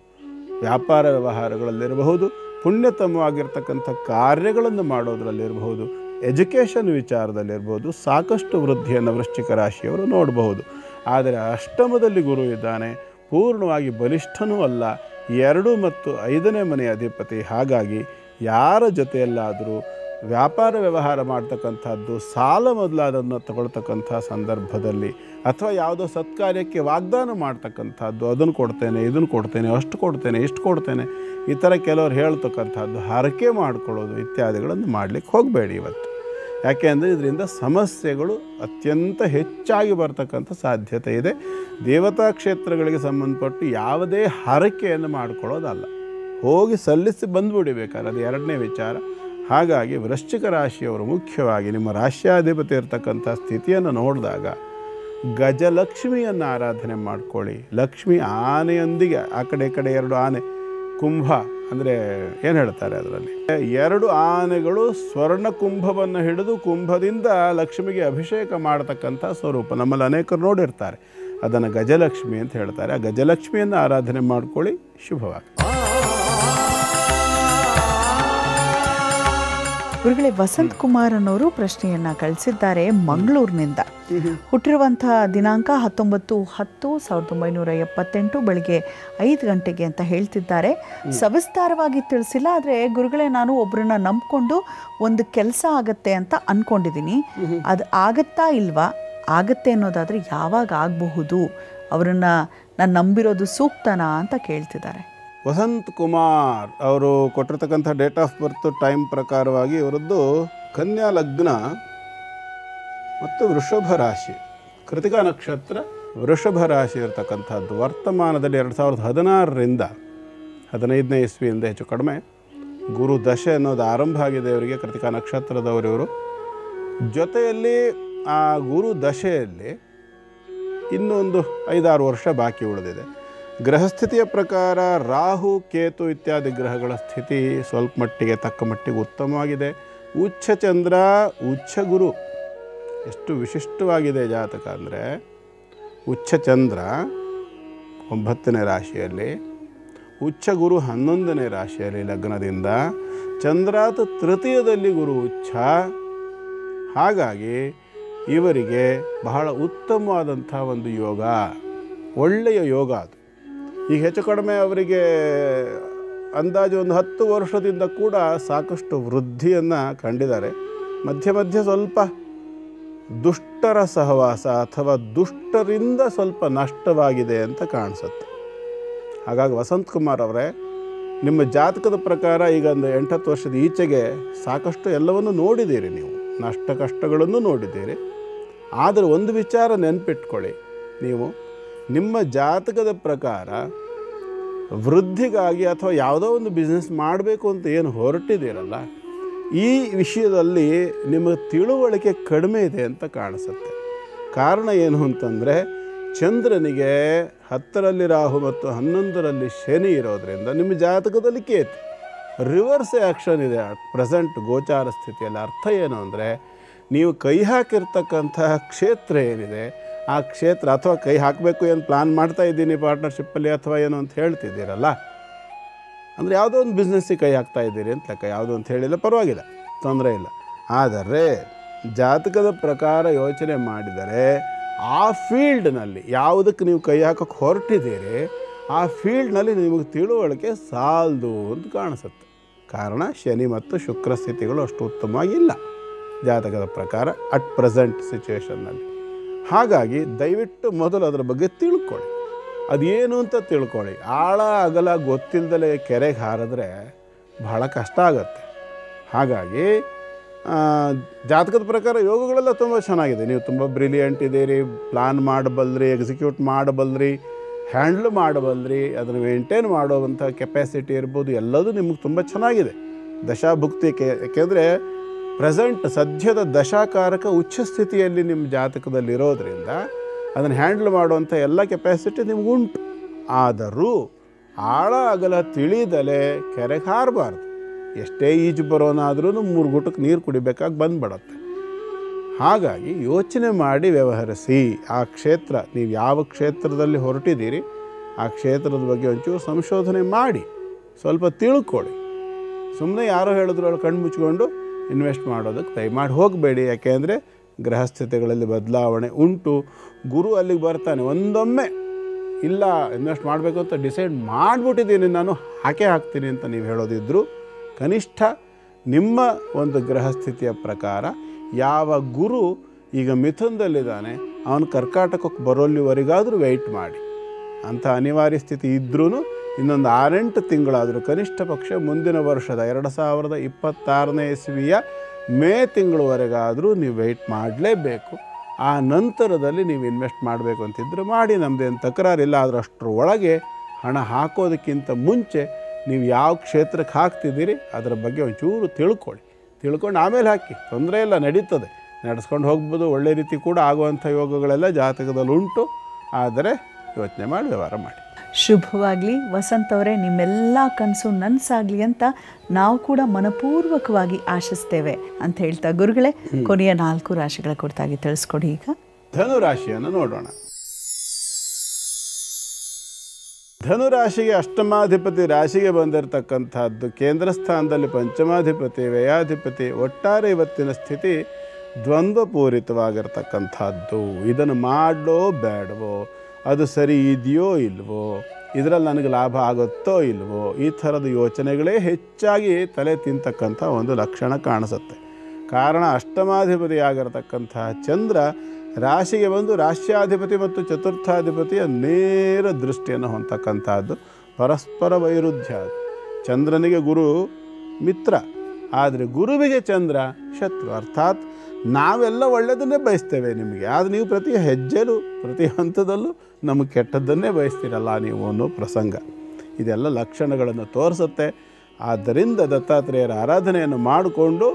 Speaker 2: ವ್ಯಾಪಾರ ವ್ಯವಹಾರಗಳಲ್ಲಿರಬಹುದು, ಪುಣ್ಯತಮವಾಗಿರ್ತಕ್ಕಂಥ ಕಾರ್ಯಗಳನ್ನು ಮಾಡೋದರಲ್ಲಿರಬಹುದು, ಎಜುಕೇಷನ್ ವಿಚಾರದಲ್ಲಿರ್ಬೋದು ಸಾಕಷ್ಟು ವೃದ್ಧಿಯನ್ನು ವೃಶ್ಚಿಕ ರಾಶಿಯವರು ನೋಡಬಹುದು. ಆದರೆ ಅಷ್ಟಮದಲ್ಲಿ ಗುರು ಇದ್ದಾನೆ, ಪೂರ್ಣವಾಗಿ ಬಲಿಷ್ಠನೂ ಅಲ್ಲ. 2 ಮತ್ತು 5ನೇ ಮನೆಯ ಅಧಿಪತಿ. ಹಾಗಾಗಿ ಯಾರ ಜೊತೆಯಲ್ಲಾದರೂ ವ್ಯಾಪಾರ ವ್ಯವಹಾರ ಮಾಡ್ತಕ್ಕಂಥದ್ದು, ಸಾಲ ಮೊದಲಾದನ್ನು ತಗೊಳ್ತಕ್ಕಂಥ ಸಂದರ್ಭದಲ್ಲಿ ಅಥವಾ ಯಾವುದೋ ಸತ್ಕಾರ್ಯಕ್ಕೆ ವಾಗ್ದಾನ ಮಾಡ್ತಕ್ಕಂಥದ್ದು, ಅದನ್ನು ಕೊಡ್ತೇನೆ, ಇದನ್ನು ಕೊಡ್ತೇನೆ, ಅಷ್ಟು ಕೊಡ್ತೇನೆ, ಇಷ್ಟು ಕೊಡ್ತೇನೆ, ಈ ಥರ ಕೆಲವರು ಹೇಳ್ತಕ್ಕಂಥದ್ದು, ಹರಕೆ ಮಾಡ್ಕೊಳ್ಳೋದು ಇತ್ಯಾದಿಗಳನ್ನು ಮಾಡಲಿಕ್ಕೆ ಹೋಗಬೇಡಿ ಇವತ್ತು. ಯಾಕೆಂದರೆ ಇದರಿಂದ ಸಮಸ್ಯೆಗಳು ಅತ್ಯಂತ ಹೆಚ್ಚಾಗಿ ಬರ್ತಕ್ಕಂಥ ಸಾಧ್ಯತೆ ಇದೆ. ದೇವತಾ ಕ್ಷೇತ್ರಗಳಿಗೆ ಸಂಬಂಧಪಟ್ಟು ಯಾವುದೇ ಹರಕೆಯನ್ನು ಮಾಡ್ಕೊಳ್ಳೋದಲ್ಲ, ಹೋಗಿ ಸಲ್ಲಿಸಿ ಬಂದುಬಿಡಬೇಕಾದ್ರೆ ಅದು 2ನೇ ವಿಚಾರ. ಹಾಗಾಗಿ ವೃಶ್ಚಿಕ ರಾಶಿಯವರು ಮುಖ್ಯವಾಗಿ ನಿಮ್ಮ ರಾಶ್ಯಾಧಿಪತಿ ಇರತಕ್ಕಂಥ ಸ್ಥಿತಿಯನ್ನು ನೋಡಿದಾಗ ಗಜಲಕ್ಷ್ಮಿಯನ್ನು ಆರಾಧನೆ ಮಾಡ್ಕೊಳ್ಳಿ. ಲಕ್ಷ್ಮಿ ಆನೆಯೊಂದಿಗೆ ಆ ಕಡೆ 2 ಆನೆ, ಕುಂಭ ಅಂದರೆ ಏನು ಹೇಳ್ತಾರೆ ಅದರಲ್ಲಿ 2 ಆನೆಗಳು ಸ್ವರ್ಣ ಕುಂಭವನ್ನು ಹಿಡಿದು ಕುಂಭದಿಂದ ಲಕ್ಷ್ಮಿಗೆ ಅಭಿಷೇಕ ಮಾಡತಕ್ಕಂಥ ಸ್ವರೂಪ ನಮ್ಮಲ್ಲಿ ಅನೇಕರು ನೋಡಿರ್ತಾರೆ. ಅದನ್ನು ಗಜಲಕ್ಷ್ಮಿ ಅಂತ ಹೇಳ್ತಾರೆ. ಆ ಗಜಲಕ್ಷ್ಮಿಯನ್ನು ಆರಾಧನೆ ಮಾಡ್ಕೊಳ್ಳಿ. ಶುಭವಾಗಿ.
Speaker 1: ಗುರುಗಳೇ, ವಸಂತ್ ಕುಮಾರ್ ಅನ್ನೋರು ಪ್ರಶ್ನೆಯನ್ನ ಕಳಿಸಿದ್ದಾರೆ ಮಂಗಳೂರಿನಿಂದ. ಹುಟ್ಟಿರುವಂತಹ ದಿನಾಂಕ 19/10/1978 ಬೆಳಿಗ್ಗೆ 5 ಗಂಟೆಗೆ ಅಂತ ಹೇಳ್ತಿದ್ದಾರೆ. ಸವಿಸ್ತಾರವಾಗಿ ತಿಳಿಸಿಲ್ಲ. ಆದರೆ ಗುರುಗಳೇ, ನಾನು ಒಬ್ಬರನ್ನ ನಂಬಿಕೊಂಡು ಒಂದು ಕೆಲಸ ಆಗತ್ತೆ ಅಂತ ಅಂದ್ಕೊಂಡಿದ್ದೀನಿ. ಅದು ಆಗತ್ತಾ ಇಲ್ವಾ? ಆಗತ್ತೆ ಅನ್ನೋದಾದರೆ ಯಾವಾಗ ಆಗಬಹುದು? ಅವರನ್ನು ನಾನು ನಂಬಿರೋದು ಸೂಕ್ತನಾ ಅಂತ ಕೇಳ್ತಿದ್ದಾರೆ.
Speaker 2: ವಸಂತ್ ಕುಮಾರ್ ಅವರು ಕೊಟ್ಟಿರ್ತಕ್ಕಂಥ ಡೇಟ್ ಆಫ್ ಬರ್ತ್ ಟೈಮ್ ಪ್ರಕಾರವಾಗಿ ಇವರದ್ದು ಕನ್ಯಾ ಲಗ್ನ ಮತ್ತು ವೃಷಭ ರಾಶಿ, ಕೃತಿಕಾ ನಕ್ಷತ್ರ, ವೃಷಭ ರಾಶಿ ಇರತಕ್ಕಂಥದ್ದು. ವರ್ತಮಾನದಲ್ಲಿ 2016ರಿಂದ 15ನೇ ಇಸ್ವಿಯಿಂದ ಹೆಚ್ಚು ಕಡಿಮೆ ಗುರು ದಶೆ ಅನ್ನೋದು ಆರಂಭ ಆಗಿದೆ ಇವರಿಗೆ. ಕೃತಿಕಾ ನಕ್ಷತ್ರದವರಿವರು. ಜೊತೆಯಲ್ಲಿ ಆ ಗುರು ದಶೆಯಲ್ಲಿ ಇನ್ನೊಂದು 5-6 ವರ್ಷ ಬಾಕಿ ಉಳಿದಿದೆ. ಗ್ರಹಸ್ಥಿತಿಯ ಪ್ರಕಾರ ರಾಹು, ಕೇತು ಇತ್ಯಾದಿ ಗ್ರಹಗಳ ಸ್ಥಿತಿ ಸ್ವಲ್ಪ ಮಟ್ಟಿಗೆ ತಕ್ಕ ಮಟ್ಟಿಗೆ ಉತ್ತಮವಾಗಿದೆ. ಉಚ್ಚ ಚಂದ್ರ, ಉಚ್ಚ ಗುರು ಎಷ್ಟು ವಿಶಿಷ್ಟವಾಗಿದೆ ಜಾತಕ ಅಂದರೆ, ಉಚ್ಚ ಚಂದ್ರ 9ನೇ ರಾಶಿಯಲ್ಲಿ, ಉಚ್ಚ ಗುರು 11ನೇ ರಾಶಿಯಲ್ಲಿ ಲಗ್ನದಿಂದ, ಚಂದ್ರಾತ ತೃತೀಯದಲ್ಲಿ ಗುರು ಉಚ್ಚ. ಹಾಗಾಗಿ ಇವರಿಗೆ ಬಹಳ ಉತ್ತಮವಾದಂಥ ಒಂದು ಯೋಗ, ಒಳ್ಳೆಯ ಯೋಗ ಅದು. ಈಗ ಹೆಚ್ಚು ಕಡಿಮೆ ಅವರಿಗೆ ಅಂದಾಜು ಒಂದು 10 ವರ್ಷದಿಂದ ಕೂಡ ಸಾಕಷ್ಟು ವೃದ್ಧಿಯನ್ನು ಕಂಡಿದ್ದಾರೆ. ಮಧ್ಯೆ ಮಧ್ಯೆ ಸ್ವಲ್ಪ ದುಷ್ಟರ ಸಹವಾಸ ಅಥವಾ ದುಷ್ಟರಿಂದ ಸ್ವಲ್ಪ ನಷ್ಟವಾಗಿದೆ ಅಂತ ಕಾಣಿಸುತ್ತೆ. ಹಾಗಾಗಿ ವಸಂತ್ ಕುಮಾರ್ ಅವರೇ, ನಿಮ್ಮ ಜಾತಕದ ಪ್ರಕಾರ ಈಗ ಒಂದು 8-10 ವರ್ಷದ ಈಚೆಗೆ ಸಾಕಷ್ಟು ಎಲ್ಲವನ್ನು ನೋಡಿದ್ದೀರಿ, ನೀವು ನಷ್ಟ ಕಷ್ಟಗಳನ್ನು ನೋಡಿದ್ದೀರಿ. ಆದರೆ ಒಂದು ವಿಚಾರ ನೆನಪಿಟ್ಕೊಳ್ಳಿ, ನೀವು ನಿಮ್ಮ ಜಾತಕದ ಪ್ರಕಾರ ವೃದ್ಧಿಗಾಗಿ ಅಥವಾ ಯಾವುದೋ ಒಂದು ಬಿಸ್ನೆಸ್ ಮಾಡಬೇಕು ಅಂತ ಏನು ಹೊರಟಿದ್ದೀರಲ್ಲ, ಈ ವಿಷಯದಲ್ಲಿ ನಿಮಗೆ ತಿಳುವಳಿಕೆ ಕಡಿಮೆ ಇದೆ ಅಂತ ಕಾಣಿಸುತ್ತೆ. ಕಾರಣ ಏನು ಅಂತಂದರೆ, ಚಂದ್ರನಿಗೆ 10ರಲ್ಲಿ ರಾಹು ಮತ್ತು 11ರಲ್ಲಿ ಶನಿ ಇರೋದರಿಂದ ನಿಮ್ಮ ಜಾತಕದಲ್ಲಿ ಕೇತು ರಿವರ್ಸ್ ಆ್ಯಕ್ಷನ್ ಇದೆ ಪ್ರೆಸೆಂಟ್ ಗೋಚಾರ ಸ್ಥಿತಿಯಲ್ಲಿ. ಅರ್ಥ ಏನು ಅಂದರೆ, ನೀವು ಕೈ ಹಾಕಿರ್ತಕ್ಕಂತಹ ಕ್ಷೇತ್ರ ಏನಿದೆ ಆ ಕ್ಷೇತ್ರ, ಅಥವಾ ಕೈ ಹಾಕಬೇಕು ಏನು ಪ್ಲ್ಯಾನ್ ಮಾಡ್ತಾ ಇದ್ದೀನಿ ಪಾರ್ಟ್ನರ್ಶಿಪ್ಪಲ್ಲಿ ಅಥವಾ ಏನು ಅಂತ ಹೇಳ್ತಿದ್ದೀರಲ್ಲ, ಅಂದರೆ ಯಾವುದೋ ಒಂದು ಬಿಸ್ನೆಸ್ಸಿಗೆ ಕೈ ಹಾಕ್ತಾ ಇದ್ದೀರಿ ಅಂತ ಲೆಕ್ಕ. ಯಾವುದೋ ಅಂತ ಹೇಳಿಲ್ಲ, ಪರವಾಗಿಲ್ಲ, ತೊಂದರೆ ಇಲ್ಲ. ಆದರೆ ಜಾತಕದ ಪ್ರಕಾರ ಯೋಚನೆ ಮಾಡಿದರೆ ಆ ಫೀಲ್ಡ್ನಲ್ಲಿ ಯಾವುದಕ್ಕೆ ನೀವು ಕೈ ಹಾಕೋಕ್ಕೆ ಹೊರಟಿದ್ದೀರಿ ಆ ಫೀಲ್ಡ್ನಲ್ಲಿ ನಿಮಗೆ ತಿಳುವಳಿಕೆ ಸಾಲದು ಅಂತ ಕಾಣಿಸುತ್ತೆ. ಕಾರಣ ಶನಿ ಮತ್ತು ಶುಕ್ರ ಸ್ಥಿತಿಗಳು ಅಷ್ಟು ಉತ್ತಮವಾಗಿಲ್ಲ ಜಾತಕದ ಪ್ರಕಾರ ಅಟ್ ಪ್ರೆಸೆಂಟ್ ಸಿಚುವೇಷನ್ನಲ್ಲಿ. ಹಾಗಾಗಿ ದಯವಿಟ್ಟು ಮೊದಲು ಅದರ ಬಗ್ಗೆ ತಿಳ್ಕೊಳ್ಳಿ, ಅದೇನು ಅಂತ ತಿಳ್ಕೊಳ್ಳಿ. ಆಳ ಅಗಲ ಗೊತ್ತಿಲ್ಲದಲೇ ಕೆರೆಗೆ ಹಾರಿದ್ರೆ ಬಹಳ ಕಷ್ಟ ಆಗುತ್ತೆ. ಹಾಗಾಗಿ ಜಾತಕದ ಪ್ರಕಾರ ಯೋಗಗಳೆಲ್ಲ ತುಂಬ ಚೆನ್ನಾಗಿದೆ, ನೀವು ತುಂಬ ಬ್ರಿಲಿಯಂಟ್ ಇದ್ದೀರಿ, ಪ್ಲ್ಯಾನ್ ಮಾಡಬಲ್ಲರಿ, ಎಕ್ಸಿಕ್ಯೂಟ್ ಮಾಡಬಲ್ಲರಿ, ಹ್ಯಾಂಡ್ಲ್ ಮಾಡಬಲ್ಲರಿ, ಅದನ್ನು ಮೇಂಟೈನ್ ಮಾಡುವಂಥ ಕೆಪಾಸಿಟಿ ಇರ್ಬೋದು, ಎಲ್ಲದೂ ನಿಮಗೆ ತುಂಬ ಚೆನ್ನಾಗಿದೆ. ದಶಾಭುಕ್ತಿ ಏಕೆಂದರೆ ಪ್ರೆಸೆಂಟ್ ಸದ್ಯದ ದಶಾಕಾರಕ ಉಚ್ಚ ಸ್ಥಿತಿಯಲ್ಲಿ ನಿಮ್ಮ ಜಾತಕದಲ್ಲಿರೋದ್ರಿಂದ ಅದನ್ನು ಹ್ಯಾಂಡ್ಲ್ ಮಾಡುವಂಥ ಎಲ್ಲ ಕೆಪಾಸಿಟಿ ನಿಮಗುಂಟು. ಆದರೂ ಆಳ ಅಗಲ ತಿಳಿದಲೇ ಕೆರೆಗೆ ಹಾರಬಾರ್ದು. ಎಷ್ಟೇ ಈಜು ಬರೋನಾದ್ರೂ 3 ಗುಟಕ್ಕೆ ನೀರು ಕುಡಿಬೇಕಾಗಿ ಬಂದುಬಿಡತ್ತೆ. ಹಾಗಾಗಿ ಯೋಚನೆ ಮಾಡಿ ವ್ಯವಹರಿಸಿ. ಆ ಕ್ಷೇತ್ರ, ನೀವು ಯಾವ ಕ್ಷೇತ್ರದಲ್ಲಿ ಹೊರಟಿದ್ದೀರಿ ಆ ಕ್ಷೇತ್ರದ ಬಗ್ಗೆ ಒಂಚೂರು ಸಂಶೋಧನೆ ಮಾಡಿ ಸ್ವಲ್ಪ ತಿಳ್ಕೊಳ್ಳಿ. ಸುಮ್ಮನೆ ಯಾರೋ ಹೇಳಿದ್ರು ಅಲ್ಲಿ ಕಣ್ಣು ಮುಚ್ಕೊಂಡು ಇನ್ವೆಸ್ಟ್ ಮಾಡೋದಕ್ಕೆ ದಯಮಾಡಿ ಹೋಗಬೇಡಿ. ಯಾಕೆಂದರೆ ಗ್ರಹಸ್ಥಿತಿಗಳಲ್ಲಿ ಬದಲಾವಣೆ ಉಂಟು. ಗುರು ಅಲ್ಲಿಗೆ ಬರ್ತಾನೆ, ಒಂದೊಮ್ಮೆ ಇಲ್ಲ ಇನ್ವೆಸ್ಟ್ ಮಾಡಬೇಕು ಅಂತ ಡಿಸೈಡ್ ಮಾಡಿಬಿಟ್ಟಿದ್ದೀನಿ ನಾನು, ಹಾಕ್ತೀನಿ ಅಂತ ನೀವು ಹೇಳೋದಿದ್ರು ಕನಿಷ್ಠ ನಿಮ್ಮ ಒಂದು ಗ್ರಹಸ್ಥಿತಿಯ ಪ್ರಕಾರ ಯಾವ ಗುರು ಈಗ ಮಿಥುನದಲ್ಲಿದ್ದಾನೆ ಅವನು ಕರ್ಕಾಟಕಕ್ಕೆ ಬರೋಲ್ಲಿವರೆಗಾದರೂ ವೆಯ್ಟ್ ಮಾಡಿ. ಅಂಥ ಅನಿವಾರ್ಯ ಸ್ಥಿತಿ ಇದ್ರೂ ಇನ್ನೊಂದು 6-8 ತಿಂಗಳಾದರೂ ಕನಿಷ್ಠ ಪಕ್ಷ ಮುಂದಿನ ವರ್ಷದ 2026ನೇ ಇಸ್ವಿಯ ಮೇ ತಿಂಗಳವರೆಗಾದರೂ ನೀವು ವೆಯ್ಟ್ ಮಾಡಲೇಬೇಕು. ಆ ನಂತರದಲ್ಲಿ ನೀವು ಇನ್ವೆಸ್ಟ್ ಮಾಡಬೇಕು ಅಂತಿದ್ರೆ ಮಾಡಿ, ನಮ್ಮದೇನು ತಕರಾರಿಲ್ಲ. ಆದರೆ ಅಷ್ಟರ ಒಳಗೆ ಹಣ ಹಾಕೋದಕ್ಕಿಂತ ಮುಂಚೆ ನೀವು ಯಾವ ಕ್ಷೇತ್ರಕ್ಕೆ ಹಾಕ್ತಿದ್ದೀರಿ ಅದರ ಬಗ್ಗೆ ಒಂಚೂರು ತಿಳ್ಕೊಂಡು ಆಮೇಲೆ ಹಾಕಿ, ತೊಂದರೆ ಇಲ್ಲ, ನಡೀತದೆ, ನಡೆಸ್ಕೊಂಡು ಹೋಗ್ಬೋದು. ಒಳ್ಳೆ ರೀತಿ ಕೂಡ ಆಗುವಂಥ ಯೋಗಗಳೆಲ್ಲ ಜಾತಕದಲ್ಲಿ ಉಂಟು. ಆದರೆ ಯೋಚನೆ ಮಾಡಿ ವ್ಯವಹಾರ ಮಾಡಿ.
Speaker 1: ಶುಭವಾಗಲಿ ವಸಂತ್ ಅವರೇ, ನಿಮ್ಮೆಲ್ಲ ಕನಸು ನನಸಾಗಲಿ ಅಂತ ನಾವು ಕೂಡ ಮನಪೂರ್ವಕವಾಗಿ ಆಶಿಸ್ತೇವೆ ಅಂತ ಹೇಳ್ತಾ, ಗುರುಗಳೇ ಕೊನೆಯ 4 ರಾಶಿಗಳ ಕುರಿತಾಗಿ ತಿಳಿಸ್ಕೊಡಿ. ಈಗ
Speaker 2: ಧನುರಾಶಿಯನ್ನು ನೋಡೋಣ. ಧನುರಾಶಿಗೆ ಅಷ್ಟಮಾಧಿಪತಿ ರಾಶಿಗೆ ಬಂದಿರತಕ್ಕಂಥದ್ದು, ಕೇಂದ್ರ ಸ್ಥಾನದಲ್ಲಿ ಪಂಚಮಾಧಿಪತಿ, ವ್ಯಯಾಧಿಪತಿ. ಒಟ್ಟಾರೆ ಇವತ್ತಿನ ಸ್ಥಿತಿ ದ್ವಂದ್ವಪೂರಿತವಾಗಿರ್ತಕ್ಕಂಥದ್ದು. ಇದನ್ನು ಮಾಡೋ ಬೇಡವೋ, ಅದು ಸರಿ ಇದೆಯೋ ಇಲ್ವೋ, ಇದರಲ್ಲಿ ನನಗೆ ಲಾಭ ಆಗುತ್ತೋ ಇಲ್ವೋ, ಈ ಥರದ ಯೋಚನೆಗಳೇ ಹೆಚ್ಚಾಗಿ ತಲೆ ತಿಂತಕ್ಕಂಥ ಒಂದು ಲಕ್ಷಣ ಕಾಣಿಸುತ್ತೆ. ಕಾರಣ ಅಷ್ಟಮಾಧಿಪತಿ ಆಗಿರತಕ್ಕಂತಹ ಚಂದ್ರ ರಾಶಿಗೆ ಬಂದು ರಾಶ್ಯಾಧಿಪತಿ ಮತ್ತು ಚತುರ್ಥಾಧಿಪತಿಯ ನೇರ ದೃಷ್ಟಿಯನ್ನು ಹೊಂದತಕ್ಕಂಥದ್ದು. ಪರಸ್ಪರ ವೈರುಧ್ಯ. ಚಂದ್ರನಿಗೆ ಗುರು ಮಿತ್ರ, ಆದರೆ ಗುರುವಿಗೆ ಚಂದ್ರ ಶತ್ರು. ಅರ್ಥಾತ್ ನಾವೆಲ್ಲ ಒಳ್ಳೆಯದನ್ನೇ ಬಯಸ್ತೇವೆ ನಿಮಗೆ, ಆದರೆ ನೀವು ಪ್ರತಿ ಹೆಜ್ಜೆಲೂ ಪ್ರತಿ ಹಂತದಲ್ಲೂ ನಮಗೆ ಕೆಟ್ಟದ್ದನ್ನೇ ಬಯಸ್ತೀರಲ್ಲ ನೀವು ಅನ್ನೋ ಪ್ರಸಂಗ ಇದೆಲ್ಲ ಲಕ್ಷಣಗಳನ್ನು ತೋರಿಸುತ್ತೆ. ಆದ್ದರಿಂದ ದತ್ತಾತ್ರೇಯರ ಆರಾಧನೆಯನ್ನು ಮಾಡಿಕೊಂಡು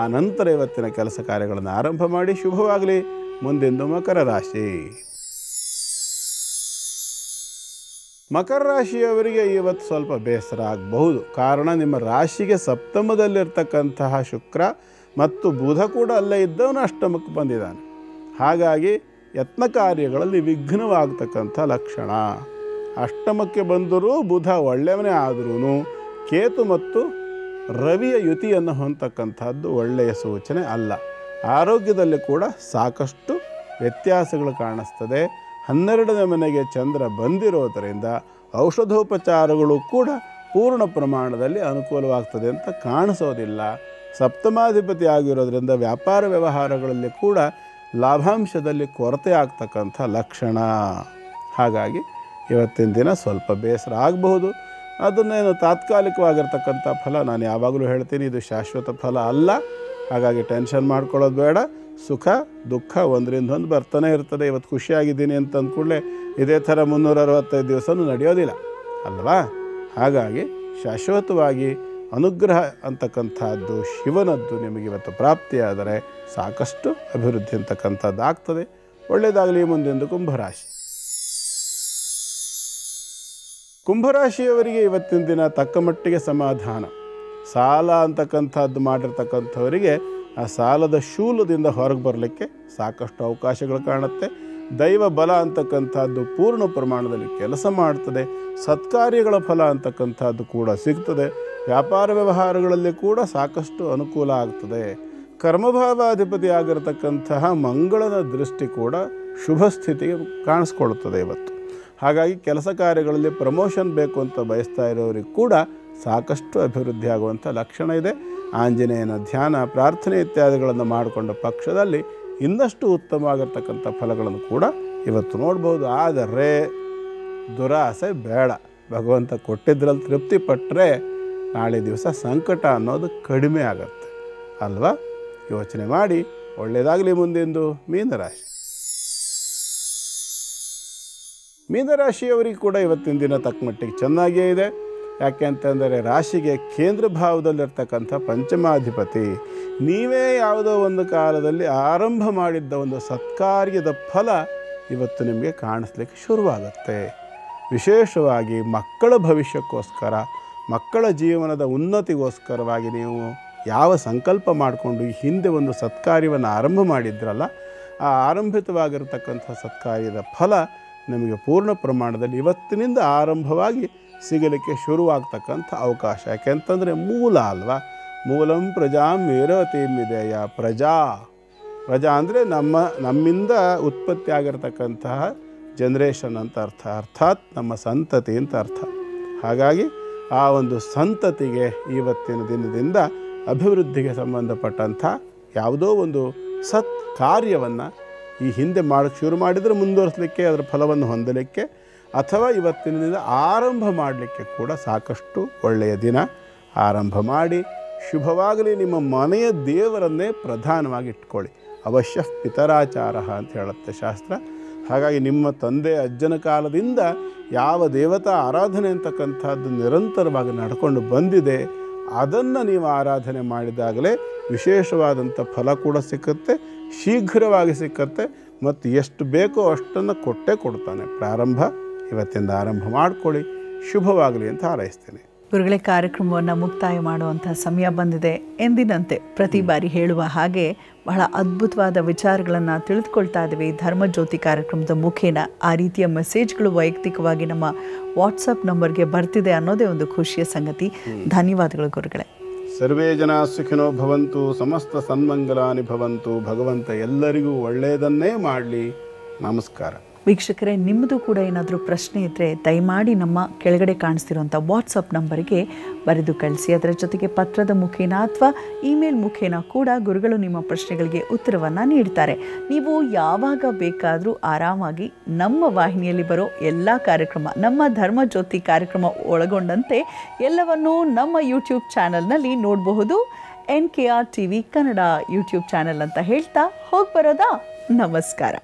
Speaker 2: ಆ ನಂತರ ಇವತ್ತಿನ ಕೆಲಸ ಕಾರ್ಯಗಳನ್ನು ಆರಂಭ ಮಾಡಿ. ಶುಭವಾಗಲಿ. ಮುಂದಿಂದು ಮಕರ ರಾಶಿ. ಮಕರ ರಾಶಿಯವರಿಗೆ ಇವತ್ತು ಸ್ವಲ್ಪ ಬೇಸರ ಆಗಬಹುದು. ಕಾರಣ ನಿಮ್ಮ ರಾಶಿಗೆ ಸಪ್ತಮದಲ್ಲಿರ್ತಕ್ಕಂತಹ ಶುಕ್ರ ಮತ್ತು ಬುಧ ಕೂಡ ಅಲ್ಲೇ ಇದ್ದವನು ಅಷ್ಟಮಕ್ಕೆ ಬಂದಿದ್ದಾನೆ. ಹಾಗಾಗಿ ಯತ್ನ ಕಾರ್ಯಗಳಲ್ಲಿ ವಿಘ್ನವಾಗತಕ್ಕಂಥ ಲಕ್ಷಣ. ಅಷ್ಟಮಕ್ಕೆ ಬಂದರೂ ಬುಧ ಒಳ್ಳೆಯವನೇ ಆದ್ರೂ ಕೇತು ಮತ್ತು ರವಿಯ ಯುತಿಯನ್ನು ಹೊಂದತಕ್ಕಂಥದ್ದು ಒಳ್ಳೆಯ ಸೂಚನೆ ಅಲ್ಲ. ಆರೋಗ್ಯದಲ್ಲಿ ಕೂಡ ಸಾಕಷ್ಟು ವ್ಯತ್ಯಾಸಗಳು ಕಾಣಿಸ್ತದೆ. 12ನೇ ಮನೆಗೆ ಚಂದ್ರ ಬಂದಿರೋದರಿಂದ ಔಷಧೋಪಚಾರಗಳು ಕೂಡ ಪೂರ್ಣ ಪ್ರಮಾಣದಲ್ಲಿ ಅನುಕೂಲವಾಗ್ತದೆ ಅಂತ ಕಾಣಿಸೋದಿಲ್ಲ. ಸಪ್ತಮಾಧಿಪತಿ ಆಗಿರೋದ್ರಿಂದ ವ್ಯಾಪಾರ ವ್ಯವಹಾರಗಳಲ್ಲಿ ಕೂಡ ಲಾಭಾಂಶದಲ್ಲಿ ಕೊರತೆ ಆಗ್ತಕ್ಕಂಥ ಲಕ್ಷಣ. ಹಾಗಾಗಿ ಇವತ್ತಿನ ದಿನ ಸ್ವಲ್ಪ ಬೇಸರ ಆಗಬಹುದು. ಅದನ್ನೇನು ತಾತ್ಕಾಲಿಕವಾಗಿರ್ತಕ್ಕಂಥ ಫಲ. ನಾನು ಯಾವಾಗಲೂ ಹೇಳ್ತೀನಿ, ಇದು ಶಾಶ್ವತ ಫಲ ಅಲ್ಲ. ಹಾಗಾಗಿ ಟೆನ್ಷನ್ ಮಾಡ್ಕೊಳ್ಳೋದು ಬೇಡ. ಸುಖ ದುಃಖ ಒಂದರಿಂದ ಒಂದು ಬರ್ತಾನೆ ಇರ್ತದೆ. ಇವತ್ತು ಖುಷಿಯಾಗಿದ್ದೀನಿ ಅಂತ ಅಂದ್ಕೂಡಲೇ ಇದೇ ಥರ 365 ದಿವಸನೂ ನಡೆಯೋದಿಲ್ಲ ಅಲ್ವಾ? ಹಾಗಾಗಿ ಶಾಶ್ವತವಾಗಿ ಅನುಗ್ರಹ ಅಂತಕ್ಕಂಥದ್ದು ಶಿವನದ್ದು ನಿಮಗೆ ಇವತ್ತು ಪ್ರಾಪ್ತಿಯಾದರೆ ಸಾಕಷ್ಟು ಅಭಿವೃದ್ಧಿ ಅಂತಕ್ಕಂಥದ್ದು ಆಗ್ತದೆ. ಒಳ್ಳೆಯದಾಗಲಿ ಮುಂದೆಂದು ಕುಂಭರಾಶಿ. ಕುಂಭರಾಶಿಯವರಿಗೆ ಇವತ್ತಿನ ದಿನ ತಕ್ಕ ಮಟ್ಟಿಗೆ ಸಮಾಧಾನ. ಸಾಲ ಅಂತಕ್ಕಂಥದ್ದು ಮಾಡಿರ್ತಕ್ಕಂಥವರಿಗೆ ಆ ಸಾಲದ ಶೂಲದಿಂದ ಹೊರಗೆ ಬರಲಿಕ್ಕೆ ಸಾಕಷ್ಟು ಅವಕಾಶಗಳು ಕಾಣುತ್ತೆ. ದೈವ ಬಲ ಅಂತಕ್ಕಂಥದ್ದು ಪೂರ್ಣ ಪ್ರಮಾಣದಲ್ಲಿ ಕೆಲಸ ಮಾಡ್ತದೆ. ಸತ್ಕಾರ್ಯಗಳ ಫಲ ಅಂತಕ್ಕಂಥದ್ದು ಕೂಡ ಸಿಗ್ತದೆ. ವ್ಯಾಪಾರ ವ್ಯವಹಾರಗಳಲ್ಲಿ ಕೂಡ ಸಾಕಷ್ಟು ಅನುಕೂಲ ಆಗ್ತದೆ. ಕರ್ಮಭಾವಾಧಿಪತಿ ಆಗಿರತಕ್ಕಂತಹ ಮಂಗಳನ ದೃಷ್ಟಿ ಕೂಡ ಶುಭ ಸ್ಥಿತಿಗೆ ಕಾಣಿಸ್ಕೊಳ್ತದೆ ಇವತ್ತು. ಹಾಗಾಗಿ ಕೆಲಸ ಕಾರ್ಯಗಳಲ್ಲಿ ಪ್ರಮೋಷನ್ ಬೇಕು ಅಂತ ಬಯಸ್ತಾ ಇರೋರಿಗೆ ಕೂಡ ಸಾಕಷ್ಟು ಅಭಿವೃದ್ಧಿ ಆಗುವಂಥ ಲಕ್ಷಣ ಇದೆ. ಆಂಜನೇಯನ ಧ್ಯಾನ ಪ್ರಾರ್ಥನೆ ಇತ್ಯಾದಿಗಳನ್ನು ಮಾಡಿಕೊಂಡ ಪಕ್ಷದಲ್ಲಿ ಇನ್ನಷ್ಟು ಉತ್ತಮವಾಗಿರ್ತಕ್ಕಂಥ ಫಲಗಳನ್ನು ಕೂಡ ಇವತ್ತು ನೋಡ್ಬೋದು. ಆದರೆ ದುರಾಸೆ ಬೇಡ. ಭಗವಂತ ಕೊಟ್ಟಿದ್ರಲ್ಲಿ ತೃಪ್ತಿ ಪಟ್ಟರೆ ನಾಳೆ ದಿವಸ ಸಂಕಟ ಅನ್ನೋದು ಕಡಿಮೆ ಆಗುತ್ತೆ ಅಲ್ವಾ? ಯೋಚನೆ ಮಾಡಿ. ಒಳ್ಳೆಯದಾಗಲಿ ಮುಂದೆಂದು ಮೀನರಾಶಿ. ಮೀನರಾಶಿಯವರಿಗೆ ಕೂಡ ಇವತ್ತಿನ ದಿನ ತಕ್ಕ ಮಟ್ಟಿಗೆ ಚೆನ್ನಾಗೇ ಇದೆ. ಯಾಕೆ ಅಂತಂದರೆ ರಾಶಿಗೆ ಕೇಂದ್ರ ಭಾವದಲ್ಲಿರ್ತಕ್ಕಂಥ ಪಂಚಮಾಧಿಪತಿ. ನೀವೇ ಯಾವುದೋ ಒಂದು ಕಾಲದಲ್ಲಿ ಆರಂಭ ಮಾಡಿದ್ದ ಒಂದು ಸತ್ಕಾರ್ಯದ ಫಲ ಇವತ್ತು ನಿಮಗೆ ಕಾಣಿಸ್ಲಿಕ್ಕೆ ಶುರುವಾಗುತ್ತೆ. ವಿಶೇಷವಾಗಿ ಮಕ್ಕಳ ಭವಿಷ್ಯಕ್ಕೋಸ್ಕರ, ಮಕ್ಕಳ ಜೀವನದ ಉನ್ನತಿಗೋಸ್ಕರವಾಗಿ ನೀವು ಯಾವ ಸಂಕಲ್ಪ ಮಾಡಿಕೊಂಡು ಈ ಹಿಂದೆ ಒಂದು ಸತ್ಕಾರ್ಯವನ್ನು ಆರಂಭ ಮಾಡಿದ್ರಲ್ಲ, ಆ ಆರಂಭಿತವಾಗಿರತಕ್ಕಂಥ ಸತ್ಕಾರ್ಯದ ಫಲ ನಿಮಗೆ ಪೂರ್ಣ ಪ್ರಮಾಣದಲ್ಲಿ ಇವತ್ತಿನಿಂದ ಆರಂಭವಾಗಿ ಸಿಗಲಿಕ್ಕೆ ಶುರುವಾಗ್ತಕ್ಕಂಥ ಅವಕಾಶ. ಯಾಕೆಂತಂದರೆ ಮೂಲ ಅಲ್ವಾ? ಮೂಲಂ ಪ್ರಜಾಂ ವಿರತಿಮಿದೆಯ. ಪ್ರಜಾ ಅಂದರೆ ನಮ್ಮಿಂದ ಉತ್ಪತ್ತಿ ಆಗಿರತಕ್ಕಂತಹ ಜನ್ರೇಷನ್ ಅಂತ ಅರ್ಥ, ಅರ್ಥಾತ್ ನಮ್ಮ ಸಂತತಿ ಅಂತ ಅರ್ಥ. ಹಾಗಾಗಿ ಆ ಒಂದು ಸಂತತಿಗೆ ಇವತ್ತಿನ ದಿನದಿಂದ ಅಭಿವೃದ್ಧಿಗೆ ಸಂಬಂಧಪಟ್ಟಂಥ ಯಾವುದೋ ಒಂದು ಸತ್ ಕಾರ್ಯವನ್ನು ಈ ಹಿಂದೆ ಮಾಡೋಕ್ಕೆ ಶುರು ಮಾಡಿದರೆ ಮುಂದುವರಿಸಲಿಕ್ಕೆ, ಅದರ ಫಲವನ್ನು ಹೊಂದಲಿಕ್ಕೆ, ಅಥವಾ ಇವತ್ತಿನಿಂದ ಆರಂಭ ಮಾಡಲಿಕ್ಕೆ ಕೂಡ ಸಾಕಷ್ಟು ಒಳ್ಳೆಯ ದಿನ. ಆರಂಭ ಮಾಡಿ ಶುಭವಾಗಲಿ. ನಿಮ್ಮ ಮನೆಯ ದೇವರನ್ನೇ ಪ್ರಧಾನವಾಗಿ ಇಟ್ಕೊಳ್ಳಿ. ಅವಶ್ಯ ಪಿತರಾಚಾರ ಅಂತ ಹೇಳುತ್ತೆ ಶಾಸ್ತ್ರ. ಹಾಗಾಗಿ ನಿಮ್ಮ ತಂದೆ ಅಜ್ಜನ ಕಾಲದಿಂದ ಯಾವ ದೇವತಾ ಆರಾಧನೆ ಅಂತಕ್ಕಂಥದ್ದು ನಿರಂತರವಾಗಿ ನಡ್ಕೊಂಡು ಬಂದಿದೆ, ಅದನ್ನು ನೀವು ಆರಾಧನೆ ಮಾಡಿದಾಗಲೇ ವಿಶೇಷವಾದಂಥ ಫಲ ಕೂಡ ಸಿಕ್ಕುತ್ತೆ, ಶೀಘ್ರವಾಗಿ ಸಿಕ್ಕತ್ತೆ, ಮತ್ತು ಎಷ್ಟು ಬೇಕೋ ಅಷ್ಟನ್ನು ಕೊಡ್ತಾನೆ. ಪ್ರಾರಂಭ ಇವತ್ತಿಂದ ಆರಂಭ ಮಾಡಿಕೊಳ್ಳಿ. ಶುಭವಾಗಲಿ ಅಂತ ಹಾರೈಸ್ತೇನೆ.
Speaker 1: ಗುರುಗಳೇ, ಕಾರ್ಯಕ್ರಮವನ್ನು ಮುಕ್ತಾಯ ಮಾಡುವಂಥ ಸಮಯ ಬಂದಿದೆ. ಎಂದಿನಂತೆ ಪ್ರತಿ ಬಾರಿ ಹೇಳುವ ಹಾಗೆ ಬಹಳ ಅದ್ಭುತವಾದ ವಿಚಾರಗಳನ್ನು ತಿಳಿದುಕೊಳ್ತಾ ಇದ್ದೀವಿ ಧರ್ಮಜ್ಯೋತಿ ಕಾರ್ಯಕ್ರಮದ ಮುಖೇನ. ಆ ರೀತಿಯ ಮೆಸೇಜ್ಗಳು ವೈಯಕ್ತಿಕವಾಗಿ ನಮ್ಮ ವಾಟ್ಸಪ್ ನಂಬರ್ಗೆ ಬರ್ತಿದೆ ಅನ್ನೋದೇ ಒಂದು ಖುಷಿಯ ಸಂಗತಿ. ಧನ್ಯವಾದಗಳು ಗುರುಗಳೇ.
Speaker 2: ಸರ್ವೇ ಜನ ಸುಖಿನೋ ಭವಂತು, ಸಮಸ್ತ ಸನ್ಮಂಗಲಾನಿ ಭವಂತು. ಭಗವಂತ ಎಲ್ಲರಿಗೂ ಒಳ್ಳೆಯದನ್ನೇ ಮಾಡಲಿ. ನಮಸ್ಕಾರ.
Speaker 1: ವೀಕ್ಷಕರೇ, ನಿಮ್ಮದು ಕೂಡ ಏನಾದರೂ ಪ್ರಶ್ನೆ ಇದ್ದರೆ ದಯಮಾಡಿ ನಮ್ಮ ಕೆಳಗಡೆ ಕಾಣಿಸ್ತಿರುವಂಥ ವಾಟ್ಸಪ್ ನಂಬರಿಗೆ ಬರೆದು ಕಳಿಸಿ. ಅದರ ಜೊತೆಗೆ ಪತ್ರದ ಮುಖೇನ ಅಥವಾ ಇಮೇಲ್ ಮುಖೇನ ಕೂಡ ಗುರುಗಳು ನಿಮ್ಮ ಪ್ರಶ್ನೆಗಳಿಗೆ ಉತ್ತರವನ್ನು ನೀಡ್ತಾರೆ. ನೀವು ಯಾವಾಗ ಬೇಕಾದರೂ ಆರಾಮಾಗಿ ನಮ್ಮ ವಾಹಿನಿಯಲ್ಲಿ ಬರೋ ಎಲ್ಲ ಕಾರ್ಯಕ್ರಮ, ನಮ್ಮ ಧರ್ಮಜ್ಯೋತಿ ಕಾರ್ಯಕ್ರಮ ಒಳಗೊಂಡಂತೆ ಎಲ್ಲವನ್ನೂ ನಮ್ಮ ಯೂಟ್ಯೂಬ್ ಚಾನಲ್ನಲ್ಲಿ ನೋಡಬಹುದು. NKR TV Kannada YouTube channel ಅಂತ ಹೇಳ್ತಾ ಹೋಗಿ ಬರೋದಾ? ನಮಸ್ಕಾರ.